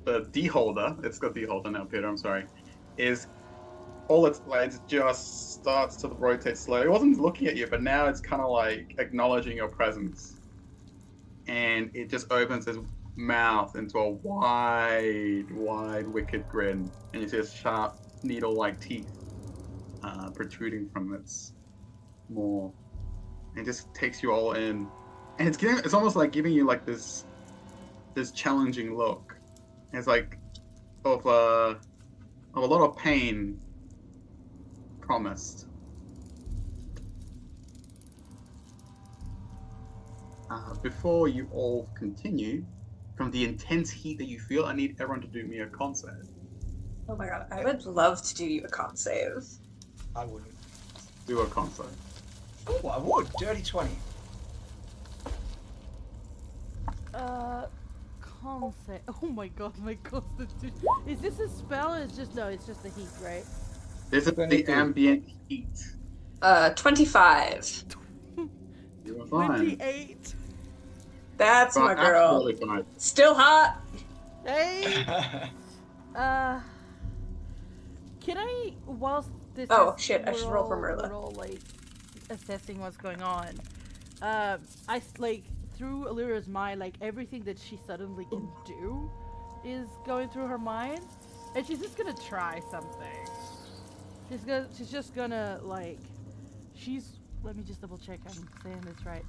the D-holder, it's got D-holder now, Peter, I'm sorry, is all its blades just starts to rotate slowly. It wasn't looking at you, but now it's kind of like acknowledging your presence. And it just opens its mouth into a wide, wicked grin. And you see its sharp, needle-like teeth protruding from its maw. And it just takes you all in. And it's almost like giving you like this challenging look. It's like of a lot of pain promised. Before you all continue, from the intense heat that you feel, I need everyone to do me a con save. Oh my god, I would love to do you a con save. I wouldn't. Do a con save. Oh, I would. Dirty 20. Con save. Oh my god, my constitution. Is this a spell or it's just it's just the heat, right? This is 22. The ambient heat. 25. You were fine. 28. That's my girl. Absolutely fine. Still hot. Hey. Can I, whilst this shit, I should roll for Merla. We're all like assessing what's going on. I like through Alira's mind, like everything that she suddenly can do is going through her mind, and she's just gonna try something. She's just gonna like. Let me just double check. I'm saying this right.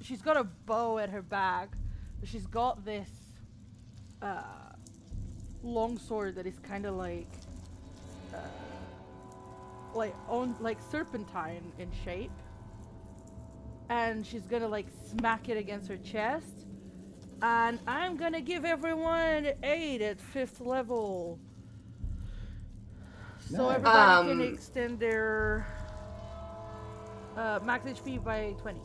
She's got a bow at her back. But she's got this long sword that is kind of like serpentine in shape, and she's gonna like smack it against her chest. And I'm gonna give everyone 8 at 5th level. So Nice. everybody can extend their max HP by 20.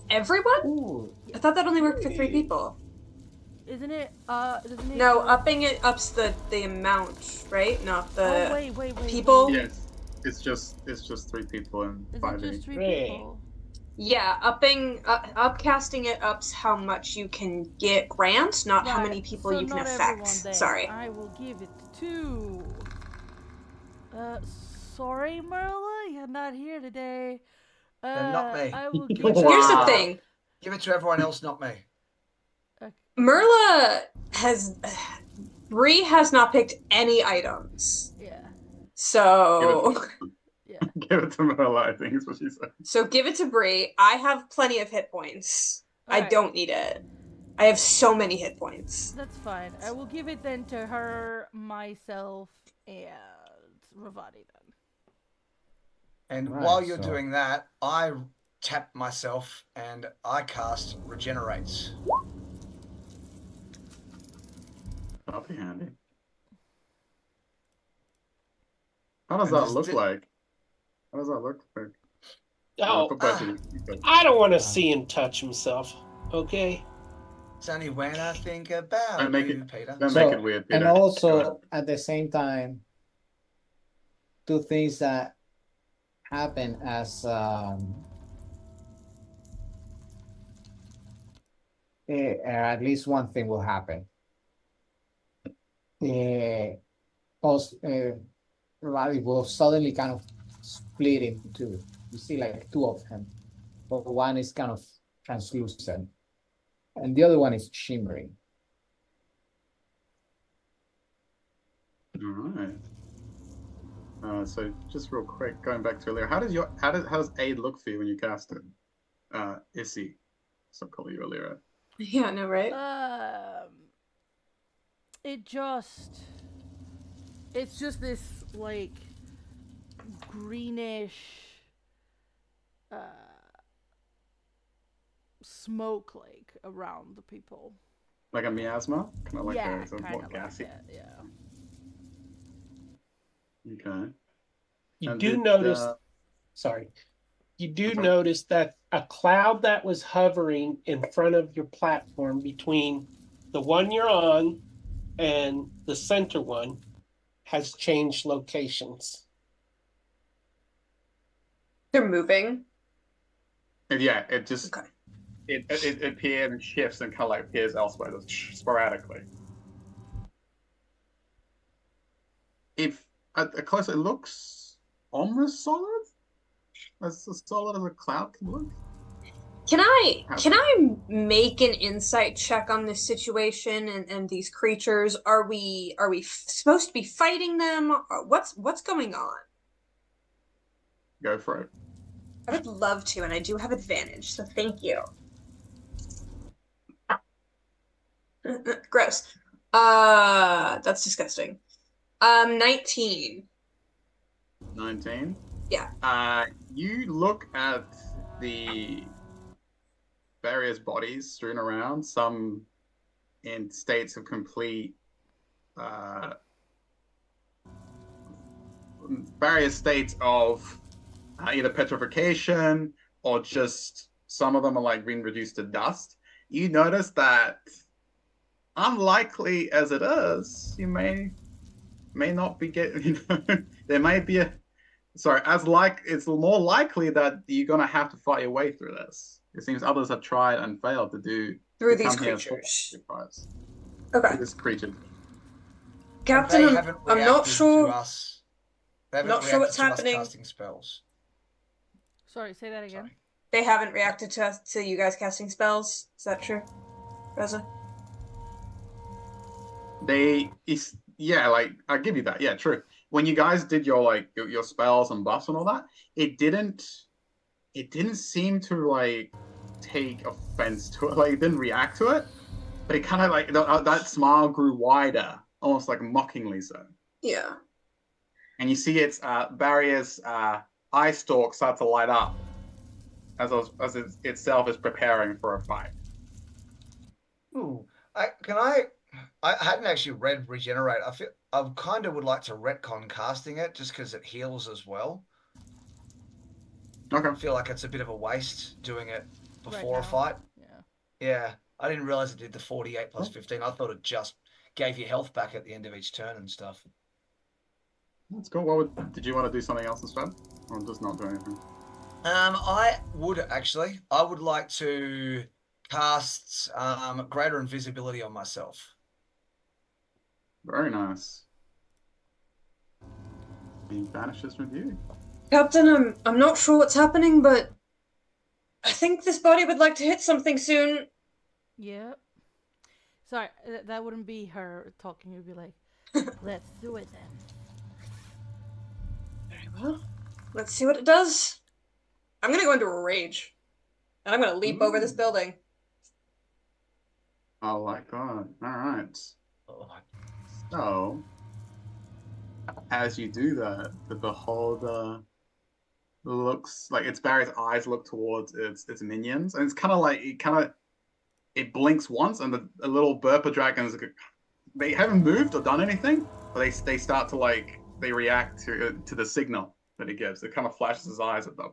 Everyone? Ooh. I thought that only worked for 3 people. Isn't it? Doesn't it No, go- upping it ups the amount, right? Not the Oh wait. people. Yes, it's just 3 people and Is 5 it just each. 3 Great. people? Yeah, upcasting it ups how much you can get grant, not how many people so you can not everyone affect. then. Sorry. I will give it to. Sorry, Merla, you're not here today. Then not me. I will give Here's the Wow. thing. Give it to everyone else, not me. Merla Bree has not picked any items. Yeah. So Yeah. Give it to Merla, I think is what she said. so give it to Bree. I have plenty of hit points. I Alright. don't need it. I have so many hit points. That's fine. I will give it then to her, myself, and Ravati then. And Right, while you're so- doing that, I tap myself and I cast Regenerates. That'll be handy. How does And that this look di- like? How does that look like? Oh, for both of you. Okay. I don't want to see him touch himself. Okay. It's only when I think about Don't make you, it- Peter. Don't So, make it weird, Peter. and Go ahead. also at the same time, 2 things that happen as at least one thing will happen. Also, Ravati will suddenly kind of split into 2. You see like 2 of them, but one is kind of translucent, and the other one is shimmering. All right. So just real quick, going back to earlier, how does aid look for you when you cast it? Issy, so I'll call you earlier. Yeah, no, right? It's just this like greenish smoke like around the people. Like a miasma, kind of like yeah, a sort of kind more of like gassy. that. Yeah. Okay. You And do did, notice, sorry, you do That's right. notice that a cloud that was hovering in front of your platform between the one you're on and the center one has changed locations. They're moving. yeah, it just Okay. it appears and shifts and kind of like appears elsewhere, just sporadically. If at a close, it looks almost solid. As solid as a cloud can look. Can I make an insight check on this situation and these creatures? Are we supposed to be fighting them? Or what's going on? Go for it. I would love to, and I do have advantage, so thank you. Gross. That's disgusting. 19. 19. Yeah. You look at the various bodies strewn around, some in states of complete various states of either petrification or just some of them are like being reduced to dust. You notice that unlikely as it is, you may not be getting, there may be it's more likely that you're gonna have to fight your way through this. It seems others have tried and failed to Through come these here for creatures. sacrifice. Okay. This creature. Captain, They haven't I'm not reacted sure. to us. They haven't Not sure reacted what's to us happening. casting spells. Sorry, say that again. Sorry. They haven't reacted to you guys casting spells. Is that true, Reza? Like I'll give you that. Yeah, true. when you guys did your like your spells and buffs and all that, it didn't seem to like take offense to it. Like it didn't react to it, but it kind of like that smile grew wider, almost like mockingly so. Yeah. And you see its Barrier's eye stalk start to light up as it itself is preparing for a fight. Ooh, I hadn't actually read Regenerate. I kind of would like to retcon casting it just because it heals as well. Okay. I feel like it's a bit of a waste doing it before Right a now. fight. Yeah. Yeah, I didn't realize it did the 48 plus 15. I thought it just gave you health back at the end of each turn and stuff. That's cool. Did you want to do something else instead, or just not do anything? I would actually. I would like to cast greater invisibility on myself. Very nice. He vanishes with you. Captain, I'm not sure what's happening, but I think this body would like to hit something soon. Yep. Sorry, that wouldn't be her talking. It would be like, let's do it then. Very well. Let's see what it does. I'm gonna go into a rage. And I'm gonna leap over this building. Oh my god. Alright. Oh, So as you do that, the beholder looks like its Barry's eyes look towards its minions, and it's kind of like it blinks once, and the little Burper Dragons, they haven't moved or done anything, but they start to like they react to the signal that it gives. It kind of flashes its eyes at them,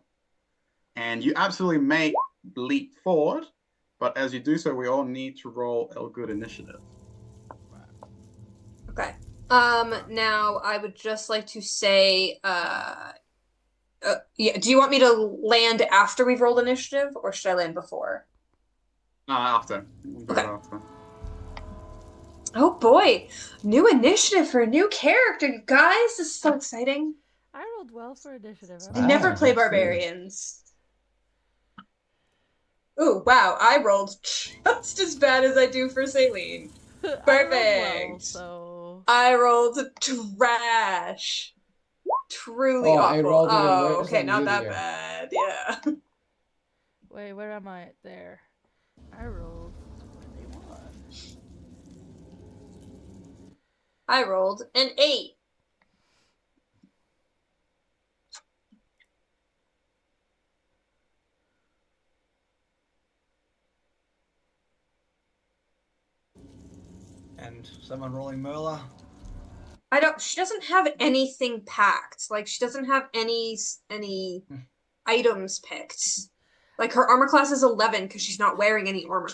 and you absolutely may leap forward, but as you do so, we all need to roll a good initiative. Okay. Now I would just like to say, yeah, do you want me to land after we've rolled initiative, or should I land before? After. We'll do it Okay. after. Oh boy, new initiative for a new character, you guys. This is so exciting. I rolled well for initiative. I never play that's good. barbarians. Ooh, wow, I rolled just as bad as I do for Saline. I rolled Perfect. well, so I rolled trash. Truly Oh, awful. I rolled even Oh, worse okay, than not you that did. bad. Yeah. wait, where am I? There. I rolled 21. I rolled an 8. and someone rolling Merla. She doesn't have anything packed. Like, she doesn't have any items picked. Like, her armor class is 11 because she's not wearing any armor.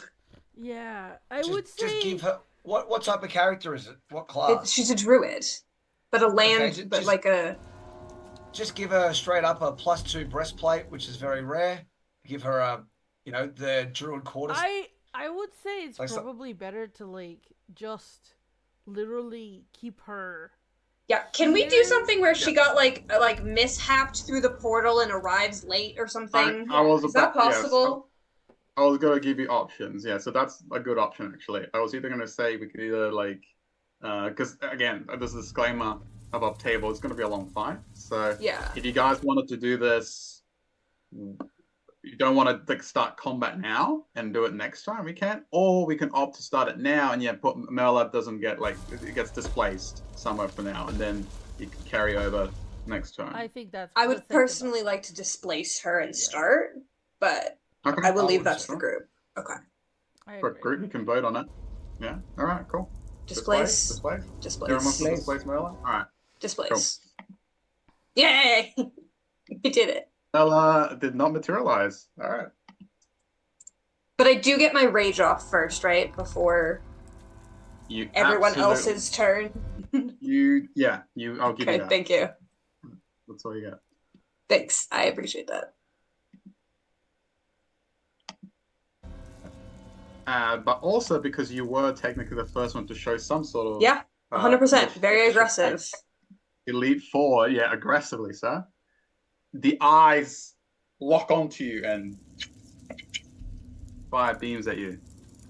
Yeah, I would say Just give her what type of character is it? What class? She's a druid, but a land, but like a. Just give her straight up a +2 breastplate, which is very rare. Give her a, the druid quarters. I would say it's Like probably better to like just literally keep her. Yeah, can we do something where she got like mishapped through the portal and arrives late or something? I was Is that possible? Yes, I was gonna give you options. Yeah, so that's a good option actually. I was either gonna say we could either like, because again, there's a disclaimer above table. It's gonna be a long fight. So Yeah. if you guys wanted to do this, you don't want to like start combat now and do it next time, we can, or we can opt to start it now and put Merla doesn't get like it gets displaced somewhere for now, and then you can carry over next turn. I think that's. I would personally like to displace her and start, but Okay. I will leave that to the group. Okay. For a group, you can vote on it. Yeah. All right. Cool. Displace. Everyone Displace. wants to displace Merla? All right. Displace. Yay! We did it. Merla did not materialize. All right. But I do get my rage off first, right? Before You everyone absolutely- else's turn. I'll give you that. Thank you. That's all you get. Thanks. I appreciate that. But also because you were technically the first one to show some sort of 100%. Very aggressive. You leap forward, aggressively, sir. The eyes lock onto you and fire beams at you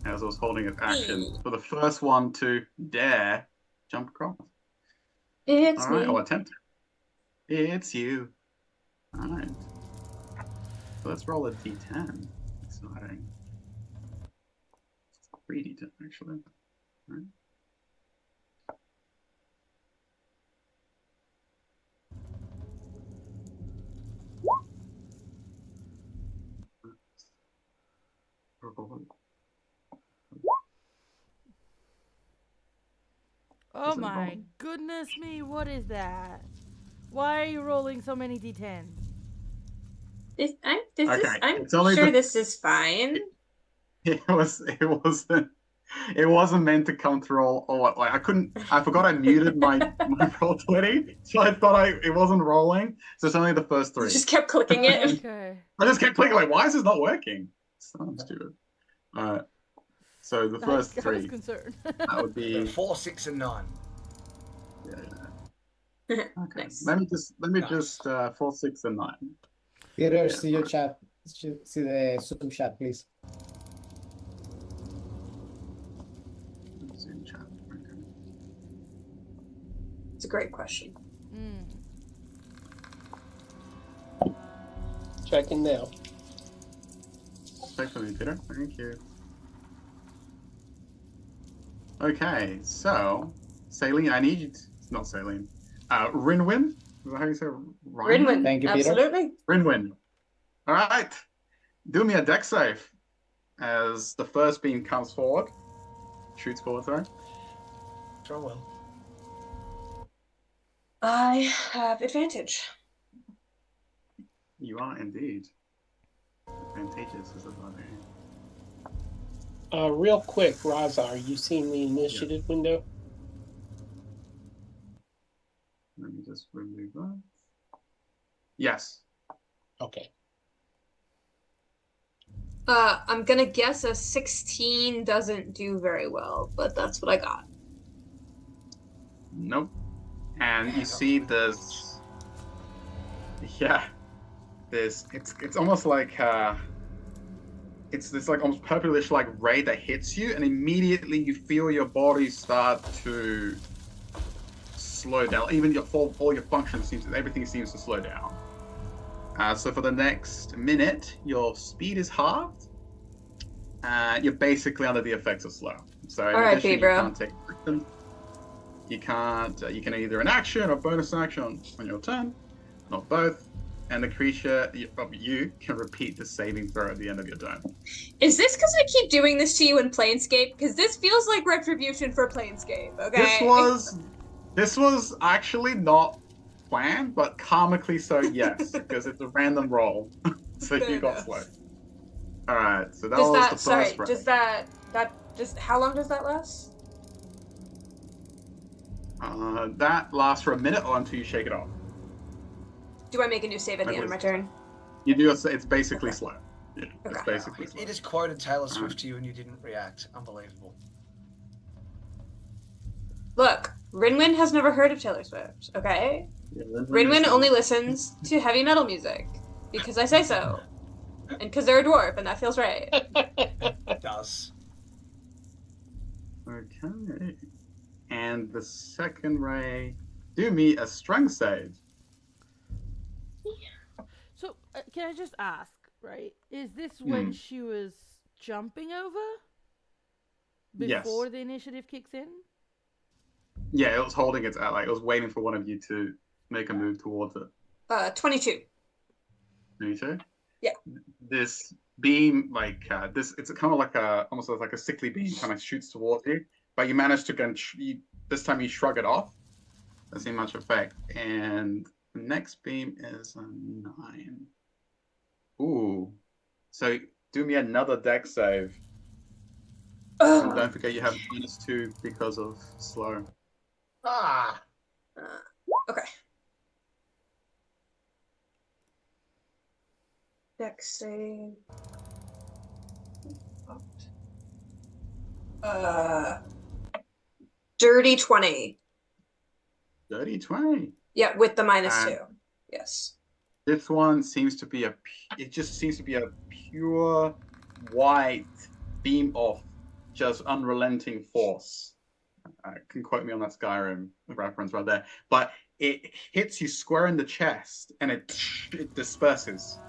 as I was holding its action for the first one to dare jump across. It's All right, me. I'll attempt. It's you. All right. So let's roll a d10. Exciting. 3d10 actually. All right. Oh Is that my wrong? goodness me, what is that? Why are you rolling so many d10s? Okay, I'm it's only sure the this is fine. it wasn't meant to come through all like I forgot I muted my Roll20, so I thought it wasn't rolling. So it's only the first You three. just kept clicking it. Okay. I just kept clicking like, why is this not working? So stupid. All right. So the first I was three, concerned. that would be 4, 6, and 9. okay. Nice. Let me Nice. just 4, 6, and 9. Peter, Yeah, see your right. chat. See the Zoom chat, please. Zoom chat. Okay. It's a great question. Mm. Checking now. Check for me, Peter. Thank you. Okay, so Saline, I need you to, not Saline. Rinwin? Is that how you say Rinwin. Thank you, Peter. Absolutely. Rinwin. All right. Do me a deck save as the first beam comes forward. Shoots forward, sorry. Sure will. I have advantage. You are indeed. Advantageous is about it. Real quick, Raza, are you seeing the initiative window? Let me just remove that. Yes. Okay. I'm gonna guess a 16 doesn't do very well, but that's what I got. Nope. And you see this. Yeah. It's almost like it's this like almost purplish like ray that hits you, and immediately you feel your body start to slow down. Even all your functions everything seems to slow down. So for the next minute, your speed is halved. You're basically under the effects of slow. So in R.I.P., addition, you bro. can't take action. You can't. You can either an action or bonus action on your turn, not both. And the creature, you can repeat the saving throw at the end of your turn. Is this because I keep doing this to you in Planescape? Because this feels like retribution for Planescape, okay? This was actually not planned, but karmically so, yes, because it's a random roll. So Fair you got enough. slow. All right, so that Does was that, the sorry, first round. does that, how long does that last? That lasts for a minute or until you shake it off. Do I make a new save at the end of my turn? You do. It's basically Okay. slow. Yeah, it's Okay. basically slow. He just quoted Taylor Swift to you and you didn't react. Unbelievable. Look, Rinwin has never heard of Taylor Swift, okay? Yeah, Rinwin only listens to heavy metal music because I say so. And because they're a dwarf, and that feels right. It does. Okay. And the second ray, do me a strength save. So, can I just ask, right? Is this when she was jumping over? Before Yes. the initiative kicks in? Yeah, it was holding its like it was waiting for one of you to make a move towards it. 22. 22? Yeah. This beam, like this, it's kind of like almost like a sickly beam, kind of shoots towards you, but you manage to this time you shrug it off. Doesn't seem much effect, and the next beam is a 9. Ooh, so do me another deck save. And don't forget you have -2 because of slow. Okay. Deck save. Dirty 20. Dirty 20. Yeah, with the -2. Yes. This one seems to be it just seems to be a pure white beam of just unrelenting force. Can quote me on that Skyrim reference right there. But it hits you square in the chest and it disperses.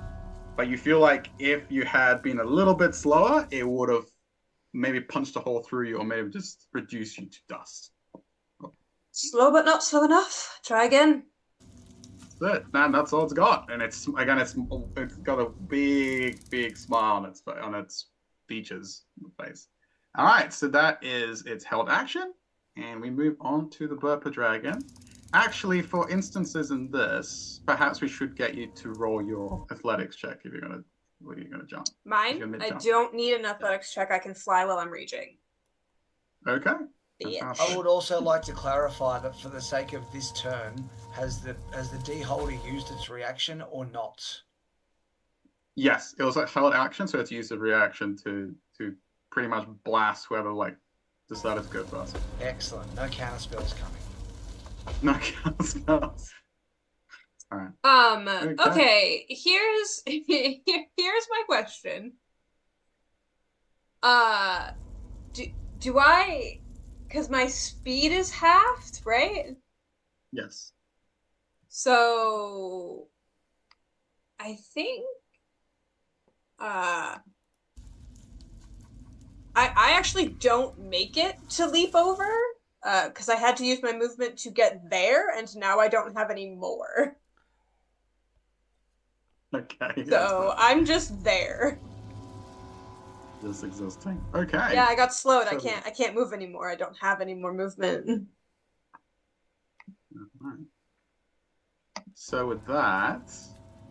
But you feel like if you had been a little bit slower, it would have maybe punched a hole through you or maybe just reduced you to dust. Slow but not slow enough. Try again. That's it. Man, that's all it's got. And it's got a big smile on its features face. All right, so that is its held action. And we move on to the Burper Dragon. Actually, for instances in this, perhaps we should get you to roll your athletics check if you're gonna jump. Mine? I don't need an athletics check. I can fly while I'm raging. Okay. Yeah. I would also like to clarify that for the sake of this turn, has the D holder used its reaction or not? Yes, it was a held action, so it's used a reaction to pretty much blast whoever decided to go first. Excellent. No counter spells coming. No counter spells. All right. Okay. Here's my question. Do I, because my speed is halved, right? Yes. So I think I actually don't make it to leap over because I had to use my movement to get there, and now I don't have any more. Okay. So I'm just there. Just existing. Okay. Yeah, I got slowed. So, I can't move anymore. I don't have any more movement. Right. So with that,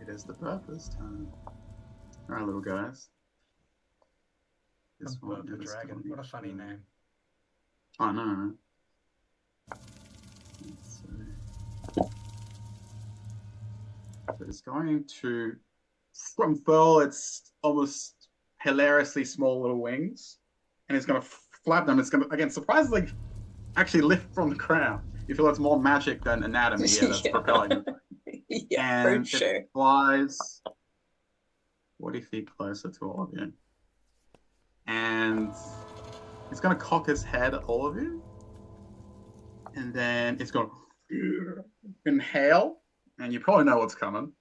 it is the Burper's turn. All right, little guys. This one Burper is Dragon. going What a funny name. I know. Let's see. So it's going to unfurl its almost hilariously small little wings, and it's going to flap them. It's going to, again, surprisingly, actually lift from the ground. You feel it's more magic than anatomy that's propelling it. Yeah, And for sure. it flies 40 feet closer to all of you. And it's going to cock its head at all of you. And then it's going to inhale. And you probably know what's coming.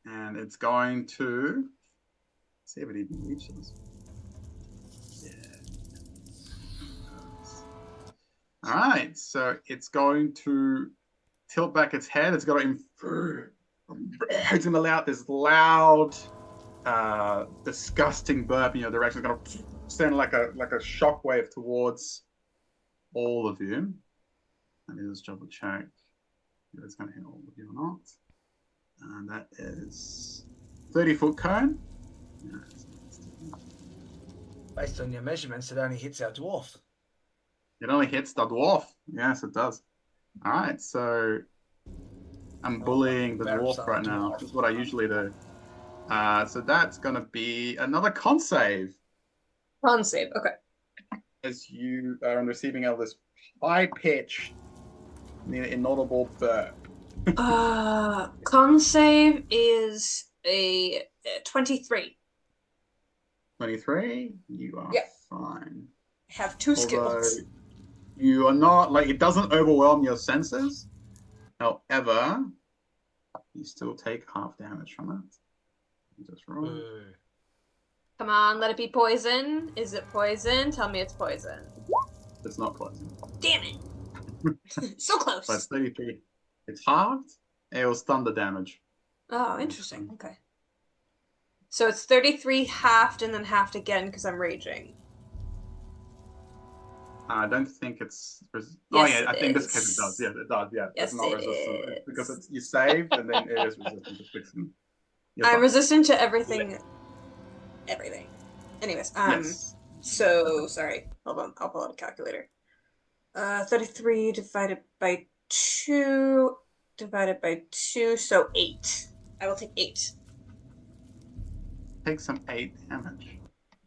And it's going to see if it even reaches. Yeah. All right. So it's going to tilt back its head. It's going to allow this loud, disgusting burp in your direction. It's going to send like a shockwave towards all of you. Let me just double check if it's going to hit all of you or not. And that is 30-foot cone. Based on your measurements, it only hits our dwarf. It only hits the dwarf. Yes, it does. All right, so I'm bullying the dwarf right now. This is what I usually do. So that's going to be another con save. Con save, okay. As you are on the receiving end of this high-pitched, inaudible burp. Con save is a 23. 23? You are fine. I have two skills. You are not, it doesn't overwhelm your senses. However, you still take half damage from it. Just roll. Come on, let it be poison. Is it poison? Tell me it's poison. It's not poison. Damn it. So close. But 33. It's halved. It was thunder damage. Oh, interesting. Okay. So it's 33 halved and then halved again because I'm raging. I don't think it's. Yes, I think this case it does. Yeah, it does. Yeah, yes, it's not resistant because you saved and then it is resistant to fixing. I'm resistant to everything. Everything. Anyways, yes. So sorry. Hold on. I'll pull out a calculator. 33 divided by 2 divided by 2, so 8. I will take 8. Take some 8 damage.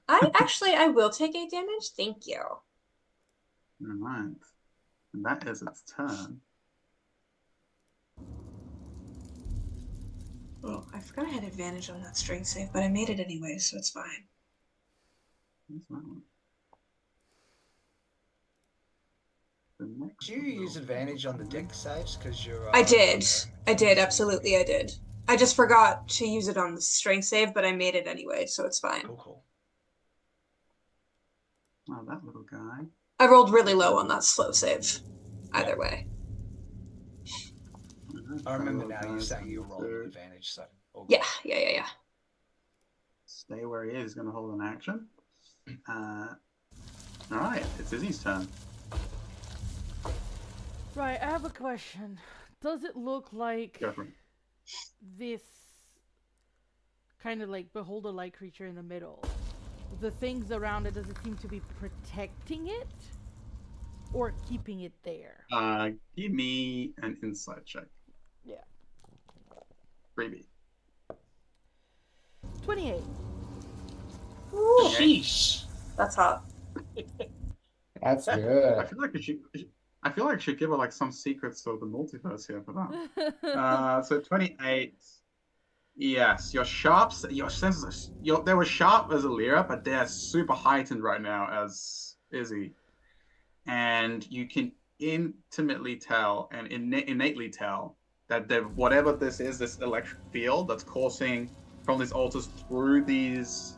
I will take 8 damage. Thank you. All right. And that is its turn. Oh, I forgot I had advantage on that strength save, but I made it anyway, so it's fine. That's that one. The next Do you use advantage on the deck saves because you're? I did. Absolutely, I did. I just forgot to use it on the strength save, but I made it anyway, so it's fine. Cool. Oh, that little guy. I rolled really low on that slow save. Either way. I remember now you saying you're rolling with advantage, so. Yeah. Stay where he is. He's going to hold an action. All right, it's Izzy's turn. Right, I have a question. Does it look like Go for it. this kind of like beholder-like creature in the middle? The things around it, does it seem to be protecting it or keeping it there? Give me an insight check. Yeah. Freebie. 28. Ooh, Sheesh. that's hot. That's I good. feel like I feel like I should give her like some secrets of the multiverse here for that. So 28. Yes, your sharps, your senses, they were sharp as a Lyra, but they're super heightened right now as Izzy, and you can intimately tell and innately tell that whatever this is, this electric field that's coursing from these altars through these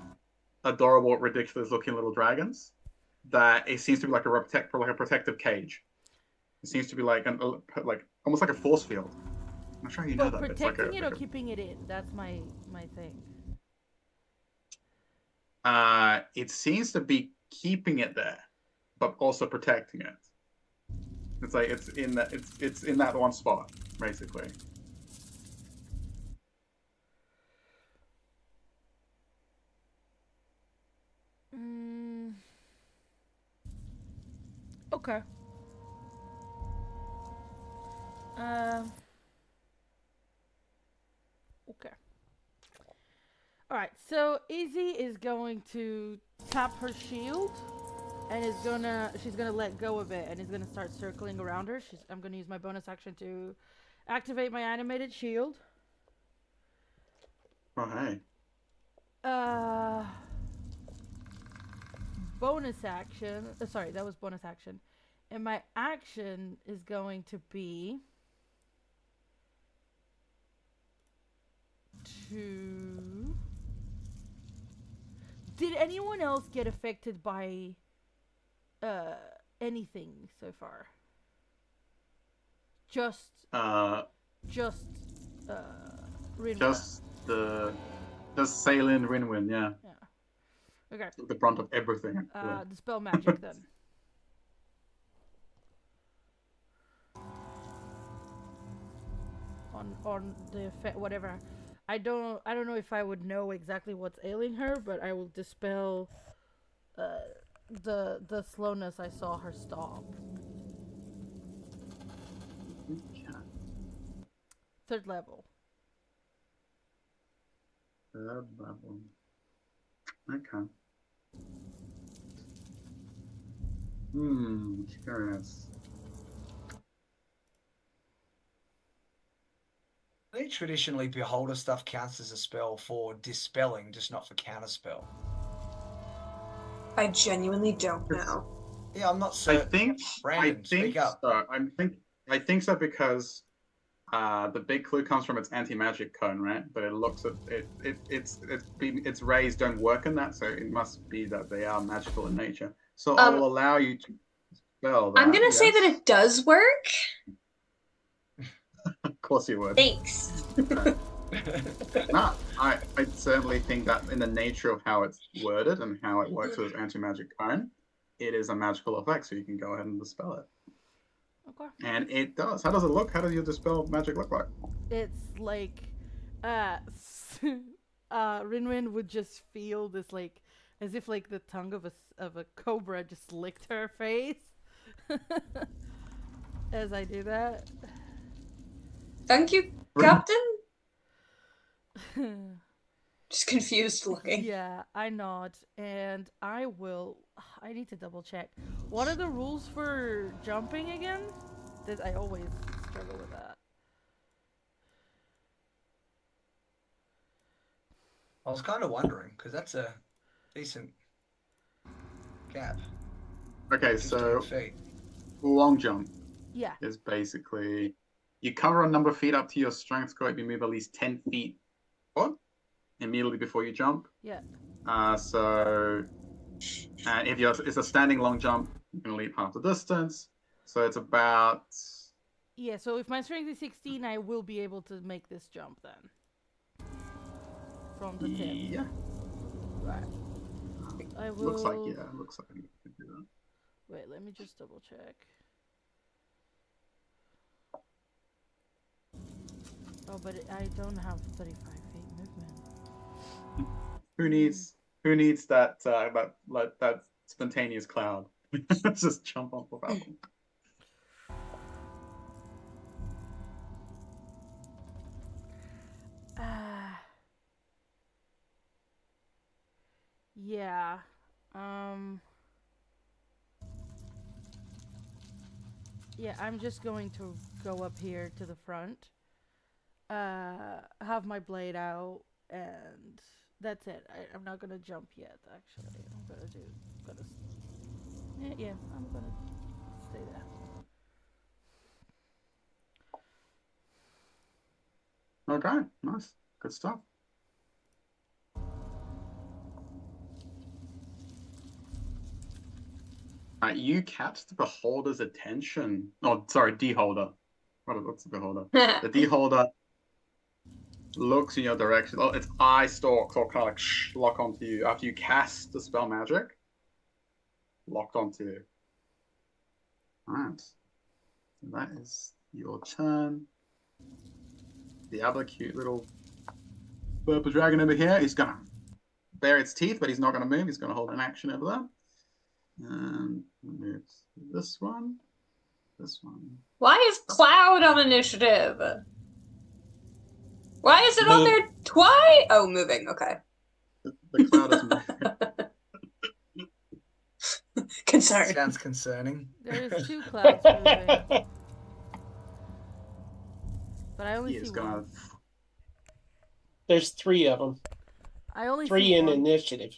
adorable, ridiculous-looking little dragons, that it seems to be like a protective cage. It seems to be like almost like a force field. I'm not sure you know But that. It's protecting like it or keeping it in? That's my thing. It seems to be keeping it there, but also protecting it. It's like it's in that one spot, basically. Okay. Okay. Alright, so Izzy is going to tap her shield and she's gonna let go of it and is gonna start circling around her. I'm gonna use my bonus action to activate my animated shield. Oh hey. Bonus action. Sorry, that was bonus action. And my action is going to be to... Did anyone else get affected by anything so far? Just Rinwa. Just Sailing Rinwin, yeah. Okay. The brunt of everything. Dispel magic then. On the effect, whatever. I don't know if I would know exactly what's ailing her, but I will dispel the slowness I saw her stop. Okay. Third level. Third level. Okay. Curious. I think traditionally beholder stuff counts as a spell for dispelling, just not for counterspell. I genuinely don't know. Yeah, I'm not certain. Brandon, speak up. So. I think so because the big clue comes from its anti-magic cone, right? But it looks at its rays don't work in that, so it must be that they are magical in nature. So I'll allow you to spell that. I'm gonna say that it does work. Of course you would. Thanks. No, I certainly think that in the nature of how it's worded and how it works with its anti-magic cone, it is a magical effect, so you can go ahead and dispel it. Okay. And it does. How does it look? How does your dispel magic look like? It's like Rinwin would just feel this like as if like the tongue of a cobra just licked her face as I do that. Thank you, Captain. Just confused looking. Yeah, I nod, and I need to double check. What are the rules for jumping again? I always struggle with that. I was kind of wondering, because that's a decent gap. Okay, so 15 feet. long jump Yeah. is basically you cover a number of feet up to your strength score if you move at least 10 feet forward immediately before you jump. Yeah. So if it's a standing long jump, you can leap half the distance. So it's about Yeah, so if my strength is 16, I will be able to make this jump then. From the tip. yeah. Right. I will... Looks like you can do that. Wait, let me just double check. Oh, but I don't have 35 feet movement. Who needs that that spontaneous cloud? Just jump off the balcony. Yeah. Yeah, I'm just going to go up here to the front. Have my blade out, and that's it. I'm not gonna jump yet, actually. I'm gonna stay there. Okay, nice. Good stuff. You catch the beholder's attention. Oh, sorry, deholder. What's the beholder? The deholder looks in your direction. Oh, its eye stalks or kind of like lock onto you after you cast the spell magic. Locked onto you. Alright. That is your turn. The other cute little Burper Dragon over here is gonna bare its teeth, but he's not gonna move. He's gonna hold an action over there. And move this one. This one. Why is Cloud on initiative? Why is it on there twice? Oh, moving. Okay. The cloud is moving. Concerned. Sounds concerning. There's 2 clouds moving. But I only see one. There's 3 of them. I only 3 see in one. initiative.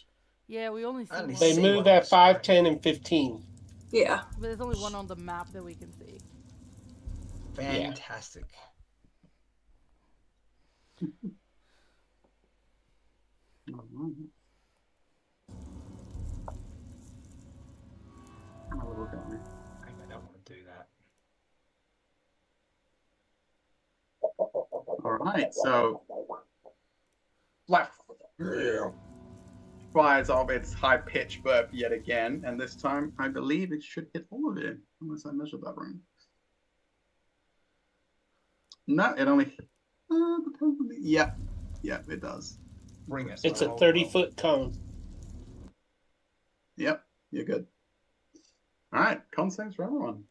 Yeah, we only see one. They move at 5, 10, and 15. Yeah. But there's only one on the map that we can see. Fantastic. A little guy. I don't want to do that. All right, so Black fires off its high-pitched burp yet again, and this time I believe it should hit all of you, unless I measured that wrong. No, it only. Yeah, it does. Bring it. It's a 30-foot cone. Yep, you're good. All right, con saves for everyone.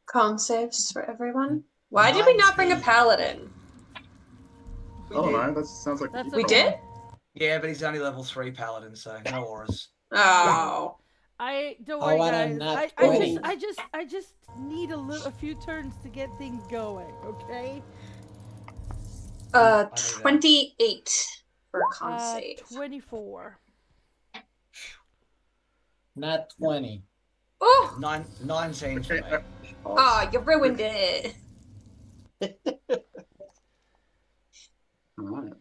Con saves for everyone. Why did we not bring a paladin? Oh no, that sounds like That's We did? Yeah, but he's only level 3 paladin, so no auras. Oh. Don't worry, want a guys. nat I 20. just need a few turns to get things going. Okay. 28 for con save. 24. Not 20. Oh, 19 for me. oh, you ruined it. All right.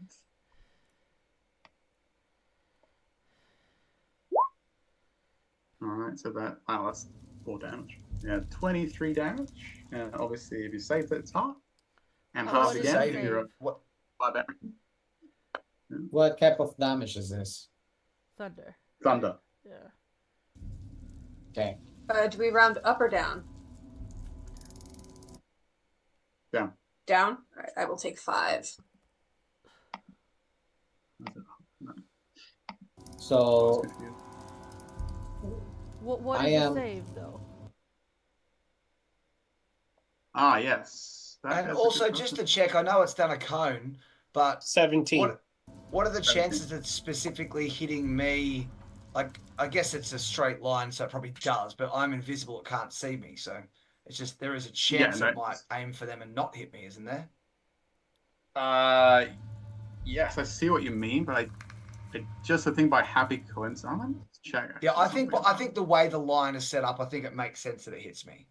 All right, so that's 4 damage. Yeah, 23 damage. And obviously, if you save it, it's half. And half what is again save? if you're at What? 5 damage. What type of damage is this? Thunder. Thunder. Yeah. Okay. Do we round up or down? Down. Down? Alright, I will take 5. So What I is the am- save though? Ah, yes. And That's a also, good just to question. check, I know it's done a cone, but 17. what are the chances it's specifically hitting me? Like, I guess it's a straight line, so it probably does, but I'm invisible, it can't see me, so it's just there is a chance no, it might aim for them and not hit me, isn't there? Yes, I see what you mean, but I just a thing by happy coincidence. Check. Yeah, I think the way the line is set up, I think it makes sense that it hits me.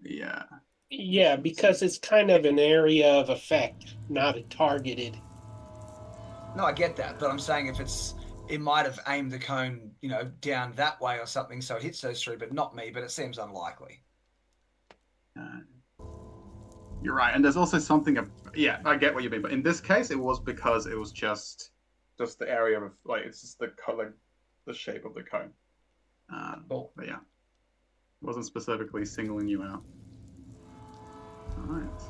Yeah. Yeah, because it's kind of an area of effect, not a targeted. No, I get that, but I'm saying it might have aimed the cone, down that way or something, so it hits those three, but not me. But it seems unlikely. You're right, and there's also something. Yeah, I get what you mean, but in this case, it was because it was just the area of like it's just the color, the shape of the cone. Cool. But yeah, it wasn't specifically singling you out. All right.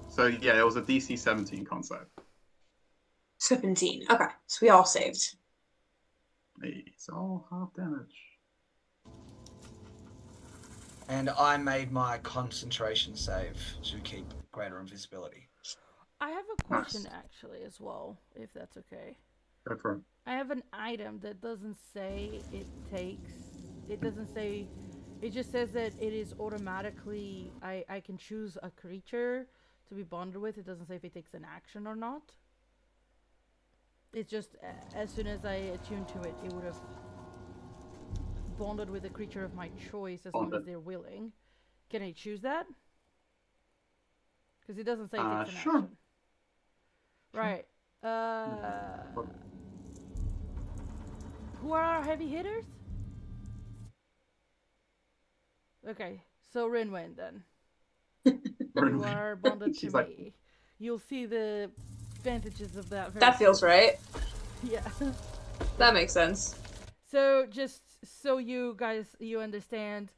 So yeah, it was a DC 17 concept. 17. Okay, so we all saved. It's all half damage. And I made my concentration save to keep greater invisibility. I have a question Nice. actually as well, if that's okay. Go for it. I have an item that doesn't say it takes. It doesn't say. It just says that it is automatically. I can choose a creature to be bonded with. It doesn't say if it takes an action or not. It's just as soon as I attune to it, it would have bonded with a creature of my choice as long as they're willing. Can I choose that? Because it doesn't say it takes an Sure. action. Right. Who are our heavy hitters? Okay, so Rinwen then. You are bonded to She's me. like- You'll see the advantages of that. That feels right. Yeah. That makes sense. So just so you understand,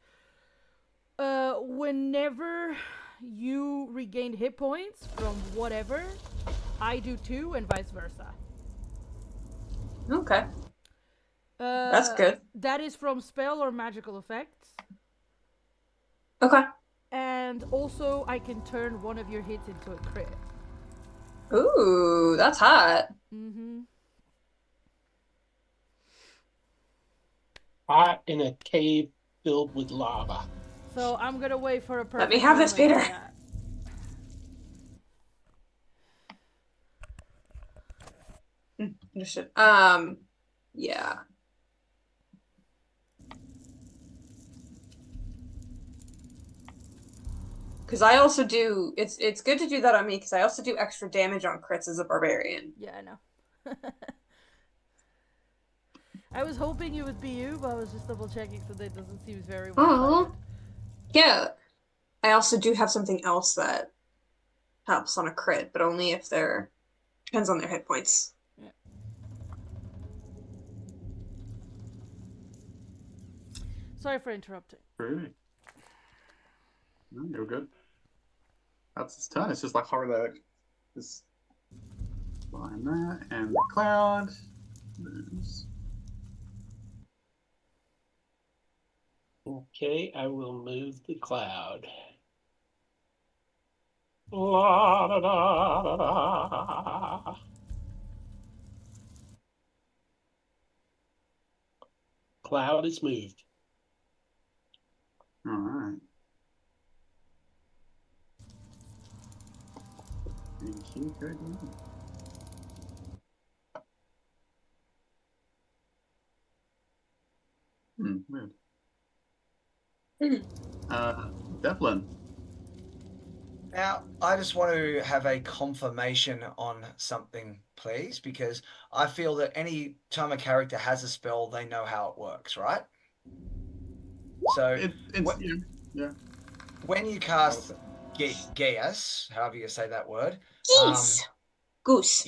whenever you regain hit points from whatever, I do too, and vice versa. Okay. That's good. That is from spell or magical effects. Okay. And also, I can turn one of your hits into a crit. Ooh, that's hot. Mm-hmm. Hot in a cave filled with lava. So I'm gonna wait for a perfect Let me have this, moment for Peter. that. Understood. Yeah. Because I also do. It's good to do that on me because I also do extra damage on crits as a barbarian. Yeah, I know. I was hoping it would be you, but I was just double checking so that it doesn't seem very one-sided. Yeah. I also do have something else that helps on a crit, but only if they're depends on their hit points. Yeah. Sorry for interrupting. Really? No, you're good. That's its turn. It's just like horror. Just line that, and the cloud moves. Okay, I will move the cloud. La da da da da. Cloud is moved. All right. Thank you. Good. Weird. Devlin. Now, I just want to have a confirmation on something, please, because I feel that any time a character has a spell, they know how it works, right? So, Yeah. when you cast Geas, however you say that word, Geese. Goose.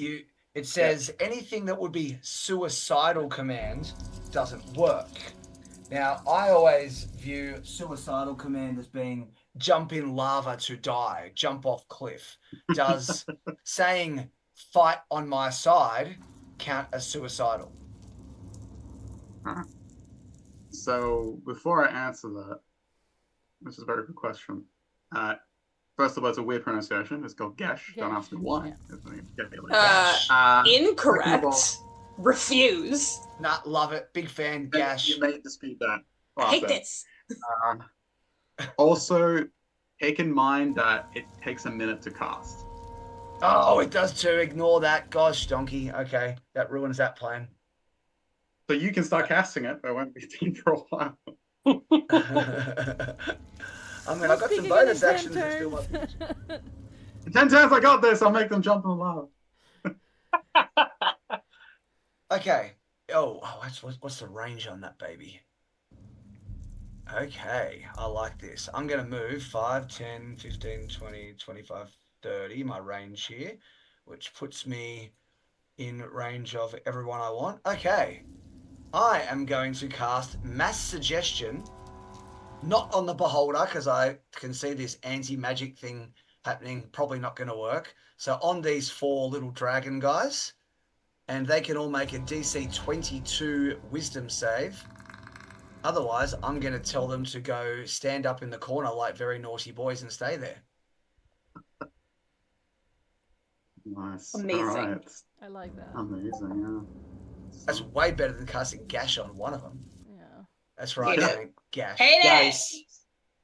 it says anything that would be suicidal command doesn't work. Now, I always view suicidal command as being jump in lava to die, jump off cliff. Does saying fight on my side count as suicidal? So before I answer that, which is a very good question. First of all, it's a weird pronunciation. It's called Gesh. Don't ask me why. Incorrect. Refuse. Not love it. Big fan. Gash. You may dispute that. I hate this. Also, take in mind that it takes a minute to cast. Oh, it does too. Ignore that. Gosh, donkey. Okay, that ruins that plan. So you can start casting it, but it won't be done for a while. I mean, We're I've got some speaking bonus in 10 actions that still might be. turns. 10 times I got this. I'll make them jump in the lava. Okay. Oh, what's the range on that baby? Okay, I like this. I'm going to move 5, 10, 15, 20, 25, 30, my range here, which puts me in range of everyone I want. Okay, I am going to cast Mass Suggestion, not on the Beholder, because I can see this anti-magic thing happening, probably not going to work. So on these 4 little dragon guys, and they can all make a DC 22 Wisdom save. Otherwise, I'm going to tell them to go stand up in the corner like very naughty boys and stay there. Nice. Amazing. All right. I like that. Amazing, yeah. That's way better than casting Gash on one of them. Yeah. That's right, Hate it. Frank. Gash. Hate it. Guys.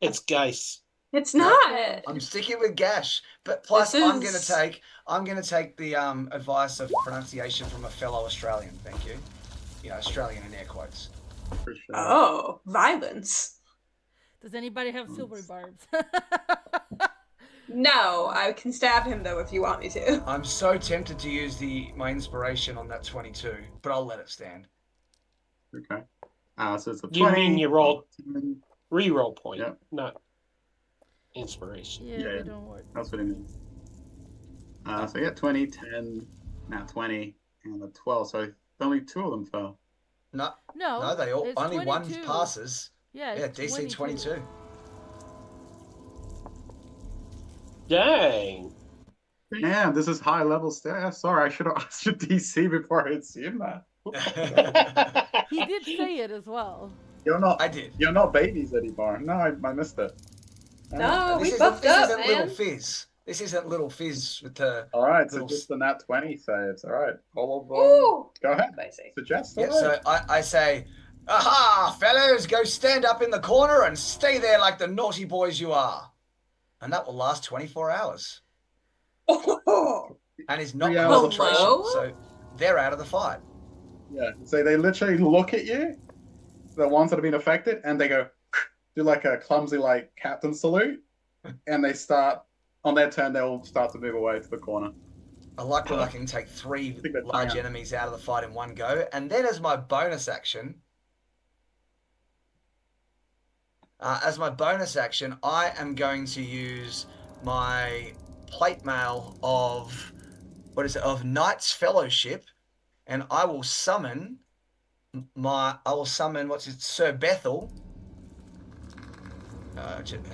It's Geis. It's No, not. I'm sticking with Gash, but plus This I'm is- gonna take the advice of pronunciation from a fellow Australian. Thank you. You know, Australian in air quotes. Appreciate it. Oh, violence. Does anybody have silvery barbs? No, I can stab him though if you want me to. I'm so tempted to use my inspiration on that 22, but I'll let it stand. Okay. So it's a 20. You mean you rolled 10. reroll point, Yep. not inspiration. Yeah, Yeah. they don't work. That's what it means. So yeah, 20, 10, now 20, and a 12. So only 2 of them fell. No, No, they all it's only 22. one passes. Yeah, Yeah, it's DC 22. Dang. Damn, this is high level stuff. Sorry, I should have asked your DC before I had seen that. He did say it as well. I did. You're not babies anymore. No, I missed it. No, This we isn't- buffed this up, isn't Little man. Fizz. This isn't Little Fizz with the. All right, so Little just the nat 20 saves. All right, all of them. Ooh. Go ahead. Spicy. Suggest. Yeah, all so right. I say, aha, fellas, go stand up in the corner and stay there like the naughty boys you are. And that will last 24 hours. Oh. And is not 3 hours of concentration. Hello? So they're out of the fight. Yeah, so they literally look at you, the ones that have been affected, and they go, do like a clumsy like captain salute, and they start, on their turn, they'll start to move away to the corner. I like when I can take 3 think that's large fine. enemies out of the fight in one go. And then as my bonus action, I am going to use my plate mail of Knight's Fellowship, and I will summon Sir Bethel.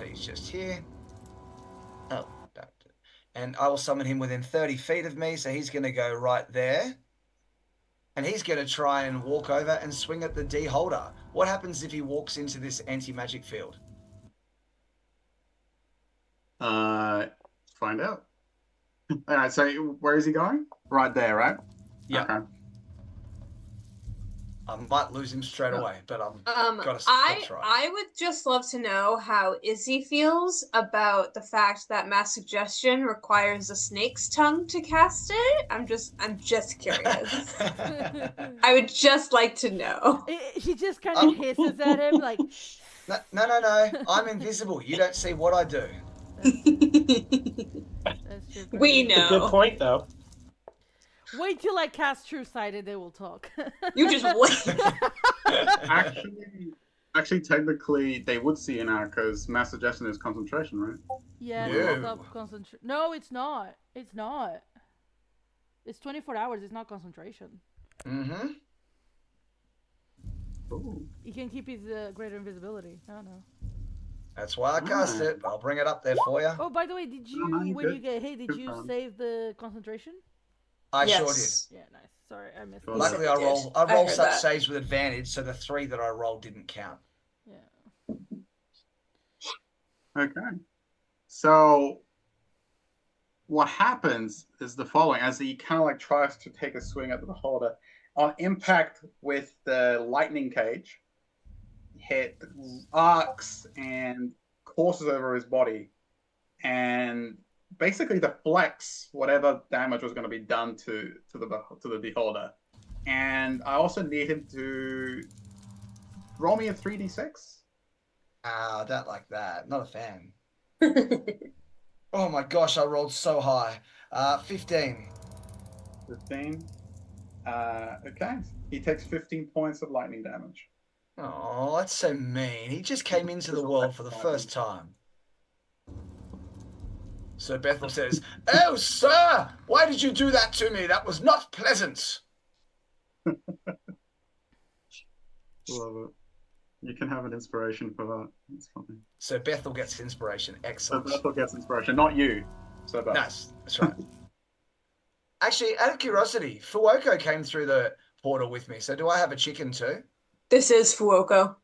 He's just here. Oh, and I will summon him within 30 feet of me, so he's going to go right there. And he's going to try and walk over and swing at the D holder. What happens if he walks into this anti-magic field? Find out. All right, so where is he going? Right there, right? Yeah. Okay. I might lose him straight away, but gotta I try. would just love to know how Izzy feels about the fact that Mass Suggestion requires a snake's tongue to cast it. I'm just curious. I would just like to know. She just kind of hisses at him like. No. I'm invisible. You don't see what I do. That's true. We It's a know. good point, though. Wait till I cast True Sighted, they will talk. You just wait. Actually, technically, they would see an hour because mass suggestion is concentration, right? Yeah, No. it's stop concentration. No, it's not. It's not. It's 24 hours. It's not concentration. Mm-hmm. Ooh. He can keep his greater invisibility. I don't know. That's why I cast it. I'll bring it up there for you. Oh, by the way, did you, no, you when good. you get hit, did Good you fun. save the concentration? I sure did. Yes. Yeah, nice. Sorry, I missed Cool. it. Luckily, I did. roll I heard such that. saves with advantage, so the 3 that I rolled didn't count. Yeah. Okay. So what happens is the following: as he kind of like tries to take a swing at the beholder, on impact with the lightning cage, it arcs and courses over his body, and basically deflects whatever damage was going to be done to the beholder. And I also need him to roll me a 3d6. I don't like that. Not a fan. Oh my gosh, I rolled so high. 15. 15. Okay. He takes 15 points of lightning damage. Oh, that's so mean. He just came into the world for the first time. So Bethel says, "Oh, sir, why did you do that to me? That was not pleasant." Love it. You can have an inspiration for that. That's funny. So Bethel gets inspiration. So Excellent. Bethel gets inspiration, not you. So Bethel. Nice. That's right. Actually, out of curiosity, Fuoko came through the portal with me. So do I have a chicken too? This is Fuoko.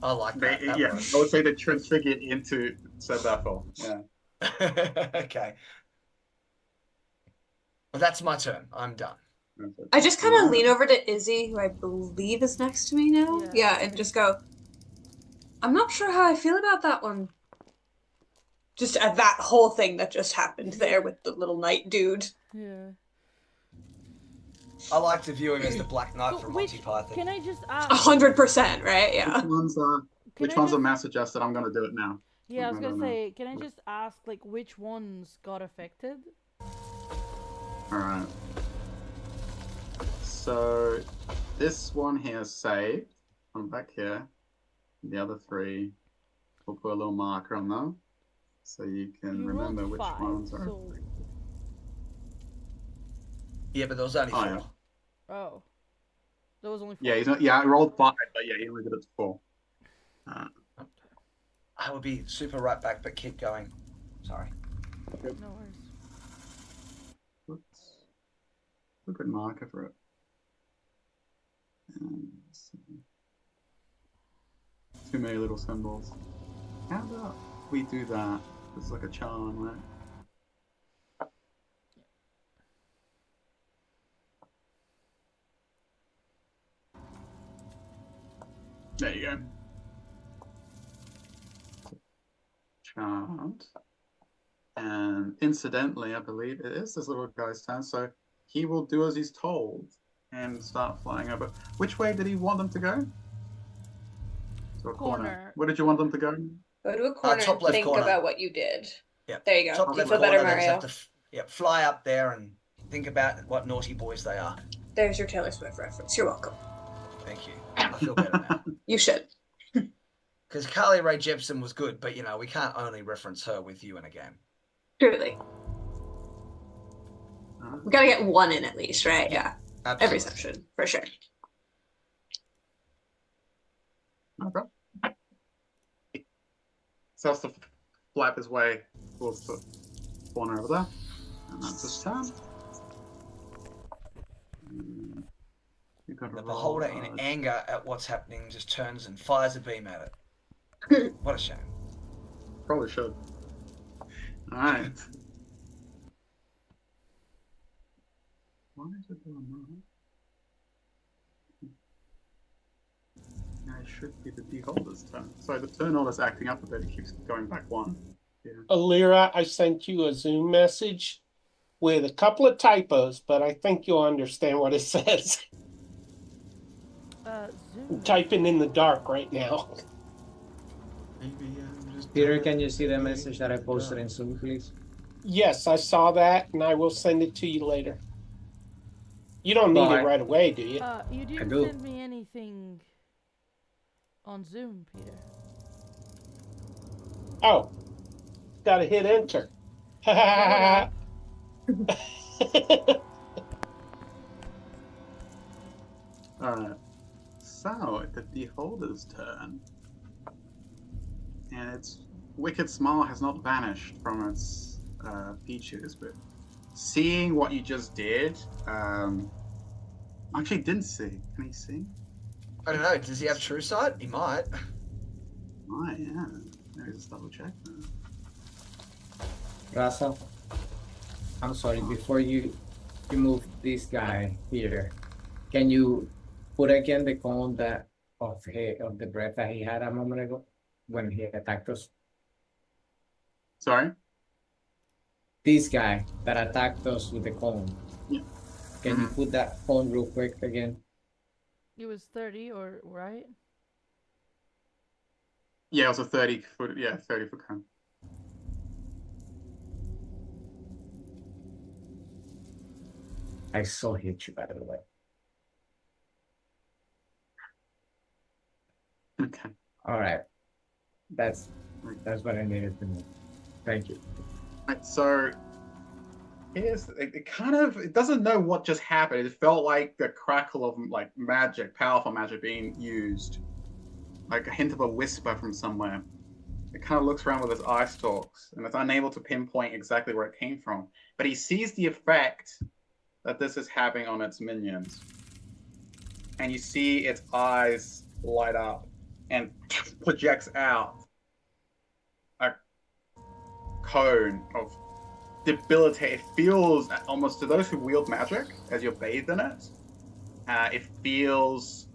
I like that. That Yeah, works. I would say they transfigured into Sir Bethel. Yeah. Okay. Well, that's my turn. I'm done. I just kind of lean over to Izzy, who I believe is next to me now. Yeah, and just go, I'm not sure how I feel about that one. Just at that whole thing that just happened there with the little knight dude. Yeah. I like to view him as the Black Knight So from Monty Python. Can I just ask? 100%, right? Yeah. Which ones are mass suggested? I'm gonna do it now. Yeah, I was gonna say, can I just ask, like, which ones got affected? Alright. So this one here is saved. I'm back here. The other three, we'll put a little marker on them so you can remember which ones are. So... Yeah, but there was only 4. Yeah. Oh. There was only 4. Yeah, he's not. Yeah, I rolled 5, but yeah, he only did it to 4. I would be super right back, but keep going. Sorry. No worries. Oops. A good marker for it. Too many little symbols. How about we do that? It's like a charm, right? There you go. Charmed. And incidentally, I believe it is this little guy's turn, so he will do as he's told and start flying over. Which way did he want them to go? To a corner. Where did you want them to go? Go to a corner top and left think corner. about what you did. Yeah. There you go. Top You left feel corner, better, they just Mario. have to fly up there and think about what naughty boys they are. There's your Taylor Swift reference. You're welcome. Thank you. I feel better now. You should. Because Carly Rae Jepsen was good, but, you know, we can't only reference her with you in a game. Truly. We gotta get one in at least, right? Yeah. Absolutely. Every session, for sure. Okay. So has to flap his way towards the corner over there. And that's his turn. The beholder, in anger at what's happening, just turns and fires a beam at it. What a shame. Probably should. Alright. Why is it doing that? It should be the beholder's turn. So the turn order's acting up a bit. It keeps going back 1. Yeah. Alira, I sent you a Zoom message with a couple of typos, but I think you'll understand what it says. Zoom. I'm typing in the dark right now. Peter, can you see the message that I posted in Zoom, please? Yes, I saw that, and I will send it to you later. You don't need it right away, do you? You didn't send me anything on Zoom, Peter. Oh, gotta hit enter. Alright. So, the beholder's turn. And its wicked smile has not vanished from its features, but seeing what you just did, actually didn't see. Can he see? I don't know. Does he have true sight? He might. Might, yeah. Maybe just double check that. Rasa, I'm sorry, before you move this guy here, can you put again the cone that of the breath that he had a moment ago when he attacked us? Sorry? This guy that attacked us with the cone. Yeah. Can you put that cone real quick again? It was 30, or right? Yeah, it was a 30-foot. Yeah, 30-foot cone. I so hate you, by the way. Okay. All right. That's what I needed to know. Thank you. Right, so it doesn't know what just happened. It felt like the crackle of like magic, powerful magic being used, like a hint of a whisper from somewhere. It kind of looks around with its eye stalks and it's unable to pinpoint exactly where it came from. But he sees the effect that this is having on its minions. And you see its eyes light up and projects out a cone of debilitate. It feels almost, to those who wield magic, as you're bathed in it, it feels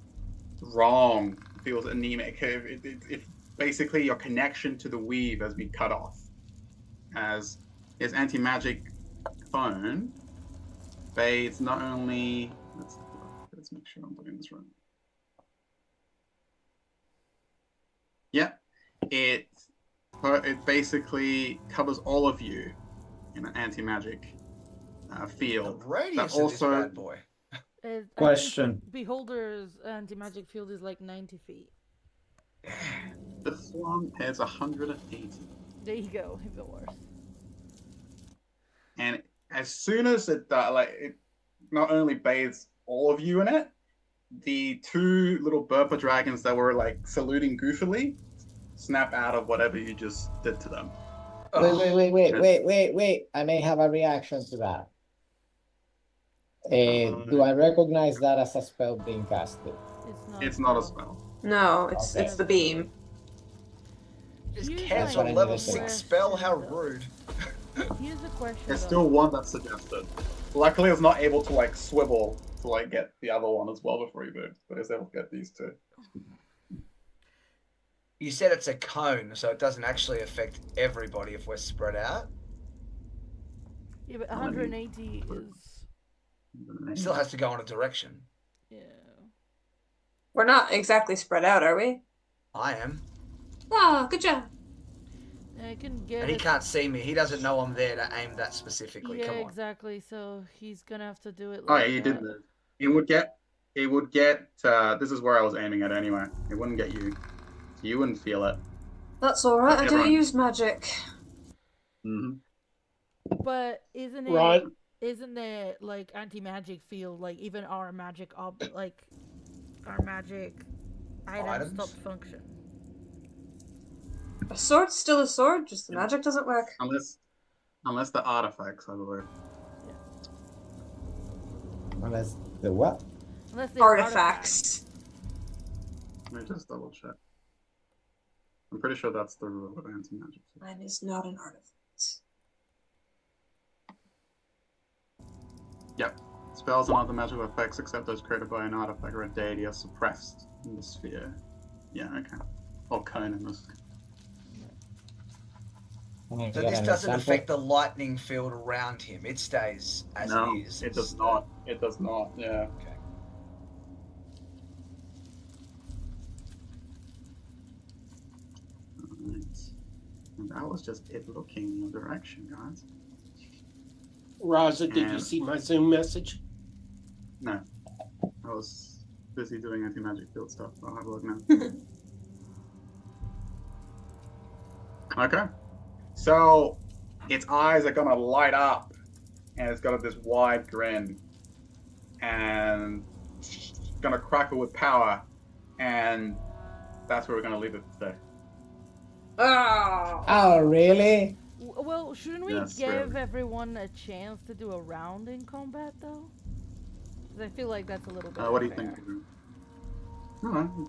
wrong. It feels anemic. It basically your connection to the weave has been cut off. As his anti-magic phone bathes not only. Let's make sure I'm doing this right. Yeah, it basically covers all of you in an anti-magic field. The radius That of this also- bad boy. Question. Beholder's anti-magic field is like 90 feet. This one is 180. There you go, even worse. And as soon as it not only bathes all of you in it, the two little Burper Dragons that were like saluting goofily snap out of whatever you just did to them. Wait. I may have a reaction to that. Do I recognize that as a spell being casted? It's not a spell. No, it's Okay. it's the beam. Just Here's cancel like level a 6 spell, how question, though. rude. Here's a question. There's though. still one that's suggested. Luckily, it's not able to like swivel to like get the other one as well before you move, but it's able to get these two. You said it's a cone, so it doesn't actually affect everybody if we're spread out. Yeah, but 180 is. It still has to go in a direction. Yeah. We're not exactly spread out, are we? I am. Oh, good job. I can get. And he it- can't see me. He doesn't know I'm there to aim that specifically. Yeah, Come on. exactly. So he's gonna have to do it. Oh, Like yeah, you that. did move. It would get. This is where I was aiming at anyway. It wouldn't get you. You wouldn't feel it. That's all right. I do Everyone. use magic. Mm-hmm. But isn't it? Right. Isn't it like anti-magic field? Like even our magic our magic items Items? stop function. A sword's still a sword, just the magic doesn't work. Unless the artifacts, I believe. Unless the what? Unless they're Artifacts. Let me just double check. I'm pretty sure that's the rule of anti-magic. Mine is not an artifact. Yep. Spells and other magical effects except those created by an artifact or a deity are suppressed in the sphere. Yeah, okay. Or cone in this. So this doesn't affect the lightning field around him. It stays as No, it is. it does not. It does not, yeah. Okay. Alright. And that was just it looking in your direction, guys. Raza, did you And- see my Zoom message? No. I was busy doing anti-magic field stuff. I'll have a look now. Okay. So its eyes are gonna light up and it's got this wide grin and it's gonna crackle with power, and that's where we're gonna leave it today. Oh. Oh, really? Well, shouldn't we Yes, give really. everyone a chance to do a round in combat though? 'Cause I feel like that's a little bit. What do you unfair. think? No,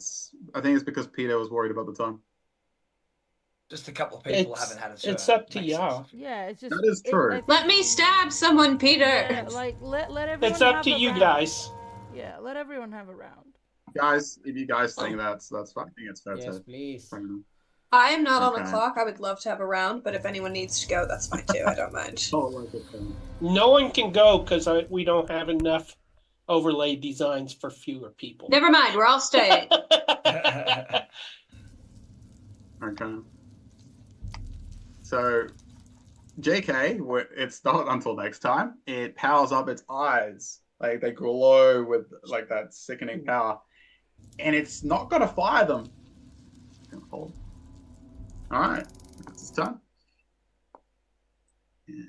I think it's because Peter was worried about the time. Just a couple of people It's- haven't had a turn. it's up to Makes y'all. sense. Yeah, it's just. That is true. I think- Let me stab someone, Peter. Yeah, like let everyone. It's up have to a you round. guys. Yeah, let everyone have a round. Guys, if you guys think that's fine, I think it's fair Yes, to please. bring them. I am not on the Okay. clock. I would love to have a round, but if anyone needs to go, that's fine too. I don't mind. Oh, like it, No one can go because we don't have enough overlay designs for fewer people. Never mind. We're all staying. Okay. So, JK, it's not until next time. It powers up its eyes. Like they glow with like that sickening power. And it's not gonna fire them. Hold. Alright. That's its turn. Yeah.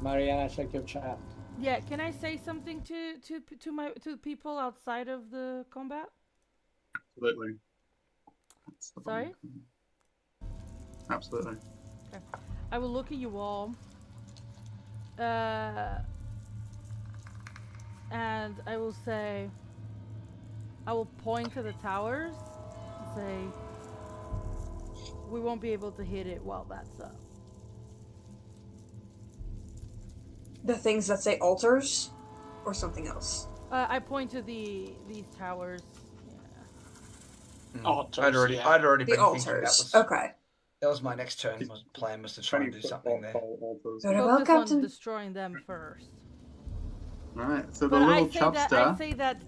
Mariana, check your chat. Yeah, can I say something to people outside of the combat? Absolutely. Sorry? Absolutely. Okay. I will look at you all. And I will say, I will point to the towers and say, we won't be able to hit it while that's up. The things that say altars or something else? I point to these towers. Yeah. Altars, I'd already The been thinking that altars. was Okay. that was my next turn. My plan was to try and do something there. Very well, Focus on Captain. destroying them first. Alright, so the But little I chubster. say that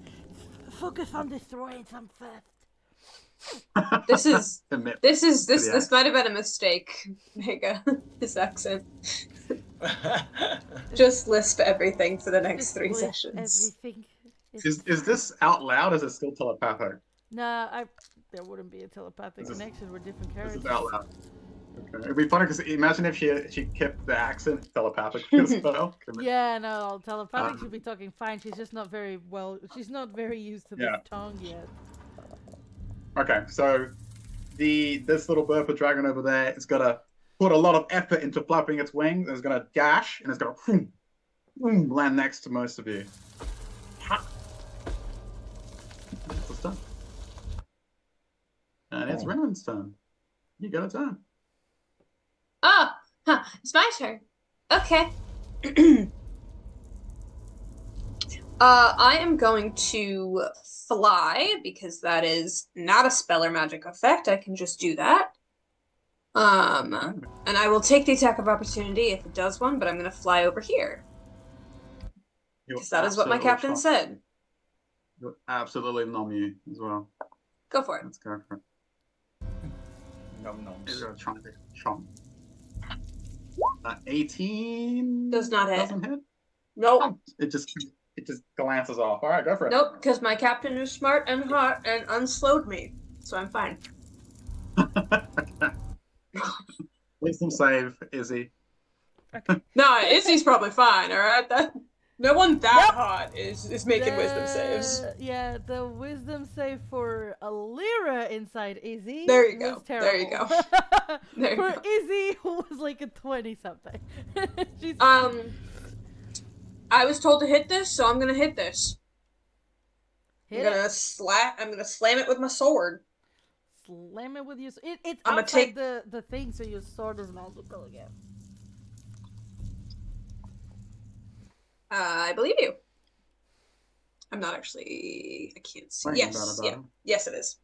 focus on destroying them first. This is Admit this is to this the this might have been a mistake, Mega. His accent. Just lisp everything for the next 3 With sessions. Everything. Is this out loud? Or is it still telepathic? Nah, there wouldn't be a telepathic connection with different This characters. is out loud. Okay. It'd be funny because imagine if she kept the accent telepathically as well. Yeah, no, telepathic should be talking fine. She's just not very well. She's not very used to this Yeah. tongue yet. Okay, so this little Burper Dragon over there is gonna put a lot of effort into flapping its wings, and it's gonna dash, and it's gonna land next to most of you. That's its turn. And it's Renan's turn. You got a turn. Oh, it's my turn. Okay. I am going to fly because that is not a spell or magic effect. I can just do that. And I will take the attack of opportunity if it does one, but I'm going to fly over here because that is what my captain said. You'll absolutely nom you as well. Go for it. Let's go for it. Nom noms. He's gonna try to chomp. 18 Does not hit. Doesn't hit. Nope. It just glances off. All right, go for it. Nope, because my captain is smart and hot and unslowed me, so I'm fine. Wisdom save, Izzy. No, Izzy's probably fine. All right, no one that hot is making wisdom saves. Yeah, the wisdom save for Alira inside Izzy. There you go. Was terrible. There you go. There you for go. Izzy was like a 20-something. She's I was told to hit this, so I'm gonna hit this. I'm Hit gonna slam it with my sword. Slam it with your. It's I'm gonna outside the thing, so your sword doesn't also go again. I believe you. I'm not actually. I can't see. Right, Yes, about yeah, yes, it is.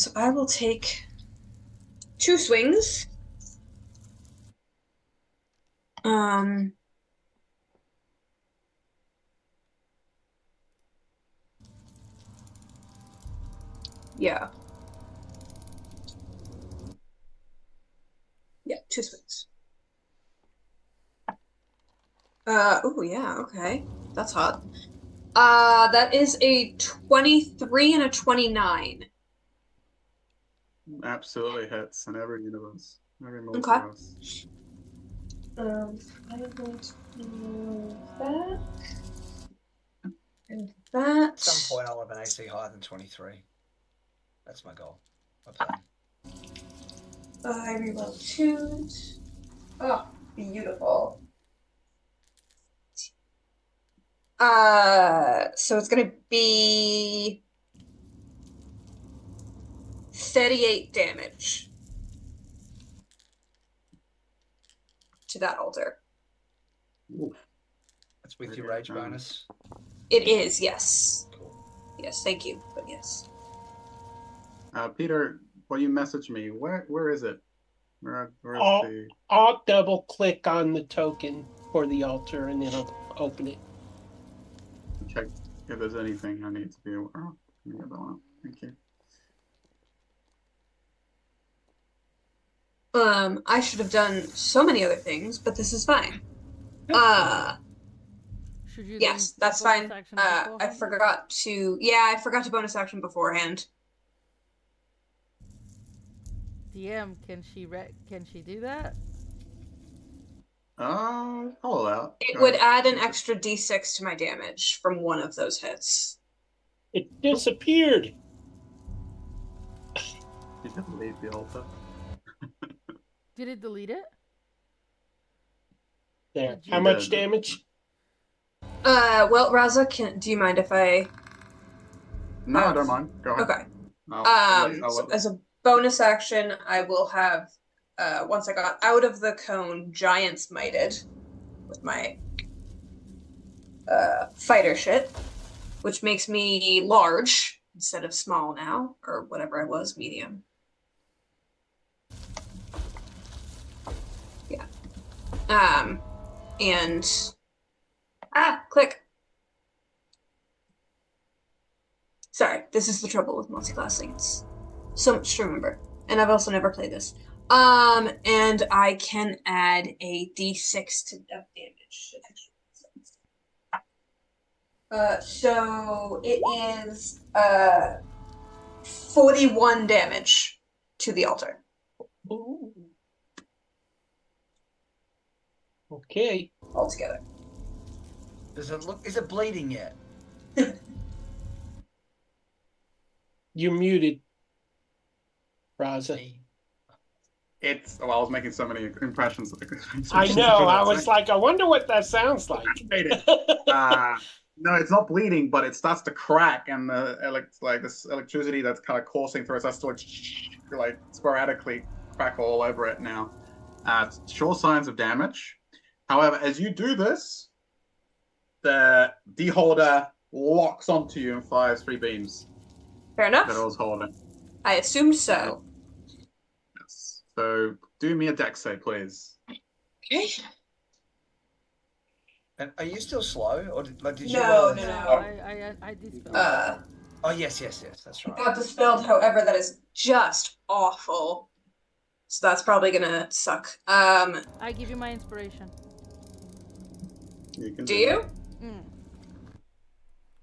So I will take 2 swings. Yeah. Yeah, 2 swings. Oh yeah, okay. That's hot. That is a 23 and a 29. Absolutely hits in every universe. Every Okay. multiverse. I'm going to do that. And that. At some point, I'll have an AC higher than 23. That's my goal. My plan. I reroll 2. Oh, beautiful. So it's gonna be 38 damage to that altar. That's with your rage bonus. It is, yes. Cool. Yes, thank you, but yes. Peter, will you message me? Where is it? Where is the? I'll double click on the token for the altar and it'll open it. Okay. if there's anything I need to be aware of. Let me get that one up. Thank you. I should have done so many other things, but this is fine. Should you Yes, then that's bonus fine. action I beforehand? forgot to. Yeah, I forgot to bonus action beforehand. DM, can she do that? I'll allow It Go would ahead. add an extra d6 to my damage from one of those hits. It disappeared. Did you leave the altar? Did it delete it? There. Did you- How much damage? Well, Raza, do you mind if I? No, I don't mind. Go ahead. Okay. I'll As a bonus action, I will have. Once I got out of the cone, giant smited with my fighter shit, which makes me large instead of small now, or whatever I was, medium. Yeah. And click. Sorry, this is the trouble with multi-classing. It's so much to remember, and I've also never played this. And I can add a d6 to death damage. So it is 41 damage to the altar. Ooh. Okay. Altogether. Is it bleeding yet? You're muted, Raza. I was making so many impressions. I know. I was like, I wonder what that sounds like. No, it's not bleeding, but it starts to crack, and this electricity that's kind of coursing through it starts to like sporadically crack all over it now. Sure signs of damage. However, as you do this, the deholder locks onto you and fires 3 beams. Fair enough. That I was holding. I assumed so. Yes. So do me a dex save, please. Okay. And are you still slow, or did you? No. I dispelled. Oh yes, that's right. Got dispelled. However, that is just awful. So that's probably gonna suck. I give you my inspiration. You can Do you?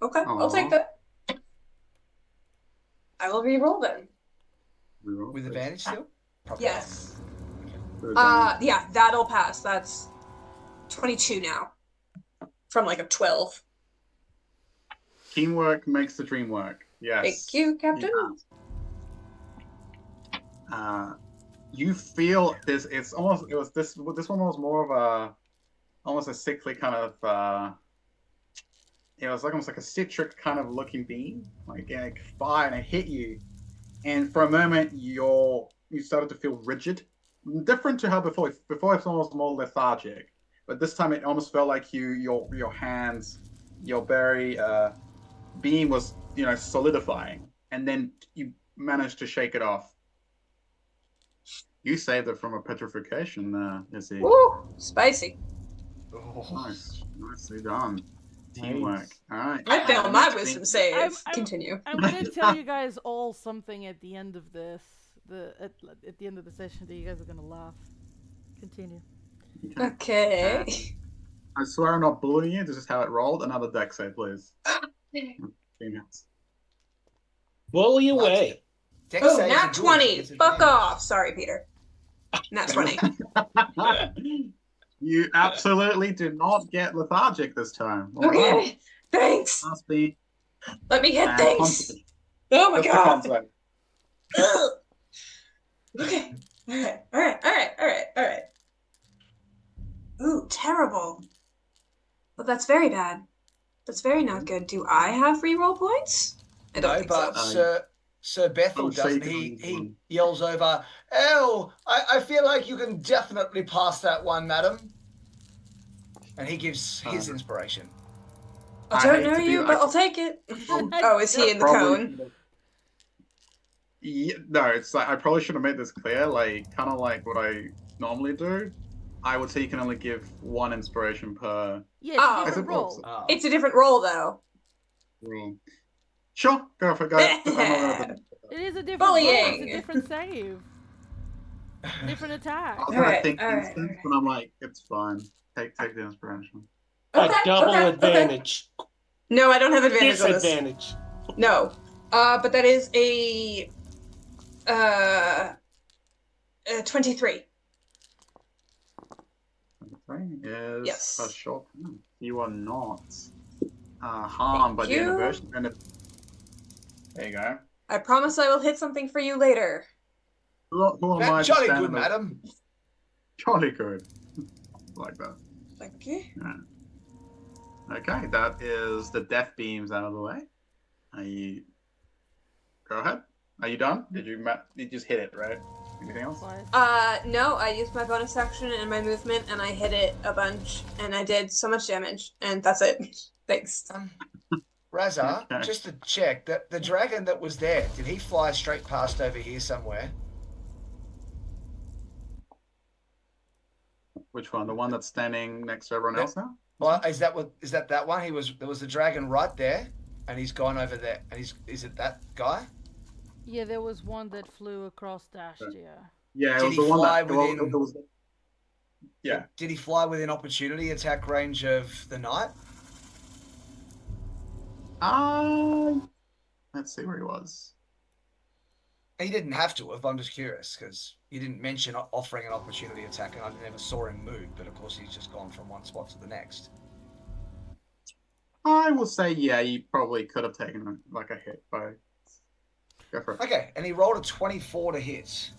Okay, I'll take that. I will re-roll then. With advantage still? Probably. Yes. Yeah, that'll pass. That's 22 now. From like a 12. Teamwork makes the dream work. Yes. Thank you, Captain. You feel this. This one was more of almost a sickly kind of. It was almost like a citric kind of looking beam, like fire, and it hit you. And for a moment, you started to feel rigid, different to how before. Before it's almost more lethargic, but this time it almost felt like your hands, your very beam was solidifying, and then you managed to shake it off. You saved it from a petrification, Izzy. Woo! Spicy. Oh. Nice, nicely done. Teamwork. All right. I failed my wisdom save. I'm- Continue. I'm gonna tell you guys all something at the end of this. At the end of the session that you guys are gonna laugh. Continue. Okay. I swear I'm not bullying you. This is how it rolled. Another deck save, please. Females. Bully away. Dex Oh, saves are nat good. 20. It's Fuck advantage. off. Sorry, Peter. Nat 20. You absolutely do not get lethargic this time. All Okay. right. Thanks. Must be Let me hit and things. confident. Oh my Just the god. concept. Okay. Alright. Ooh, terrible. Well, that's very bad. That's very not good. Do I have reroll points? I don't No, think but so. Sir Bethel I'll say doesn't. you He can read yells over, "Oh, I feel like you can definitely pass that one, madam." And he gives his inspiration. I I don't hate know to be you, like- but I'll take it. Oh, is he in the Probably- cone? Yeah, no, it's like I probably should have made this clear. Like, kind of like what I normally do. I would say you can only give 1 inspiration per. Yeah, it's Oh. a different I roll. suppose. Oh. It's a different roll, though. roll. Sure, go for it. Go. I'm not gonna. It is a different roll. It's a Bullying. different save. Different I attack. was gonna Alright, think alright, instant, alright. but I'm like, it's fine. Take the inspiration. A Okay, double okay, okay. advantage. No, I don't have advantage on this. Disadvantage. No. But that is a 23. Is Yes. a short. You are not harmed by the you. innovation. And there you go. I promise I will hit something for you later. Who am I to Jolly stand good, in the- madam. Jolly good. Like that. Thank you. Yeah. Okay, that is the death beams out of the way. Are you? Go ahead. Are you done? Did you just hit it, right? Anything else? No, I used my bonus action and my movement, and I hit it a bunch, and I did so much damage, and that's it. Thanks. Razza, Okay. just to check, the dragon that was there, did he fly straight past over here somewhere? Which one? The one that's standing next to everyone else now? Well, is that that one? There was a dragon right there, and he's gone over there. And is it that guy? Yeah, there was one that flew across dashed, yeah. Yeah, it Did was he the one fly that. within- It was, yeah. Did he fly within opportunity attack range of the knight? Let's see where he was. He didn't have to have. I'm just curious because you didn't mention offering an opportunity attack, and I never saw him move. But of course, he's just gone from one spot to the next. I will say, yeah, you probably could have taken like a hit by. Go for it. Okay, and he rolled a 24 to hit.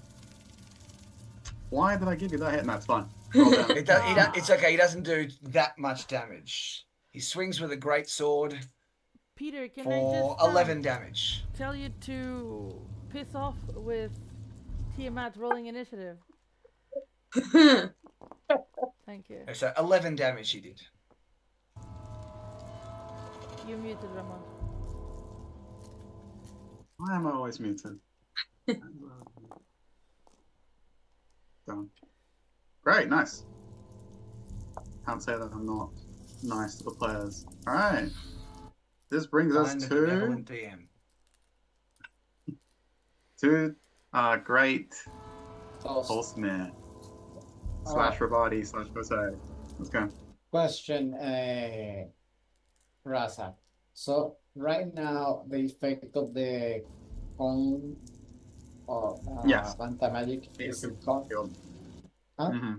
Why did I give you that hit? And that's fine. Roll down. It's okay. He doesn't do that much damage. He swings with a great sword Peter, can for I just 11 damage. tell you to piss off with Tiamat rolling initiative? Thank you. So 11 damage he did. You're muted, Ramon. Why am I always muted? Done. Great, nice. Can't say that I'm not nice to the players. All right. This brings us Find the to benevolent DM. great So, Pulsemere alright. / Ravati / Jose. Let's go. question, Rasa. So right now, the effect of the cone of Yes. anti-magic is gone. Huh? Mm-hmm.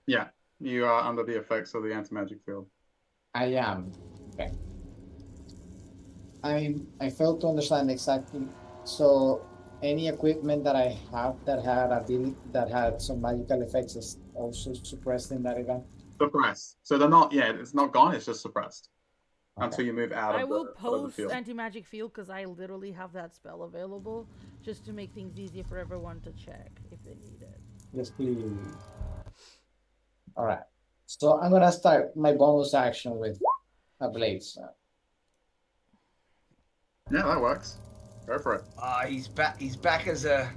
Yeah, you are under the effects of the anti-magic field. I am. Okay. I failed to understand exactly. So any equipment that I have that had some magical effects is also suppressed in that event. Suppressed. So they're not. Yeah, it's not gone. It's just suppressed until Okay. you move out I of will the post field. anti-magic field because I literally have that spell available just to make things easier for everyone to check if they need it. Yes, please. All right. So I'm gonna start my bonus action with a blaze. Yeah, that works. Go for it. He's back as a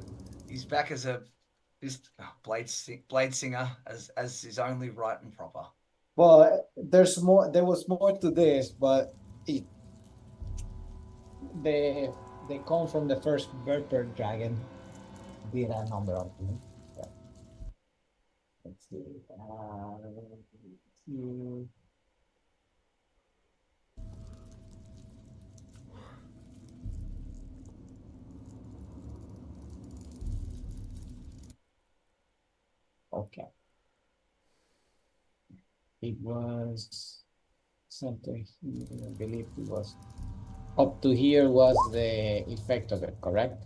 blade singer as his only right and proper. Well, there's more. There was more to this, but they come from the first Burper Dragon. Did a number of them. Yeah. Let's see. Okay. It was something here, I believe it was up to here was the effect of it, correct?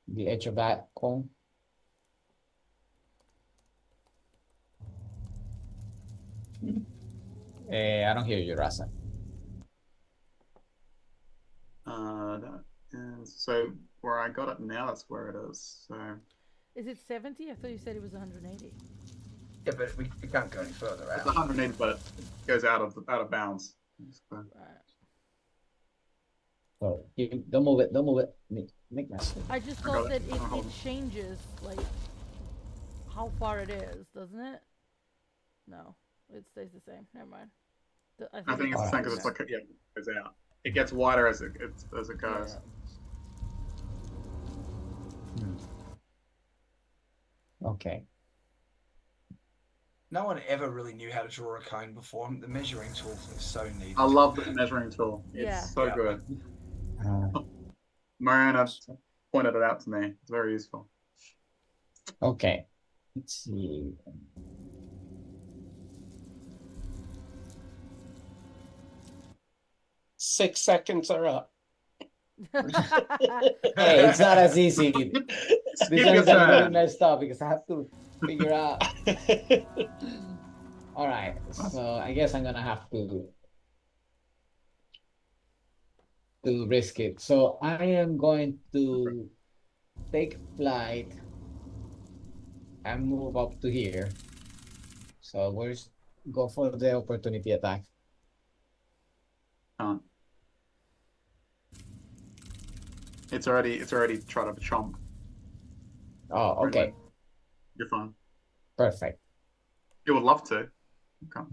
The edge of that cone. I don't hear you, Rasa. That is, so where I got it now, that's where it is. So Is it 70? I thought you said it was 180. Yeah, but we can't go any further it's out. 180, but it goes out of bounds. So, Right. So don't move it, don't move it. Make mess. I just I got thought it. that Hold it on. changes like how far it is, doesn't it? No. it stays the same. Never mind. I think it's the same because it's like yeah, it goes out. It gets wider as it goes. Okay. No one ever really knew how to draw a cone before. The measuring tool is so neat. I love the measuring tool. It's so good. Mariana pointed it out to me. It's very useful. Okay. Let's see. Six seconds are up. Hey, it's not as easy. This Skip one your is a little bit turn. messed up because I have to figure out. All right, so I guess I'm gonna have to risk it. So I am going to take flight and move up to here. So where's go for the opportunity attack. Can't. It's already tried to chomp. Oh, okay. You're fine. Perfect. You would love to. Okay.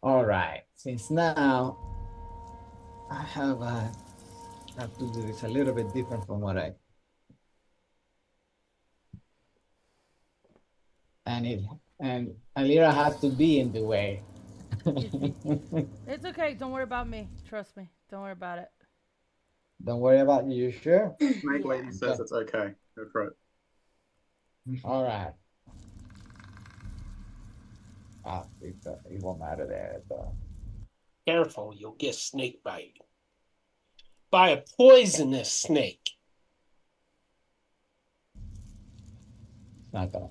All right. Since now I have to do this a little bit different from what I and Alira has to be in the way. It's okay. Don't worry about me. Trust me. Don't worry about it. Don't worry about you, sure? Snake Lady says it's okay. Go for it. All right. It won't matter there. Though. Careful, you'll get snake bite by a poisonous snake. It's not gonna.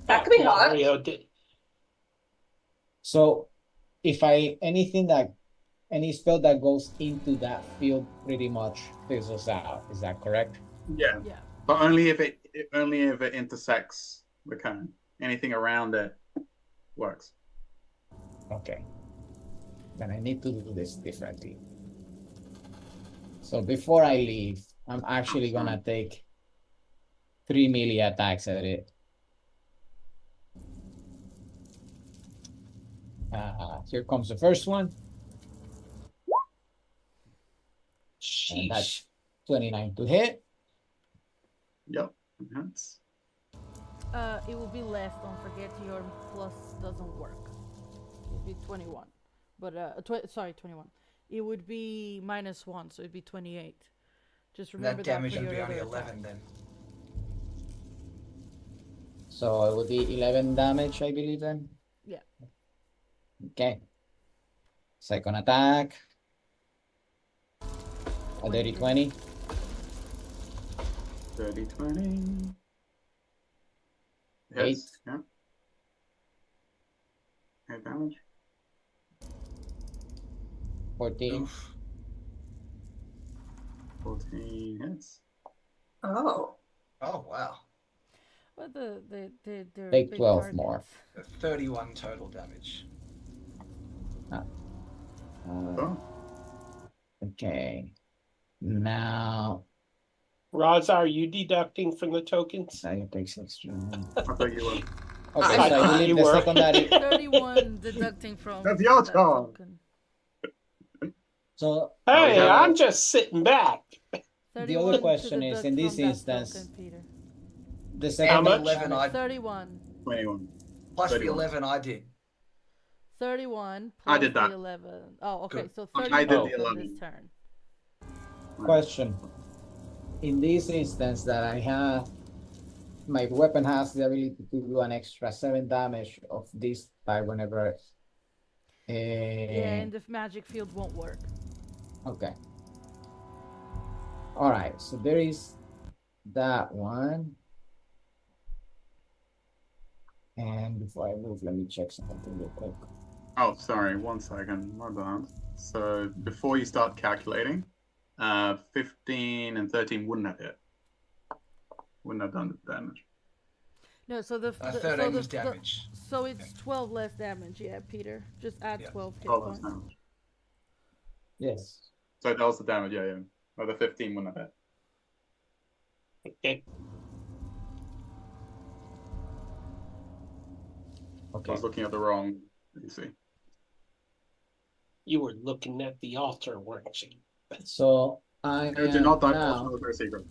That could be hot. Mario did. So, if any spell that goes into that field pretty much fizzles out. Is that correct? Yeah. Yeah. But only if it intersects the cone. Anything around it works. Okay. Then I need to do this differently. So before I leave, I'm actually gonna take 3 melee attacks at it. Here comes the first one. And that's 29 to hit. Yep. Enhance. It will be less. Don't forget your plus doesn't work. It would be 21, but 21. It would be -1, so it'd be 28. Just remember That damage for would your be only other 11 attack. then. So it would be 11 damage, I believe then. Yeah. Okay. Second attack. A dirty 20. 30, 20. Eight. Hits. Yeah. 8 damage. 14. Oof. 14 hits. Oh. Oh, wow. But they're Take big 12 targets. more. 31 total damage. Oh. Okay. Now Roz, are you deducting from the tokens? I take 16. I thought you were. Okay, I so I thought believe you the were. secondary. 31 deducting from That's your that turn. token. So Hey, yeah. I'm just sitting back. the 31 other to question is, deduct in this from that instance, token, Peter. the And second the much? 11 I 31. 21. plus the 31. 11 I did. 31 plus I did that. the 11. Oh, okay. Good. So I 31 did the for 11. this turn. question. In this instance that I have, my weapon has the ability to do an extra 7 damage of this type whenever. Yeah, and the magic field won't work. Okay. All right, so there is that one. And before I move, let me check something real quick. Oh, sorry. 1 second. My bad. So before you start calculating, 15 and 13 wouldn't have hit. Wouldn't have done the damage. No, so the 13 was damage. So it's 12 less damage. Yeah, Peter. Just add Yeah. 12 hit 12 less points. damage. Yes. So that was the damage, yeah. Oh, the 15 wouldn't have hit. Okay. I Okay. was looking at the wrong. Let me see. You were looking at the altar, weren't you? So I Do am not divulge now. military secret.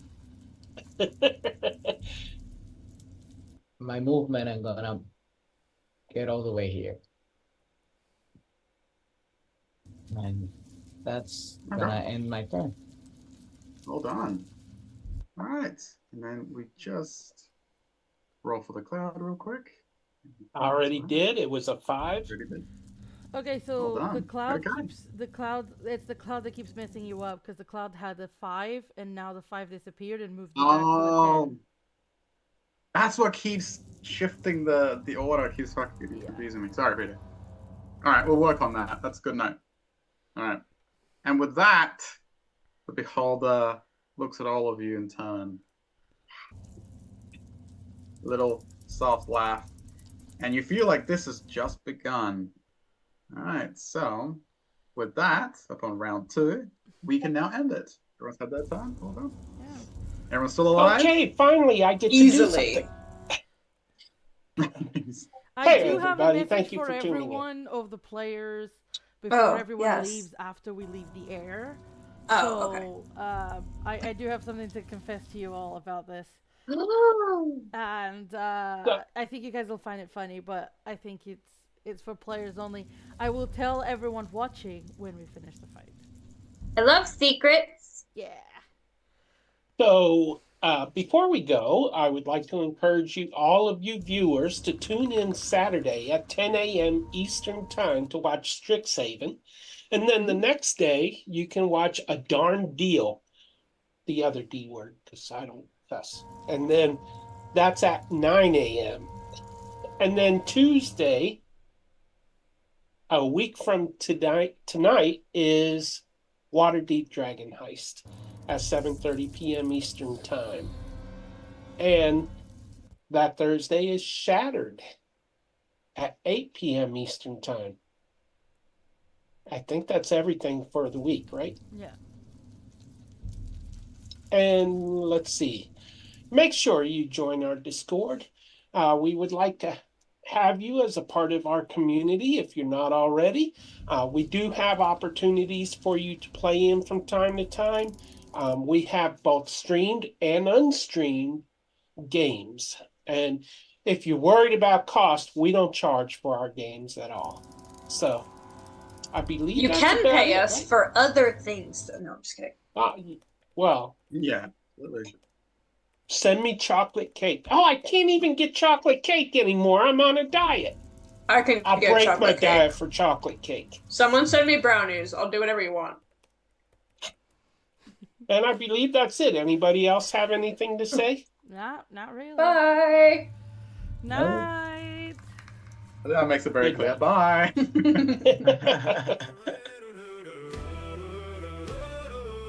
My movement, I'm gonna get all the way here. And that's gonna end my turn. Well done. All right. And then we just roll for the cloud real quick. I already did. It was a 5. Already did. Okay, Well so the done. cloud Okay. keeps it's the cloud that keeps messing you up because the cloud had a 5 and now the 5 disappeared and moved you back to a Oh, 10. that's what keeps shifting the order. Keeps fucking confusing me. Sorry, Peter. All right, we'll work on that. That's a good note. All right. And with that, the beholder looks at all of you in turn. Little soft laugh. And you feel like this has just begun. All right, so with that, upon round 2, we can now end it. Everyone's had their turn? Well done. Yeah. Everyone's still alive? Okay, finally I get to Easily. do something. I Hey, do have a everybody, message thank you for for tuning in. everyone of the players before Oh, everyone yes. leaves after we leave the air. Oh, okay. So, I do have something to confess to you all about this. And I think you guys will find it funny, but I think it's for players only. I will tell everyone watching when we finish the fight. I love secrets. Yeah. So, before we go, I would like to encourage you, all of you viewers, to tune in Saturday at 10 a.m. Eastern Time to watch Strixhaven. And then the next day, you can watch A Darn Deal, the other D word, because I don't cuss. And then that's at 9 a.m. And then Tuesday, a week from tonight is Waterdeep Dragon Heist at 7:30 p.m. Eastern Time. And that Thursday is Shattered at 8 p.m. Eastern Time. I think that's everything for the week, right? Yeah. And let's see. Make sure you join our Discord. We would like to have you as a part of our community if you're not already. We do have opportunities for you to play in from time to time. We have both streamed and unstreamed games. And if you're worried about cost, we don't charge for our games at all. So I believe You that's can about pay it, us right? for other things. No, I'm just kidding. Well, Yeah, absolutely. send me chocolate cake. Oh, I can't even get chocolate cake anymore. I'm on a diet. I can I'll get break my chocolate diet cake. for chocolate cake. Someone send me brownies. I'll do whatever you want. And I believe that's it. Anybody else have anything to say? Not really. Bye. Night. That makes it very Good clear. night. Bye.